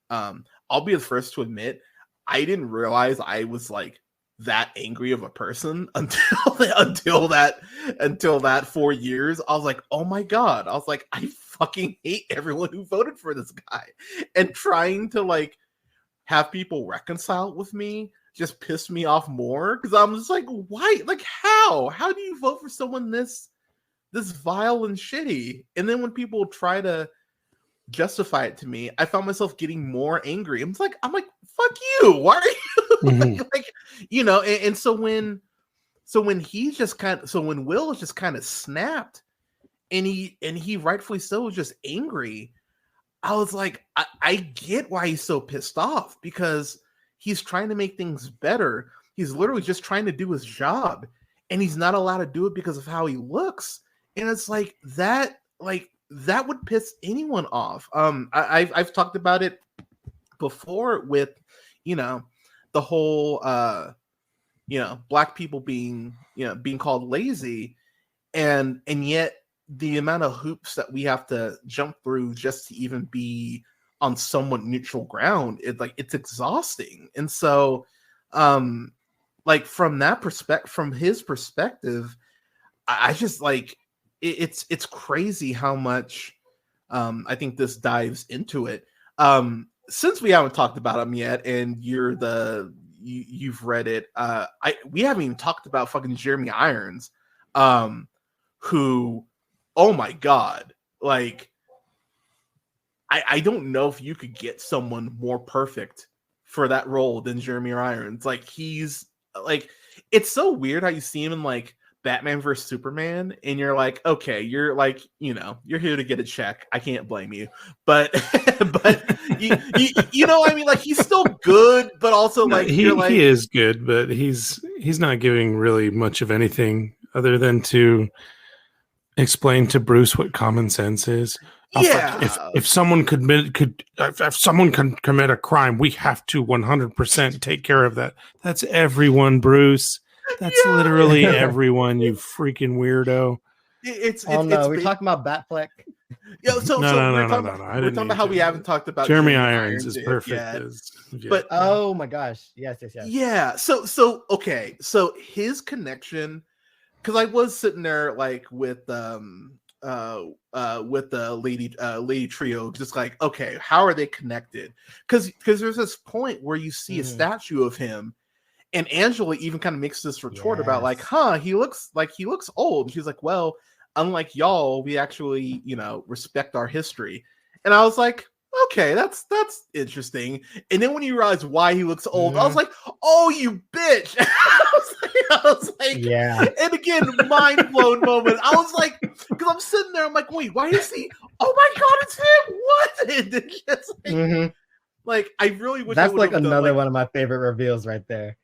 I'll be the first to admit I didn't realize I was like that angry of a person until that 4 years. I was like, oh my god, I was like, I fucking hate everyone who voted for this guy. And trying to like have people reconcile with me just pissed me off more, because I'm just like, why? Like, how do you vote for someone this vile and shitty? And then when people try to justify it to me, I found myself getting more angry. I'm like, fuck you. Why are you and so when Will is just kind of snapped, and he rightfully so was just angry, I was like, I get why he's so pissed off, because he's trying to make things better. He's literally just trying to do his job, and he's not allowed to do it because of how he looks. And it's like that would piss anyone off. I've talked about it before with, the whole, black people being called lazy, and yet the amount of hoops that we have to jump through just to even be on somewhat neutral ground, it's exhausting. And so, like from his perspective, I just like, it's crazy how much I think this dives into it. Since we haven't talked about him yet, and you're the you've read it. We haven't even talked about fucking Jeremy Irons, who, oh my god, like I don't know if you could get someone more perfect for that role than Jeremy Irons. Like he's like, it's so weird how you see him in like Batman vs Superman, and you're like, okay, you're like, you're here to get a check. I can't blame you, but but you know what I mean? Like he's still good, but also like he is good, but he's not giving really much of anything other than to explain to Bruce what common sense is. If someone if someone can commit a crime, we have to 100% take care of that. That's everyone, Bruce. That's literally everyone. You freaking weirdo. We're talking about Batfleck. Yeah, so we're talking about how we haven't talked about Jeremy Irons is perfect. But oh my gosh, yes. Yeah. So okay. So his connection, because I was sitting there like with the lady trio, just like, okay, how are they connected? Because there's this point where you see a statue of him, and Angela even kind of makes this retort about like, he looks old. And she's like, well, unlike y'all, we actually, respect our history. And I was like, okay, that's interesting. And then when you realize why he looks old, I was like, oh, you bitch. I was like, yeah. And again, mind blown moment. I was like, because I'm sitting there, I'm like, wait, why is he? Oh my god, it's him! What? And just like, I really wish that's like another one of my favorite reveals right there.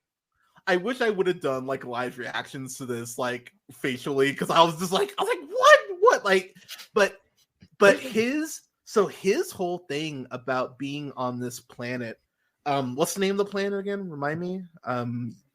I wish I would have done like live reactions to this, like facially, because I was like, what? Like, but his whole thing about being on this planet, what's the name of the planet again? Remind me.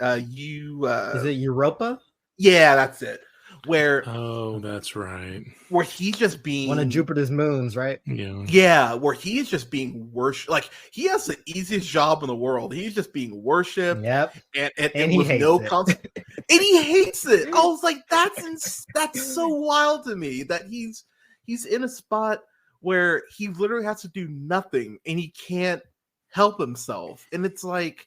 Is it Europa? Yeah, that's it. That's right. Where he's just being one of Jupiter's moons, right? Yeah, where he's just being worshipped. Like he has the easiest job in the world. He's just being worshipped. Yep. And he with no consequence. And he hates it. I was like, that's so wild to me that he's in a spot where he literally has to do nothing and he can't help himself. And it's like,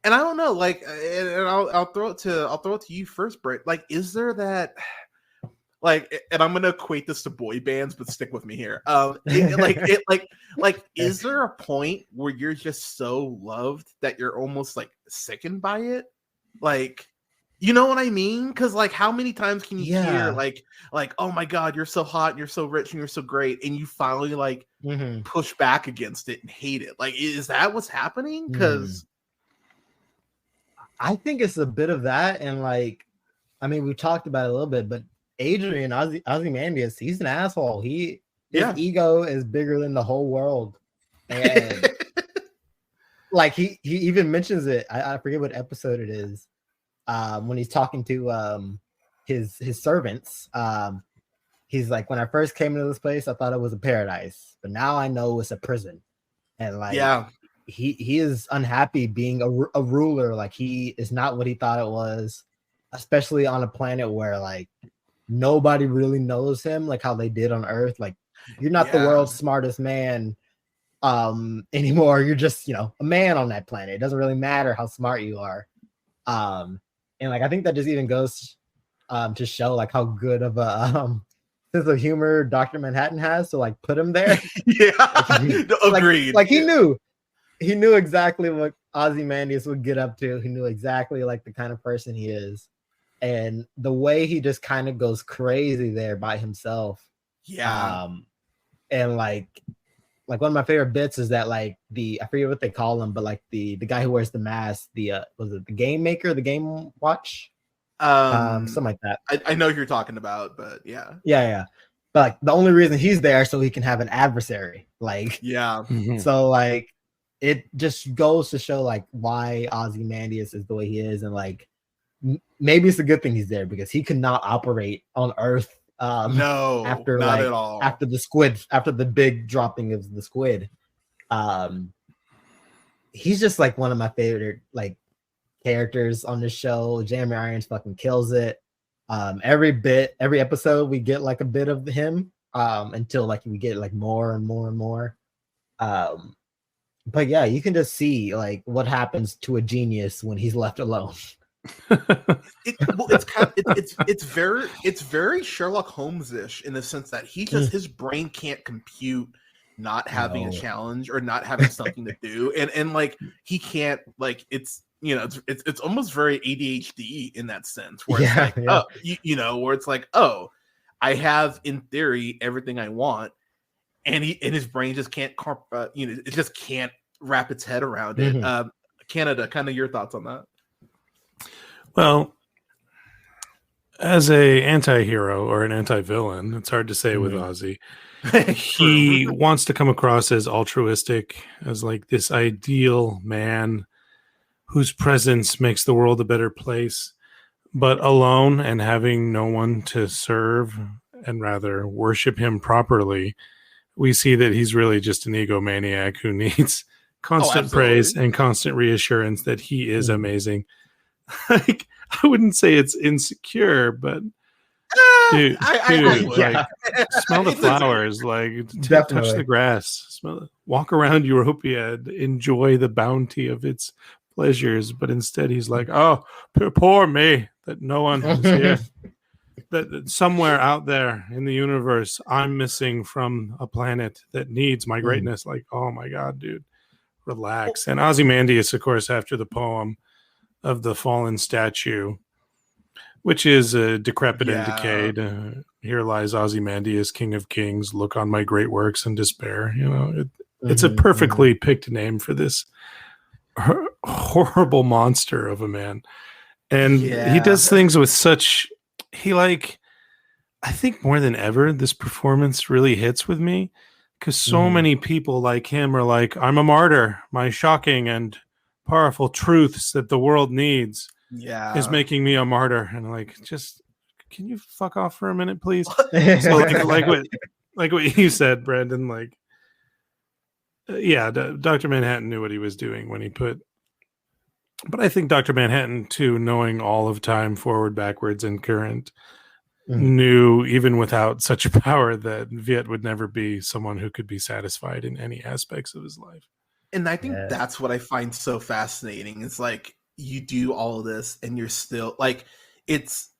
and I don't know, like, and I'll throw it to you first, Brett. Like, is there that, like, and I'm gonna equate this to boy bands, but stick with me here. Is there a point where you're just so loved that you're almost like sickened by it? Like, you know what I mean? Because like, how many times can you hear like, oh my god, you're so hot, and you're so rich, and you're so great, and you finally like push back against it and hate it? Like, is that what's happening? Because I think it's a bit of that, and like, I mean, we talked about it a little bit, but Adrian Ozymandias, he's an asshole. His ego is bigger than the whole world, and like he even mentions it. I forget what episode it is. When he's talking to his servants, he's like, when I first came into this place, I thought it was a paradise, but now I know it's a prison, and like, he is unhappy being a ruler. Like he is not what he thought it was, especially on a planet where like nobody really knows him like how they did on Earth. Like you're not the world's smartest man anymore. You're just, a man on that planet. It doesn't really matter how smart you are. And like I think that just even goes to show like how good of a sense of humor Dr. Manhattan has to like put him there. Agreed. Like he knew exactly what Ozymandias would get up to. He knew exactly like the kind of person he is, and the way he just kind of goes crazy there by himself. And like one of my favorite bits is that like I forget what they call him, but like the guy who wears the mask, was it the game maker, the game watch, something like that. I know who you're talking about, but yeah. But like the only reason he's there so he can have an adversary. Like so like it just goes to show like why Ozymandias is the way he is, and like maybe it's a good thing he's there because he could not operate on Earth. No, after not like at all. after the big dropping of the squid. He's just like one of my favorite like characters on the show. Jeremy Irons fucking kills it. Every episode we get like a bit of him until like we get like more and more and more. But yeah, you can just see like what happens to a genius when he's left alone. It's kind of it's very Sherlock Holmes-ish in the sense that his brain can't compute not having a challenge or not having something to do, and like he can't, like, it's, you know, it's almost very ADHD in that sense, where it's like, oh, you know, where it's like, oh, I have in theory everything I want, and his brain just can't you know, it just can't wrap its head around it. Canada, kind of your thoughts on that? Well, as a anti-hero or an anti-villain, it's hard to say with Ozzy. He wants to come across as altruistic, as like this ideal man whose presence makes the world a better place, but alone and having no one to serve and rather worship him properly, we see that he's really just an egomaniac who needs constant praise and constant reassurance that he is amazing. Like, I wouldn't say it's insecure, but dude, like, smell the flowers, like, touch the grass, walk around Europia, enjoy the bounty of its pleasures. But instead, he's like, oh, poor me, that no one is here. That somewhere out there in the universe, I'm missing from a planet that needs my greatness. Like, oh my God, dude, relax. And Ozymandias, of course, after the poem of the fallen statue, which is decrepit and decayed. Here lies Ozymandias, King of Kings. Look on my great works and despair. You know, it's a perfectly picked name for this horrible monster of a man. And he does things with such. I think more than ever, this performance really hits with me, because so many people like him are like, I'm a martyr. My shocking and powerful truths that the world needs is making me a martyr. And like, just, can you fuck off for a minute, please? So like what you said, Brandon, like, Dr. Manhattan knew what he was doing when he but I think Dr. Manhattan too, knowing all of time, forward, backwards, and current, knew, even without such a power, that Viet would never be someone who could be satisfied in any aspects of his life. And I think that's what I find so fascinating. It's like, you do all of this and you're still like, it's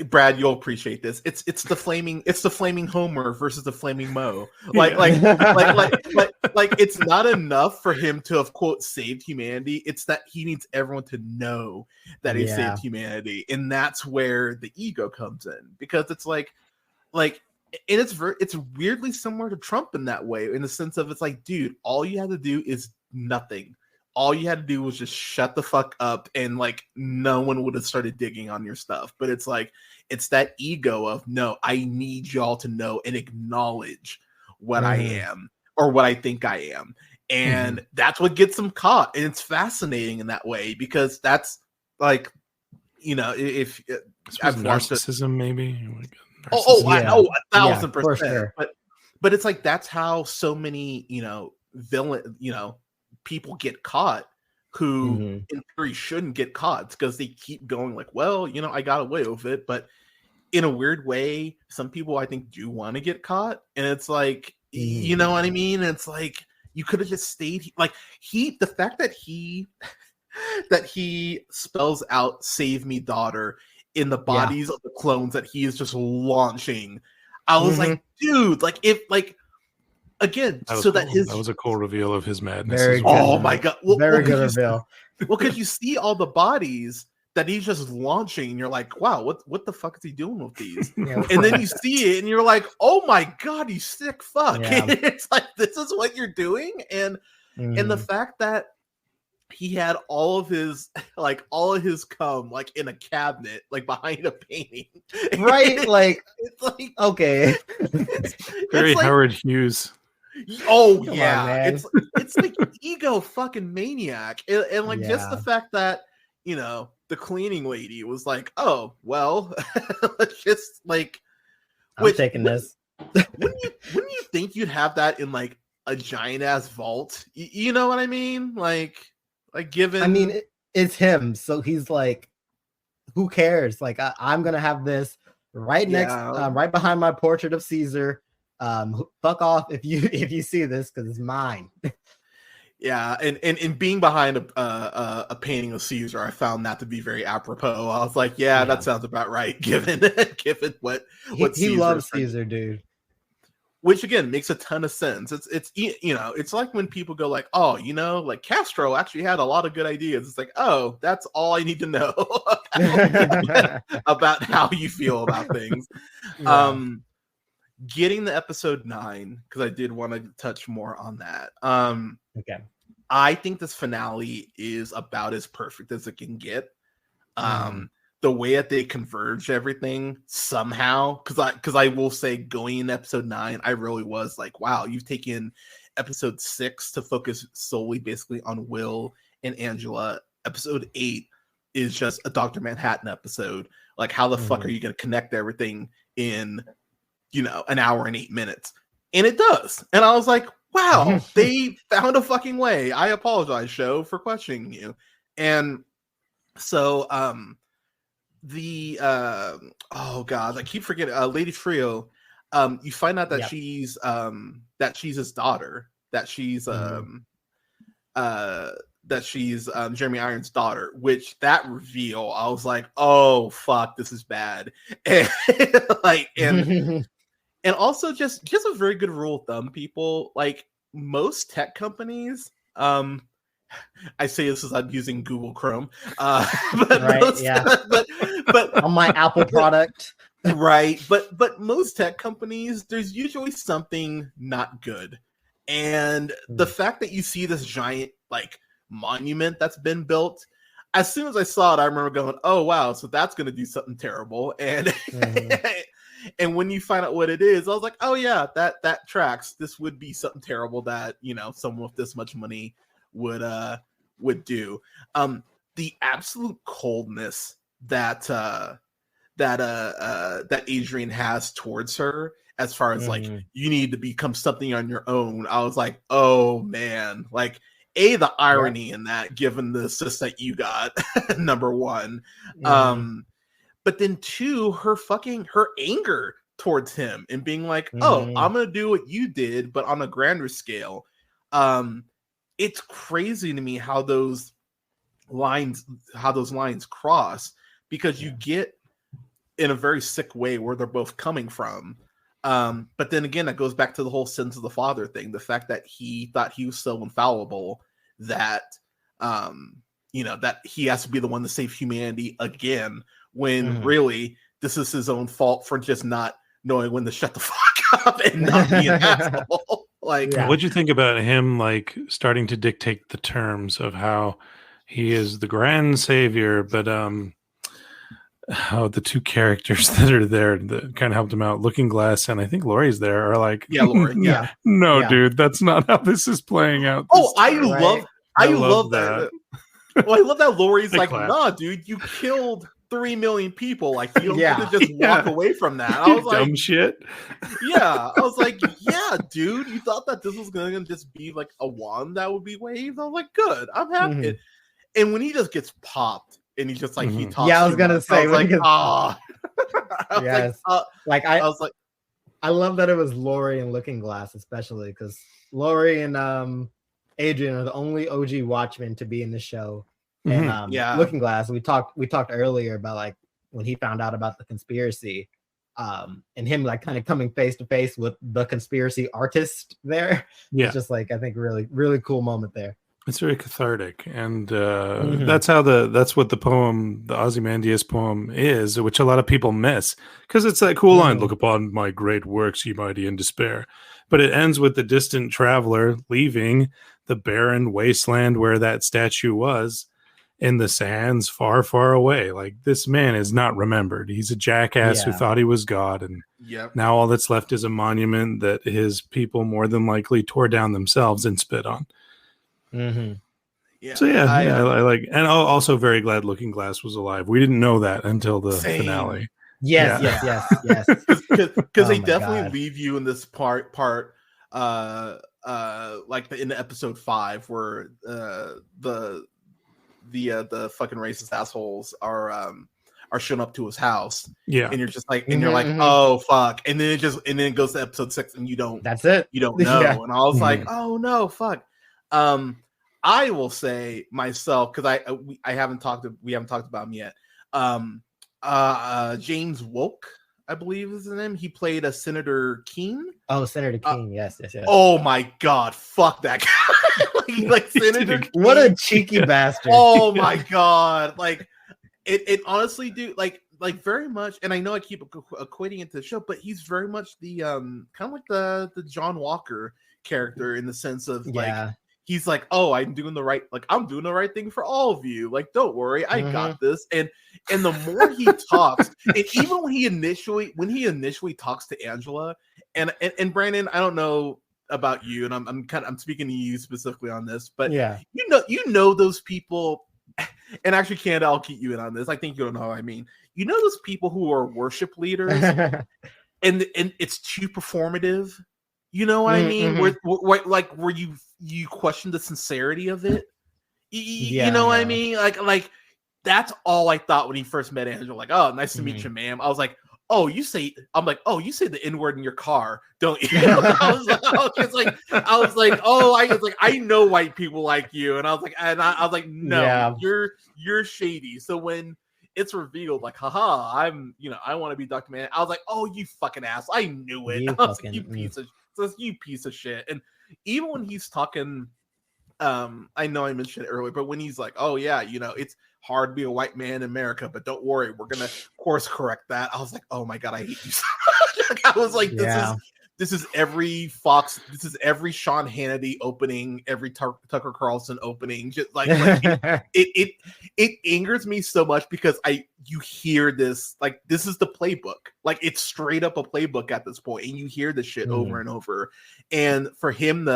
Brad, you'll appreciate this. It's the flaming Homer versus the flaming Moe. Like it's not enough for him to have, quote, saved humanity. It's that he needs everyone to know that he saved humanity. And that's where the ego comes in, because it's like and it's weirdly similar to Trump in that way, in the sense of, it's like, dude, all you had to do is nothing. All you had to do was just shut the fuck up, and like, no one would have started digging on your stuff. But it's like, it's that ego of, no, I need y'all to know and acknowledge what I am, or what I think I am. And that's what gets them caught. And it's fascinating in that way, because that's like, you know, if I've narcissism, maybe. I know 1,000%. Sure. But it's like, that's how so many, you know, people get caught who in theory shouldn't get caught, because they keep going like, well, you know, I got away with it. But in a weird way, some people, I think, do want to get caught. And it's like, you know what I mean? And it's like, you could have just stayed. Like, the fact that he spells out "Save Me, Daughter" in the bodies of the clones that he is just launching, I was like, dude, like, if, like, again, so that that was a cool reveal of his madness. Very good. Oh my God. Very good reveal. Well, because you see all the bodies that he's just launching, and you're like, wow, what the fuck is he doing with these? And then you see it and you're like, oh my God, you sick fuck. It's like, this is what you're doing. And the fact that he had all of his cum like in a cabinet, like behind a painting, right? Like, it's like, okay, very like, Howard Hughes. Oh come yeah, on, it's like ego fucking maniac, and like just the fact that, you know, the cleaning lady was like, oh well, let's just like, I'm taking this. Wouldn't you think you'd have that in like a giant ass vault? You know what I mean? Like given, I mean, it's him, so he's like, who cares? Like, I'm gonna have this right next, right behind my portrait of Caesar. Fuck off if you see this because it's mine. Yeah, and being behind a painting of Caesar, I found that to be very apropos. I was like, yeah, that sounds about right, given what He Caesar loves is. Caesar, dude. Which again makes a ton of sense. It's it's like when people go like, oh, like Castro actually had a lot of good ideas. It's like, oh, that's all I need to know about how you feel about things. Yeah. Getting the episode 9, because I did want to touch more on that. Okay. I think this finale is about as perfect as it can get. The way that they converge everything somehow, because I will say, going in episode 9, I really was like, wow, you've taken episode 6 to focus solely basically on Will and Angela. Episode 8 is just a Dr. Manhattan episode. Like, how the fuck are you going to connect everything in an hour and 8 minutes? And it does. And I was like, wow, they found a fucking way. I apologize, show, for questioning you. And so oh god, I keep forgetting, Lady Trio, you find out that she's his daughter, that she's Jeremy Irons' daughter, which that reveal, I was like, oh fuck, this is bad. And like, and also just a very good rule of thumb, people, like most tech companies, I say this as I'm using Google Chrome, but but on my Apple product, right? But most tech companies, there's usually something not good, and the fact that you see this giant like monument that's been built, as soon as I saw it, I remember going, "Oh wow, so that's going to do something terrible," and and when you find out what it is, I was like, "Oh yeah, that tracks. This would be something terrible that someone with this much money would do." The absolute coldness that Adrian has towards her, as far as like, you need to become something on your own. I was like, oh man, like the irony in that, given the assist that you got, number one. But then 2, her anger towards him and being like, oh, I'm gonna do what you did, but on a grander scale. It's crazy to me how those lines cross, because you get in a very sick way where they're both coming from. But then again, that goes back to the whole sins of the father thing, the fact that he thought he was so infallible that that he has to be the one to save humanity again, when really this is his own fault for just not knowing when to shut the fuck up and not be an asshole. Like, what'd you think about him like starting to dictate the terms of how he is the grand savior, but how the 2 characters that are there that kind of helped him out, Looking Glass and I think Lori's there, are like, Lori, dude, that's not how this is playing out. Oh, I love that. Well, I love that Lori's like, nah, dude, you killed 3 million people. Like, you don't get to just walk away from that. I was like, dumb shit. Yeah, I was like, yeah, dude, you thought that this was gonna just be like a wand that would be waved. I was like, good, I'm happy. And when he just gets popped and he's just like, he talks. Yeah, I was gonna say, I was like, ah, yes, I was like, I love that it was Lori and Looking Glass, especially because Lori and Adrian are the only OG Watchmen to be in the show. And Looking Glass, we talked earlier about like when he found out about the conspiracy, and him like kind of coming face to face with the conspiracy artist there. It's just like, I think really, really cool moment there. It's very cathartic, and that's what the poem, the Ozymandias poem, is, which a lot of people miss, because it's that cool line, "Look upon my great works, ye mighty in despair," but it ends with the distant traveler leaving the barren wasteland where that statue was, in the sands far, far away. Like, this man is not remembered. He's a jackass who thought he was God, and now all that's left is a monument that his people more than likely tore down themselves and spit on. So I like, and also very glad Looking Glass was alive. We didn't know that until the finale. Yes. Because they definitely leave you in this part like in the episode 5 where the fucking racist assholes are are showing up to his house. Yeah. And you're just like, and you're like, oh fuck. And then it goes to episode 6 and you don't That's it. You don't know. Yeah. And I was like, oh no, fuck. I will say myself, because we haven't talked about him yet. James Woke, I believe is his name. He played a Senator Keene. Oh, Senator King. Yes. Oh my god, fuck that guy. like Senator Keene. What a cheeky bastard. Oh my god. Like it honestly, dude, like very much, and I know I keep equating it to the show, but he's very much the kind of like the John Walker character in the sense of like he's like, oh, I'm doing the right thing for all of you. Like, don't worry, I got this. And the more he talks, and even when he initially talks to Angela, and Brandon, I don't know about you, and I'm speaking to you specifically on this, but you know those people, and actually, Canada, I'll keep you in on this. I think you don't know what I mean. You know those people who are worship leaders, and it's too performative. You know what I mean? Where you question the sincerity of it. You know what I mean? Like that's all I thought when he first met Angela. Like, oh, nice to meet you, ma'am. I was like, oh, you say the N-word in your car, don't you? I was like, I know white people like you, and I was like, no, you're shady. So when it's revealed, like, haha, I want to be Dr. Man. I was like, oh, you fucking ass. I knew it. I was like, you piece of shit. And even when he's talking, I know I mentioned it earlier, but when he's like, oh yeah, it's hard to be a white man in America, but don't worry, we're gonna course correct that. I was like, oh my god, I hate you so much. Like, I was like, this is every Fox, this is every Sean Hannity opening, every Tucker Carlson opening. Just like it angers me so much because you hear this, like, this is the playbook. Like, it's straight up a playbook at this point, and you hear this shit over and over. And for him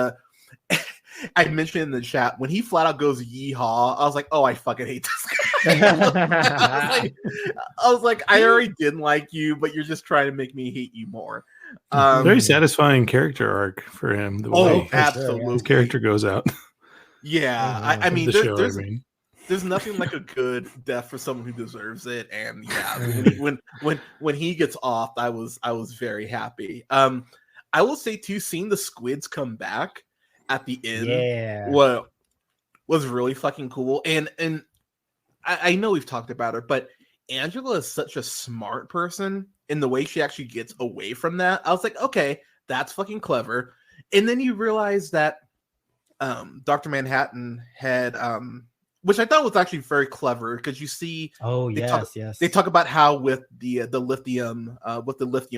I mentioned in the chat when he flat out goes yeehaw, I was like, oh, I fucking hate this guy. I was like, I already didn't like you, but you're just trying to make me hate you more. Very satisfying character arc for him. The way absolutely, his character goes out. Yeah, I mean, there's nothing like a good death for someone who deserves it. And yeah, when he gets off, I was very happy. I will say too, seeing the squids come back at the end, was really fucking cool. And I know we've talked about her, but Angela is such a smart person in the way she actually gets away from that. I was like, okay, that's fucking clever. And then you realize that Dr. Manhattan had, which I thought was actually very clever, because you see, they talk about how with the lithium,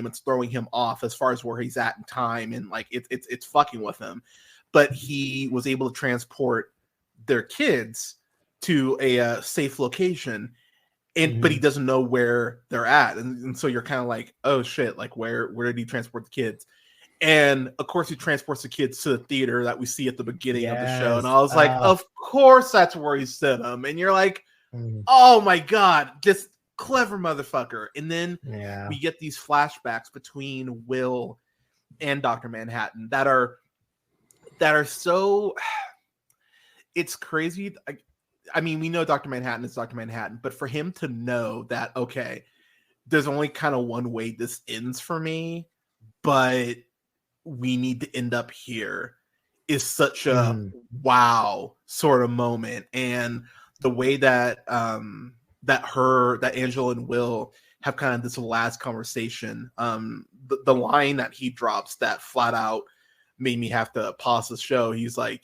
it's throwing him off as far as where he's at in time, and like it's fucking with him. But he was able to transport their kids to a safe location, but he doesn't know where they're at, and so you're kind of like, oh shit, like where did he transport the kids? And of course he transports the kids to the theater that we see at the beginning of the show, and I was like, of course that's where he sent them. And you're like, oh my god, this clever motherfucker. And then we get these flashbacks between Will and Dr. Manhattan that are so, it's crazy. I mean, we know Dr. Manhattan is Dr. Manhattan, but for him to know that, okay, there's only kind of one way this ends for me, but we need to end up here, is such a wow sort of moment. And the way that that Angela and Will have kind of this last conversation, the line that he drops that flat out made me have to pause the show. He's like,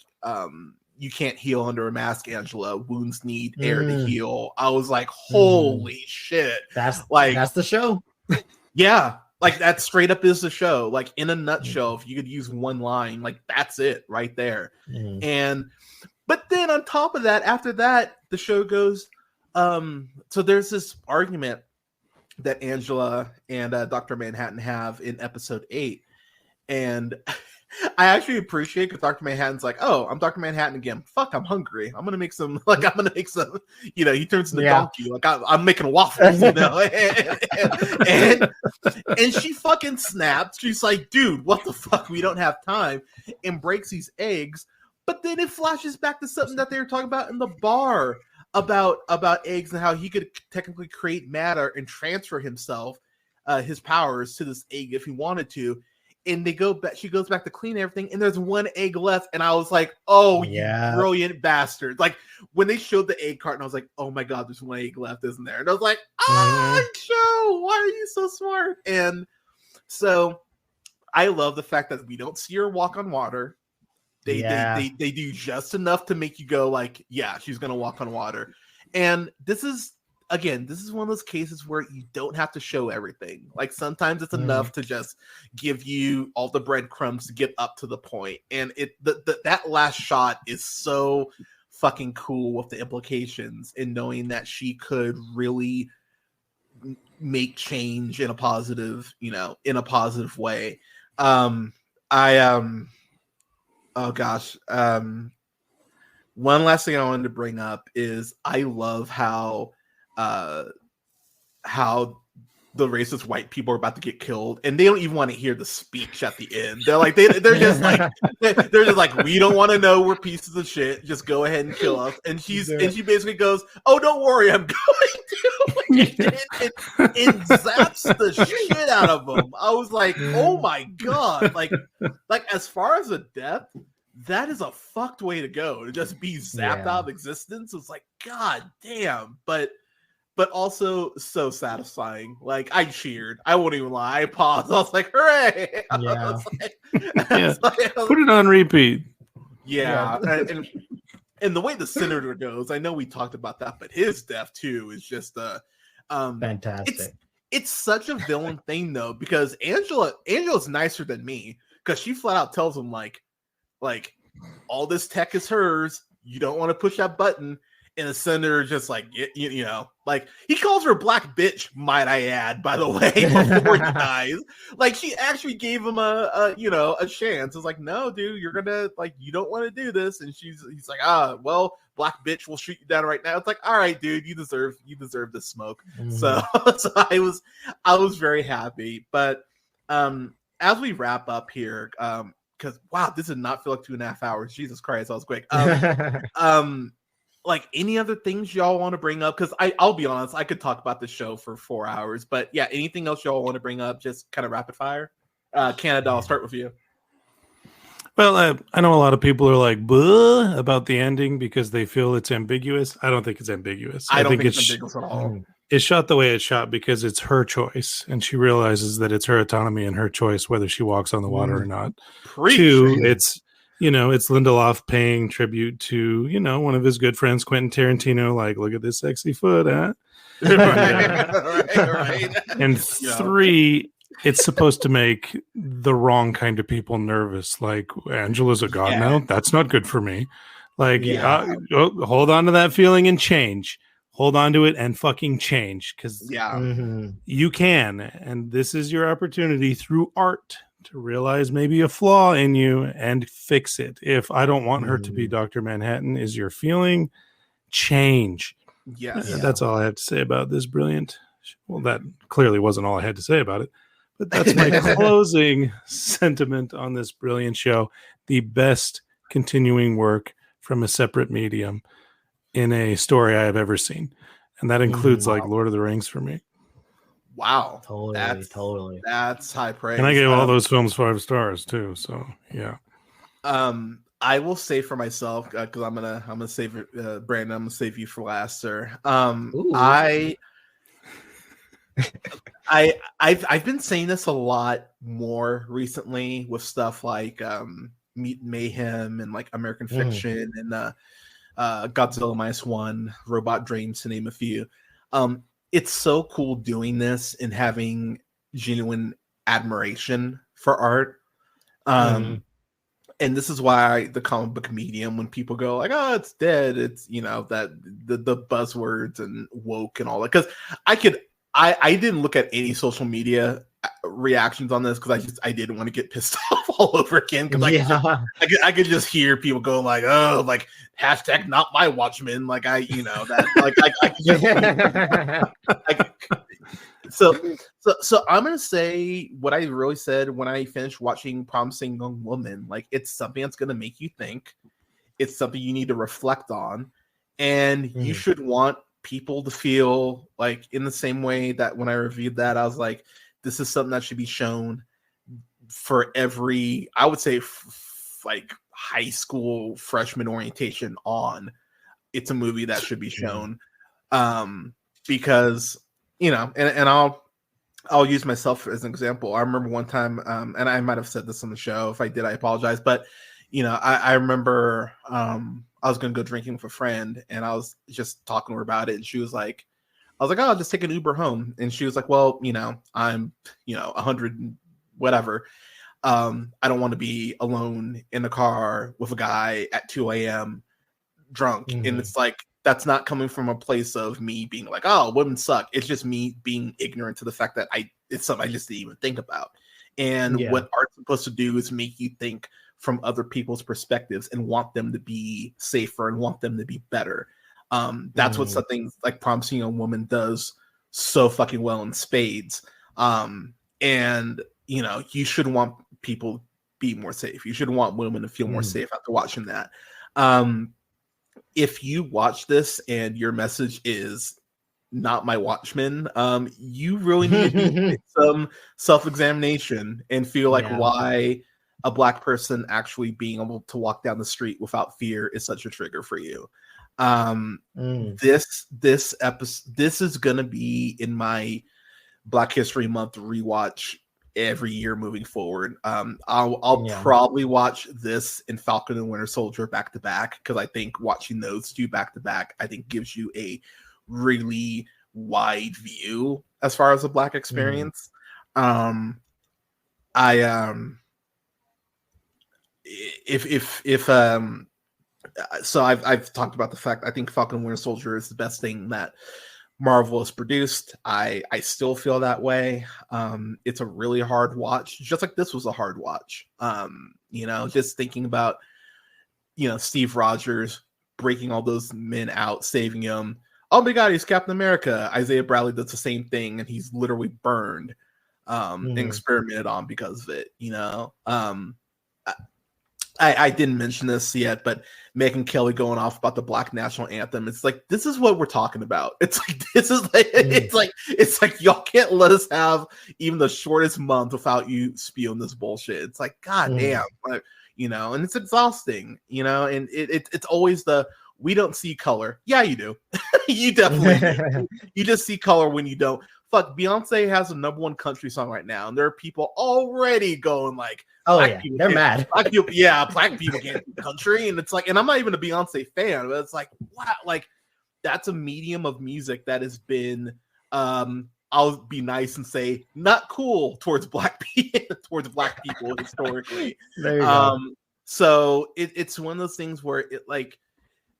you can't heal under a mask, Angela. Wounds need air to heal. I was like, holy shit. That's the show. Yeah. Like, that straight up is the show. Like, in a nutshell, if you could use one line, like, that's it right there. But then on top of that, after that, the show goes, so there's this argument that Angela and Dr. Manhattan have in episode 8. And I actually appreciate, because Dr. Manhattan's like, oh, I'm Dr. Manhattan again. Fuck, I'm hungry. I'm gonna make some, he turns into donkey. Like, I'm making waffles, and she fucking snaps. She's like, dude, what the fuck? We don't have time, and breaks these eggs. But then it flashes back to something that they were talking about in the bar. about eggs and how he could technically create matter and transfer himself, his powers to this egg if he wanted to. And they go back. She goes back to clean everything, and there's one egg left. And I was like, "Oh, Yeah. you brilliant bastard!" Like when they showed the egg carton, I was like, "Oh my god, there's one egg left, isn't there?" And I was like, Joe, why are you so smart?" And so I love the fact that we don't see her walk on water. They do just enough to make you go like, "Yeah, she's gonna walk on water." And this is one of those cases where you don't have to show everything. Like sometimes it's enough to just give you all the breadcrumbs to get up to the point. And that last shot is so fucking cool with the implications in knowing that she could really make change in a positive, way. Oh gosh. One last thing I wanted to bring up is I love how the racist white people are about to get killed, and they don't even want to hear the speech at the end. They're just like, we don't want to know we're pieces of shit. Just go ahead and kill us. And she basically goes, "Oh, don't worry, I'm going to." It zaps the shit out of them. I was like, oh my god, like as far as a death, that is a fucked way to go, to just be zapped out of existence. It's like, god damn, but also so satisfying. Like I cheered. I won't even lie. I paused. I was like, hooray! Yeah. Put it on repeat. Yeah. And the way the senator goes, I know we talked about that, but his death too is just fantastic. It's such a villain thing though, because Angela's nicer than me, because she flat out tells him like all this tech is hers. You don't want to push that button. And the senator just like, like he calls her black bitch, might I add, by the way, before he dies. Like she actually gave him a chance. It's like, no, dude, you're gonna you don't want to do this. And he's like, well, black bitch will shoot you down right now. It's like, all right, dude, you deserve the smoke. So I was very happy. But as we wrap up here, because wow, this did not feel like 2.5 hours. Jesus Christ, that was quick. Like any other things y'all want to bring up? Because I'll be honest, I could talk about the show for 4 hours. But yeah, anything else y'all want to bring up? Just kind of rapid fire. Canada, I'll start with you. Well, I know a lot of people are like, "Buh," about the ending because they feel it's ambiguous. I don't think it's ambiguous. I don't think it's ambiguous at all. It's shot the way it's shot because it's her choice, and she realizes that it's her autonomy and her choice whether she walks on the water or not. Two, it's Lindelof paying tribute to, one of his good friends, Quentin Tarantino, like, look at this sexy foot, huh? right. And three, it's supposed to make the wrong kind of people nervous. Like, Angela's a god now? That's not good for me. Like, hold on to that feeling and change. Hold on to it and fucking change. Because you can. And this is your opportunity through art to realize maybe a flaw in you and fix it. If I don't want her to be Dr. Manhattan is your feeling, change. Yes. That's all I have to say about this brilliant. Well, that clearly wasn't all I had to say about it, but that's my closing sentiment on this brilliant show. The best continuing work from a separate medium in a story I have ever seen. And that includes like Lord of the Rings for me. Wow. Totally. That's high praise. And I gave all those films 5 stars too. So yeah. I will say for myself, because I'm gonna save Brandon, I'm gonna save you for last, sir. I've been saying this a lot more recently with stuff like Meat Mayhem and like American Fiction and Godzilla -1, Robot Dreams, to name a few. It's so cool doing this and having genuine admiration for art. And this is why the comic book medium, when people go like, "Oh, it's dead," it's that the buzzwords and woke and all that. Because I didn't look at any social media reactions on this because I didn't want to get pissed off all over again. Because I could just hear people go like, "Oh, like hashtag not my Watchmen." Like I So I'm gonna say what I really said when I finished watching Promising Young Woman. Like, it's something that's gonna make you think. It's something you need to reflect on, And you should want people to feel like in the same way that when I reviewed that, I was like, this is something that should be shown for every, I would say, like high school freshman orientation on. It's a movie that should be shown. Because, you know, and I'll use myself as an example. I remember one time, and I might have said this on the show. If I did, I apologize. But, you know, I remember I was going to go drinking with a friend, and I was just talking to her about it. And she was like, I was like, oh, I'll just take an Uber home. And she was like, well, you know, I'm, you know, 100 and whatever. I don't want to be alone in the car with a guy at 2 a.m. drunk. And it's like, that's not coming from a place of me being like, oh, women suck. It's just me being ignorant to the fact that it's something I just didn't even think about. And what art's supposed to do is make you think from other people's perspectives and want them to be safer and want them to be better. That's what something like Promising Young Woman does so fucking well in spades. And, you know, you should want people to be more safe. You should want women to feel more safe after watching that. If you watch this and your message is not my Watchmen, you really need to do some self-examination and feel like why a Black person actually being able to walk down the street without fear is such a trigger for you. This episode, this is gonna be in my Black History Month rewatch every year moving forward. I'll probably watch this and Falcon and Winter Soldier back to back, because I think watching those two back to back, I think gives you a really wide view as far as the Black experience. So I've talked about the fact I think Falcon and Winter Soldier is the best thing that Marvel has produced. I still feel that way. It's a really hard watch, just like this was a hard watch. You know, just thinking about, you know, Steve Rogers breaking all those men out, saving him. Oh my God, he's Captain America. Isaiah Bradley does the same thing, and he's literally burned and experimented on because of it. You know, I didn't mention this yet, but Megyn Kelly going off about the Black national anthem. It's like, this is what we're talking about. It's like, this is like, it's like y'all can't let us have even the shortest month without you spewing this bullshit. It's like, God damn, like, you know, and it's exhausting, you know, and it's always we don't see color. Yeah, you do. You definitely do. You just see color when you don't. Fuck, Beyonce has a #1 country song right now, and there are people already going like, "Oh yeah, they're mad." Black people can't do country, and it's like, and I'm not even a Beyonce fan, but it's like, wow, like that's a medium of music that has been, I'll be nice and say, not cool towards black people historically. There you go. So it's one of those things where it like.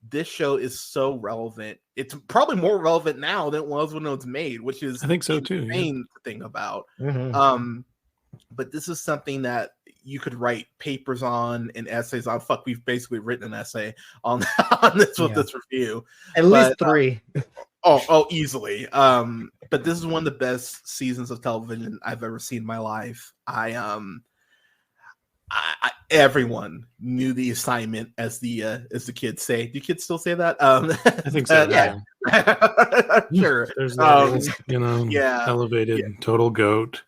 This show is so relevant. It's probably more relevant now than it was when it was made, which is I think so too. Main thing about. But this is something that you could write papers on and essays on. Fuck, we've basically written an essay on this with this review. At least 3. Easily. But this is one of the best seasons of television I've ever seen in my life. Everyone knew the assignment, as the kids say. Do kids still say that? I think so. Yeah. Sure. There's elevated total goat.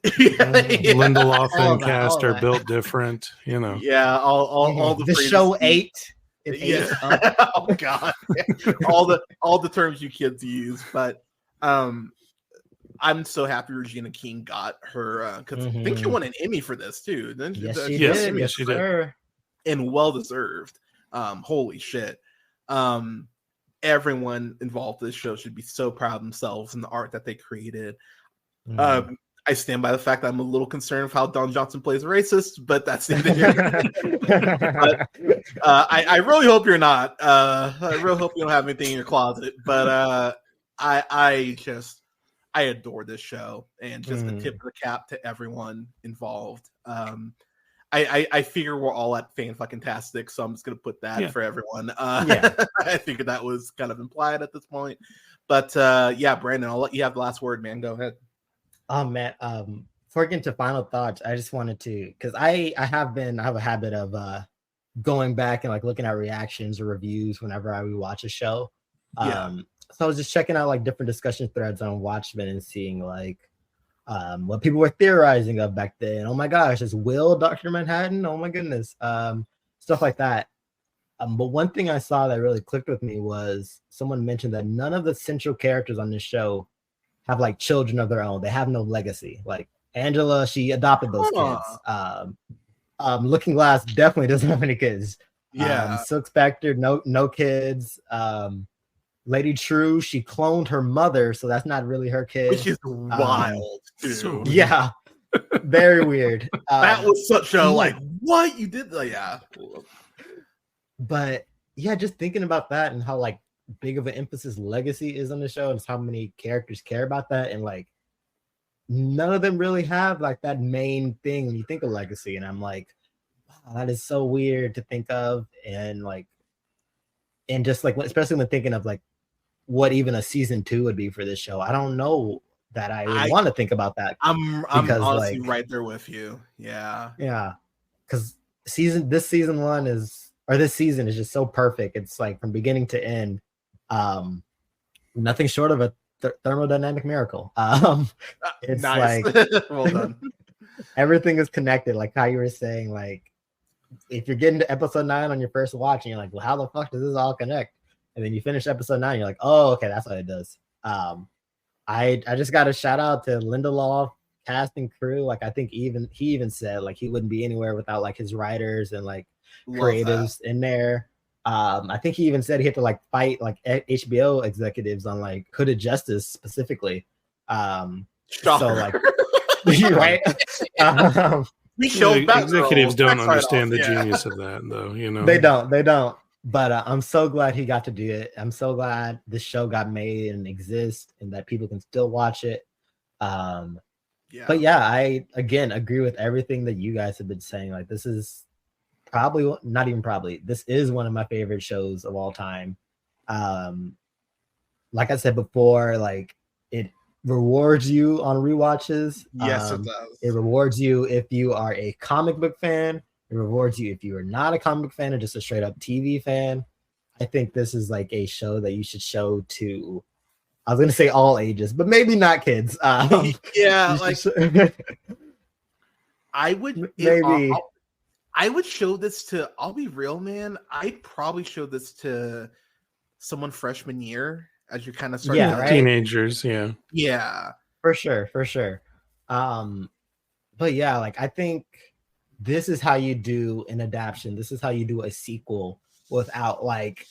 Lindelof and cast are built different. You know. Yeah. All the show 8. Yeah. Oh God. all the terms you kids use, but I'm so happy Regina King got her because I think she won an Emmy for this too. Yes, she did. Yes, she did. And well deserved. Holy shit. Everyone involved in this show should be so proud of themselves and the art that they created. I stand by the fact that I'm a little concerned of how Don Johnson plays a racist, but that's the I really hope you're not. I really hope you don't have anything in your closet. But I adore this show, and just the tip of the cap to everyone involved. I figure we're all at fan-fucking-tastic, so I'm just gonna put that for everyone. I figured that was kind of implied at this point, but Brandon, I'll let you have the last word, man. Go ahead. Oh man, before getting to final thoughts, I just wanted to, because I have a habit of going back and like looking at reactions or reviews whenever I rewatch a show. So I was just checking out like different discussion threads on Watchmen and seeing like what people were theorizing of back then. Oh my gosh, is Will Dr. Manhattan? Oh my goodness. Stuff like that. But one thing I saw that really clicked with me was someone mentioned that none of the central characters on this show have like children of their own. They have no legacy. Like Angela, she adopted those kids. Looking Glass definitely doesn't have any kids. Silk Spectre, no kids. Lady True, she cloned her mother, so that's not really her kid. Which is wild, so yeah, very weird. That was such a like, what you did? Yeah, but yeah, just thinking about that and how like big of an emphasis legacy is on the show, and how many characters care about that, and like none of them really have like that main thing when you think of legacy. And I'm like, wow, that is so weird to think of, and like, and just like especially when thinking of like what even a season 2 would be for this show. I don't know that I would want to think about that. I'm honestly like, right there with you. Yeah. Because this season is just so perfect. It's like from beginning to end, nothing short of a thermodynamic miracle. It's nice. Like well done. Everything is connected, like how you were saying. Like if you're getting to episode 9 on your first watch and you're like, well, how the fuck does this all connect? And then you finish episode 9, you're like, oh, okay, that's what it does. I just got a shout out to Lindelof, cast and crew. Like I think he even said like he wouldn't be anywhere without like his writers and like creatives in there. I think he even said he had to like fight like HBO executives on like Hooded Justice specifically. So like right. Executives don't understand the genius of that, though. You know, they don't. But I'm so glad he got to do it. I'm so glad this show got made and exists, and that people can still watch it. But yeah, I again agree with everything that you guys have been saying. Like this is this is one of my favorite shows of all time. Like I said before, like it rewards you on rewatches. Yes, it does. It rewards you if you are a comic book fan. It rewards you if you are not a comic book fan or just a straight up TV fan. I think this is like a show that you should show to, I was going to say all ages, but maybe not kids. Yeah, like I would maybe. I would show this to, I'll be real, man. I'd probably show this to someone freshman year as you kind of start. Yeah, right? Teenagers, yeah. Yeah. For sure. But yeah, like I think this is how you do an adaptation. This is how you do a sequel without like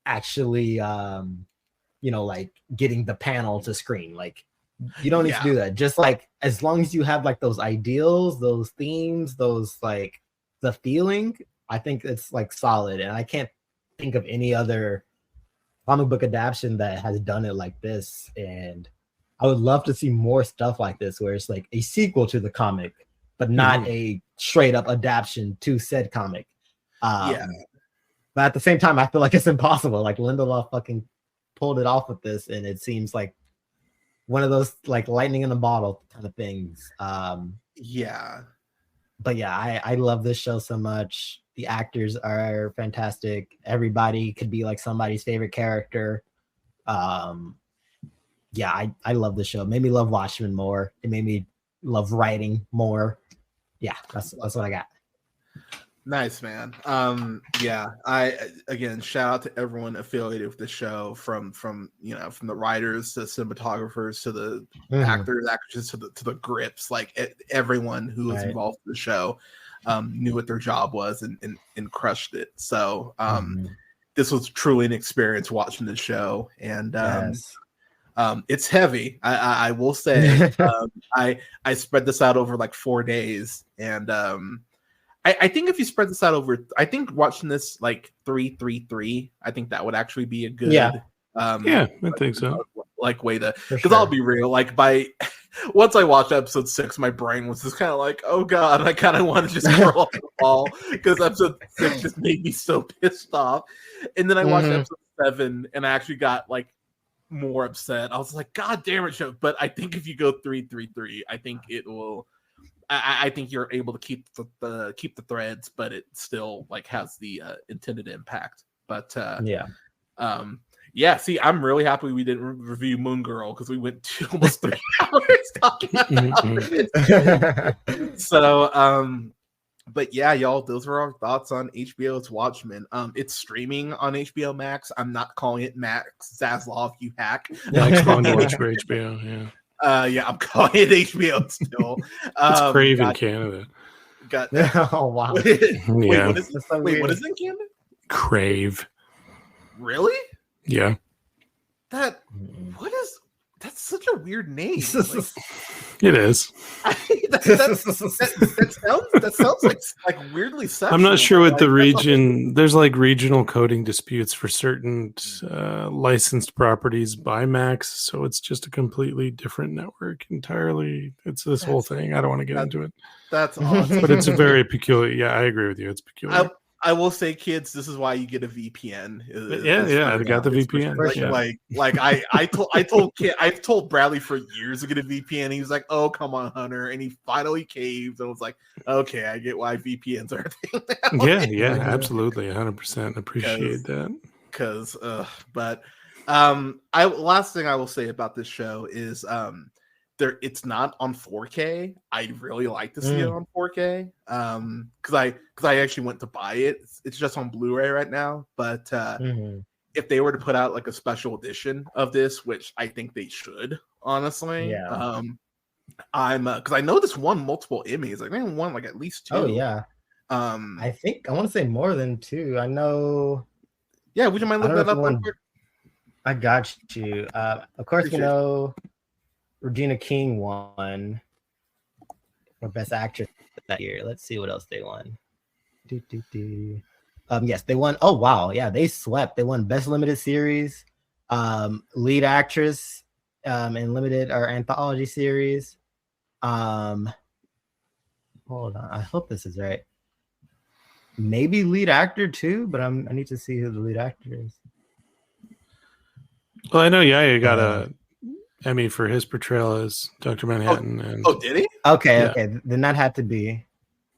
actually like getting the panel to screen. Like you don't need to do that. Just like as long as you have like those ideals, those themes, those like the feeling, I think it's like solid. And I can't think of any other comic book adaptation that has done it like this. And I would love to see more stuff like this where it's like a sequel to the comic, but not a straight up adaptation to said comic. But at the same time, I feel like it's impossible. Like Lindelof fucking pulled it off with this, and it seems like one of those like lightning in a bottle kind of things. But yeah, I love this show so much. The actors are fantastic. Everybody could be like somebody's favorite character. I love the show. It made me love Watchmen more. It made me love writing more. Yeah, that's what I got. Nice, man. I again shout out to everyone affiliated with the show, from the writers to cinematographers to the actors, actresses to the grips. Like everyone who was involved in the show knew what their job was and crushed it. So this was truly an experience watching the show, and it's heavy. I will say. I spread this out over like 4 days, and I think if you spread this out over, I think watching this like 3-3-3, I think that would actually be a good. I think so. Like way to, because I'll be real. Like once I watched episode 6, my brain was just kind of like, oh god, I kind of want to just throw off the ball because episode 6 just made me so pissed off. And then I watched episode 7, and I actually got like more upset. I was like, god damn it, show. But I think if you go 3-3-3, I think it will I think you're able to keep the threads, but it still like has the intended impact. But yeah. See, I'm really happy we didn't review Moon Girl because we went almost 3 hours talking about it. So, but yeah, y'all, those are our thoughts on HBO's Watchmen. It's streaming on HBO Max. I'm not calling it Max Zaslav, you hack. Max going to watch for HBO. Yeah. Yeah, I'm calling it HBO still. It's Crave in Canada. Oh wow. Wait, Yeah. what is it in Canada? Crave. Really? Yeah. That's such a weird name. Like, It is. that sounds like weirdly sexual. I'm not sure what the region. There's like regional coding disputes for certain licensed properties by Max, so it's just a completely different network entirely. It's this whole thing. I don't want to get into it. That's awesome. But it's a very peculiar. Yeah, I agree with you. It's peculiar. I will say, kids, this is why you get a VPN. I got the VPN. I've told Bradley for years to get a VPN. He was like, "Oh, come on, Hunter," and he finally caved. And was like, "Okay, I get why VPNs are a thing." Yeah, absolutely, 100% appreciate that. Last thing I will say about this show is, it's not on 4K. I'd really like to see it on 4K. Because I actually went to buy it. It's just on Blu-ray right now. But if they were to put out like a special edition of this, which I think they should, honestly. I'm because I know this won multiple Emmys. Like they won like at least 2. Oh yeah. I think I want to say more than 2. I know. Yeah, would you mind looking that up real quick? I got you. Of course, you know. Regina King won for Best Actress that year. Let's see what else they won. Yes, they won. Oh wow, yeah, they swept. They won Best Limited Series, Lead Actress, in Limited or Anthology Series. Hold on, I hope this is right. Maybe Lead Actor too, but I need to see who the lead actor is. Well, I know Yaya got a Emmy for his portrayal as Dr. Manhattan. Did he? Okay. Then that had to be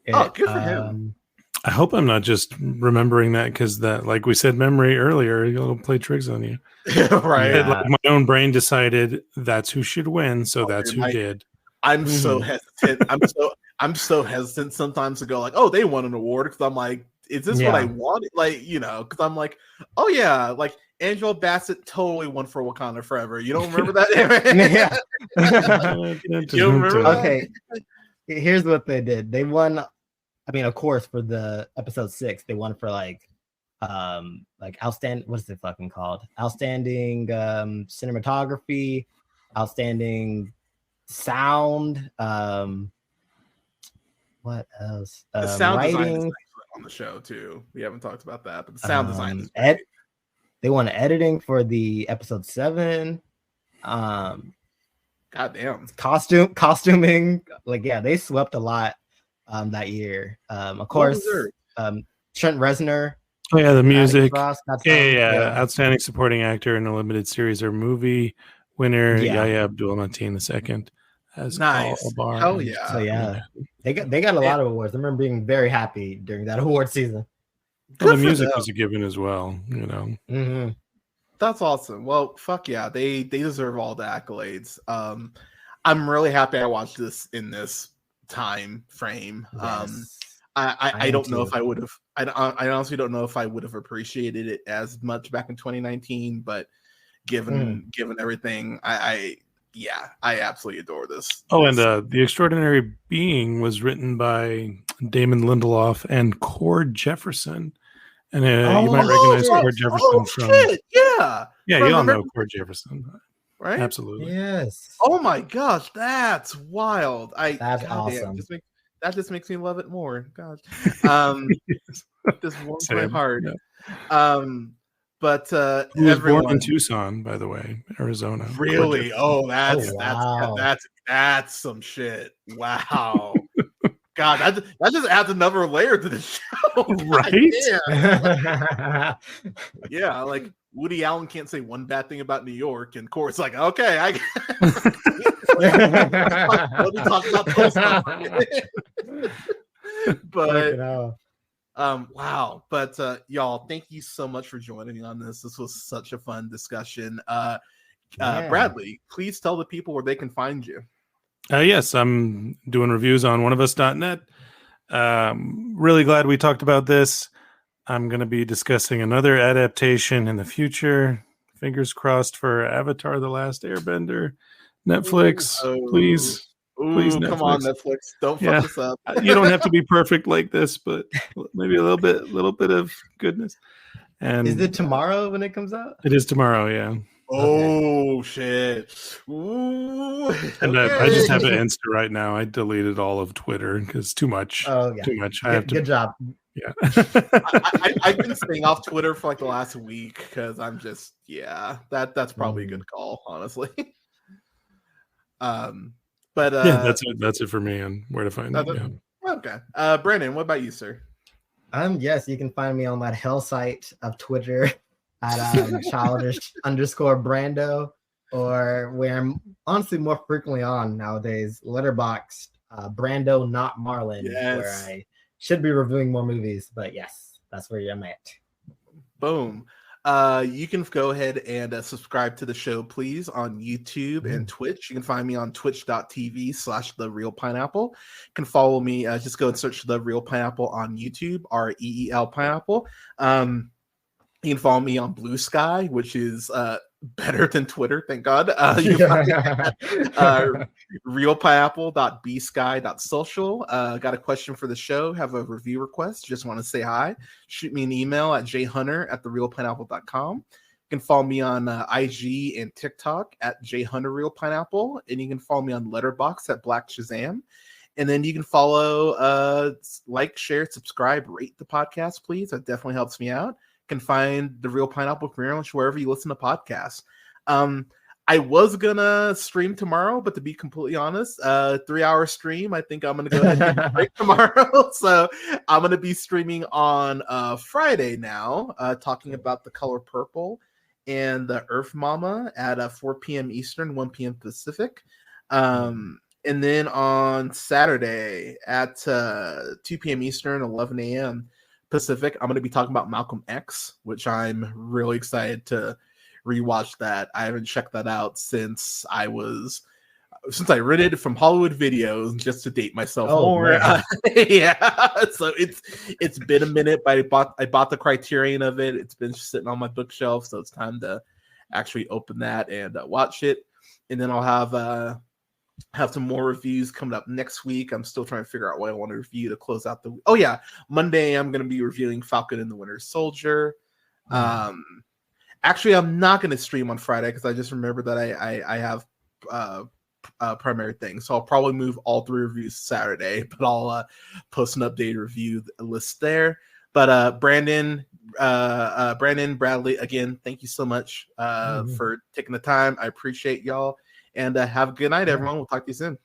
it. Oh, good for him. I hope I'm not just remembering that because that, like we said, memory earlier, it'll play tricks on you. Right. Yeah. Like my own brain decided that's who should win, so that's who did. I'm so hesitant. I'm so hesitant sometimes to go like, oh, they won an award, because I'm like, is this what I wanted? Like, because I'm like, oh yeah, like Angela Bassett totally won for Wakanda Forever. You don't remember that? You remember that? Okay. Here's what they did. They won. I mean, of course, for the episode 6, they won for like outstanding. What is it fucking called? Outstanding cinematography, outstanding sound. What else? The sound writing design is on the show too. We haven't talked about that, but the sound design is they won editing for the episode 7. Goddamn. Costuming. Like, yeah, they swept a lot that year. Of course, Trent Reznor. Oh yeah, the music. Yeah. Outstanding supporting actor in a limited series or movie winner. Yahya Abdul-Mateen II as nice. Al-Abar. Hell yeah. So yeah, they got a lot of awards. I remember being very happy during that award season. Well, the music was a given as well, Mm-hmm. That's awesome. Well, fuck yeah, they deserve all the accolades. I'm really happy I watched this in this time frame. Yes. I don't know if I would have. I honestly don't know if I would have appreciated it as much back in 2019. But given everything, I absolutely adore this. Oh, and The Extraordinary Being was written by Damon Lindelof and Cord Jefferson. And you might recognize Cord Jefferson from... Shit, yeah. Yeah, you all know Cord Jefferson. Right? Absolutely. Yes. Oh my gosh, that's wild. That's awesome. That just makes me love it more. Gosh. This warms my heart. Yeah. But he was born in Tucson, by the way, Arizona. Really? Oh, that's some shit. Wow. God, that just adds another layer to the show. Right? Yeah, like Woody Allen can't say one bad thing about New York, and Core's like, okay, Let me talk about Tolstoy. But wow. But y'all, thank you so much for joining me on this. This was such a fun discussion. Bradley, please tell the people where they can find you. Yes, I'm doing reviews on oneofus.net. Really glad we talked about this. I'm going to be discussing another adaptation in the future. Fingers crossed for Avatar: The Last Airbender. Netflix, please. Please, Netflix. Come on, Netflix. Don't fuck this up. You don't have to be perfect like this, but maybe a little bit of goodness. And is it tomorrow when it comes out? It is tomorrow, yeah. Oh, shit. Ooh, and I just have an Insta right now. I deleted all of Twitter because too much. Too much. Good job. Yeah. I've been staying off Twitter for like the last week because I'm just, that's probably a good call, honestly. But yeah, that's it for me on where to find it. Yeah. Okay. Brandon, what about you, sir? Yes, you can find me on that hell site of Twitter at childish_Brando, or where I'm honestly more frequently on nowadays, Letterboxd, Brando Not Marlin, where I should be reviewing more movies, but yes, that's where I'm at. Boom. You can go ahead and subscribe to the show, please, on YouTube and Twitch. You can find me on twitch.tv/TheRealPineapple. You can follow me. Just go and search The Real Pineapple on YouTube, REEL Pineapple. You can follow me on Blue Sky, which is better than Twitter, thank God. You can find me at realpineapple.bsky.social. Got a question for the show, have a review request, just want to say hi, shoot me an email at jhunter@therealpineapple.com. You can follow me on IG and TikTok at jhunterrealpineapple, and you can follow me on Letterboxd at Black Shazam. And then you can follow, like, share, subscribe, rate the podcast, please. That definitely helps me out. Can find The Real Pineapple pretty much wherever you listen to podcasts. I was gonna stream tomorrow, but to be completely honest, 3-hour stream. I think I'm gonna go ahead and take a break tomorrow. So I'm gonna be streaming on Friday now, talking about The Color Purple and The Earth Mama at 4 p.m. Eastern, 1 p.m. Pacific. And then on Saturday at 2 p.m. Eastern, 11 a.m. Pacific, I'm going to be talking about Malcolm X, which I'm really excited to rewatch that. I haven't checked that out since I rented it from Hollywood Videos, just to date myself more. Yeah, so it's been a minute, but I bought the Criterion of it. It's been sitting on my bookshelf, so it's time to actually open that and watch it. And then I'll have some more reviews coming up next week. I'm still trying to figure out what I want to review to close out the. Oh yeah, Monday I'm going to be reviewing Falcon and the Winter Soldier. Actually, I'm not going to stream on Friday because I just remembered that I have primary things, so I'll probably move all 3 reviews Saturday. But I'll post an updated review list there. But Brandon, Bradley, again, thank you so much for taking the time. I appreciate y'all. And have a good night, everyone. We'll talk to you soon.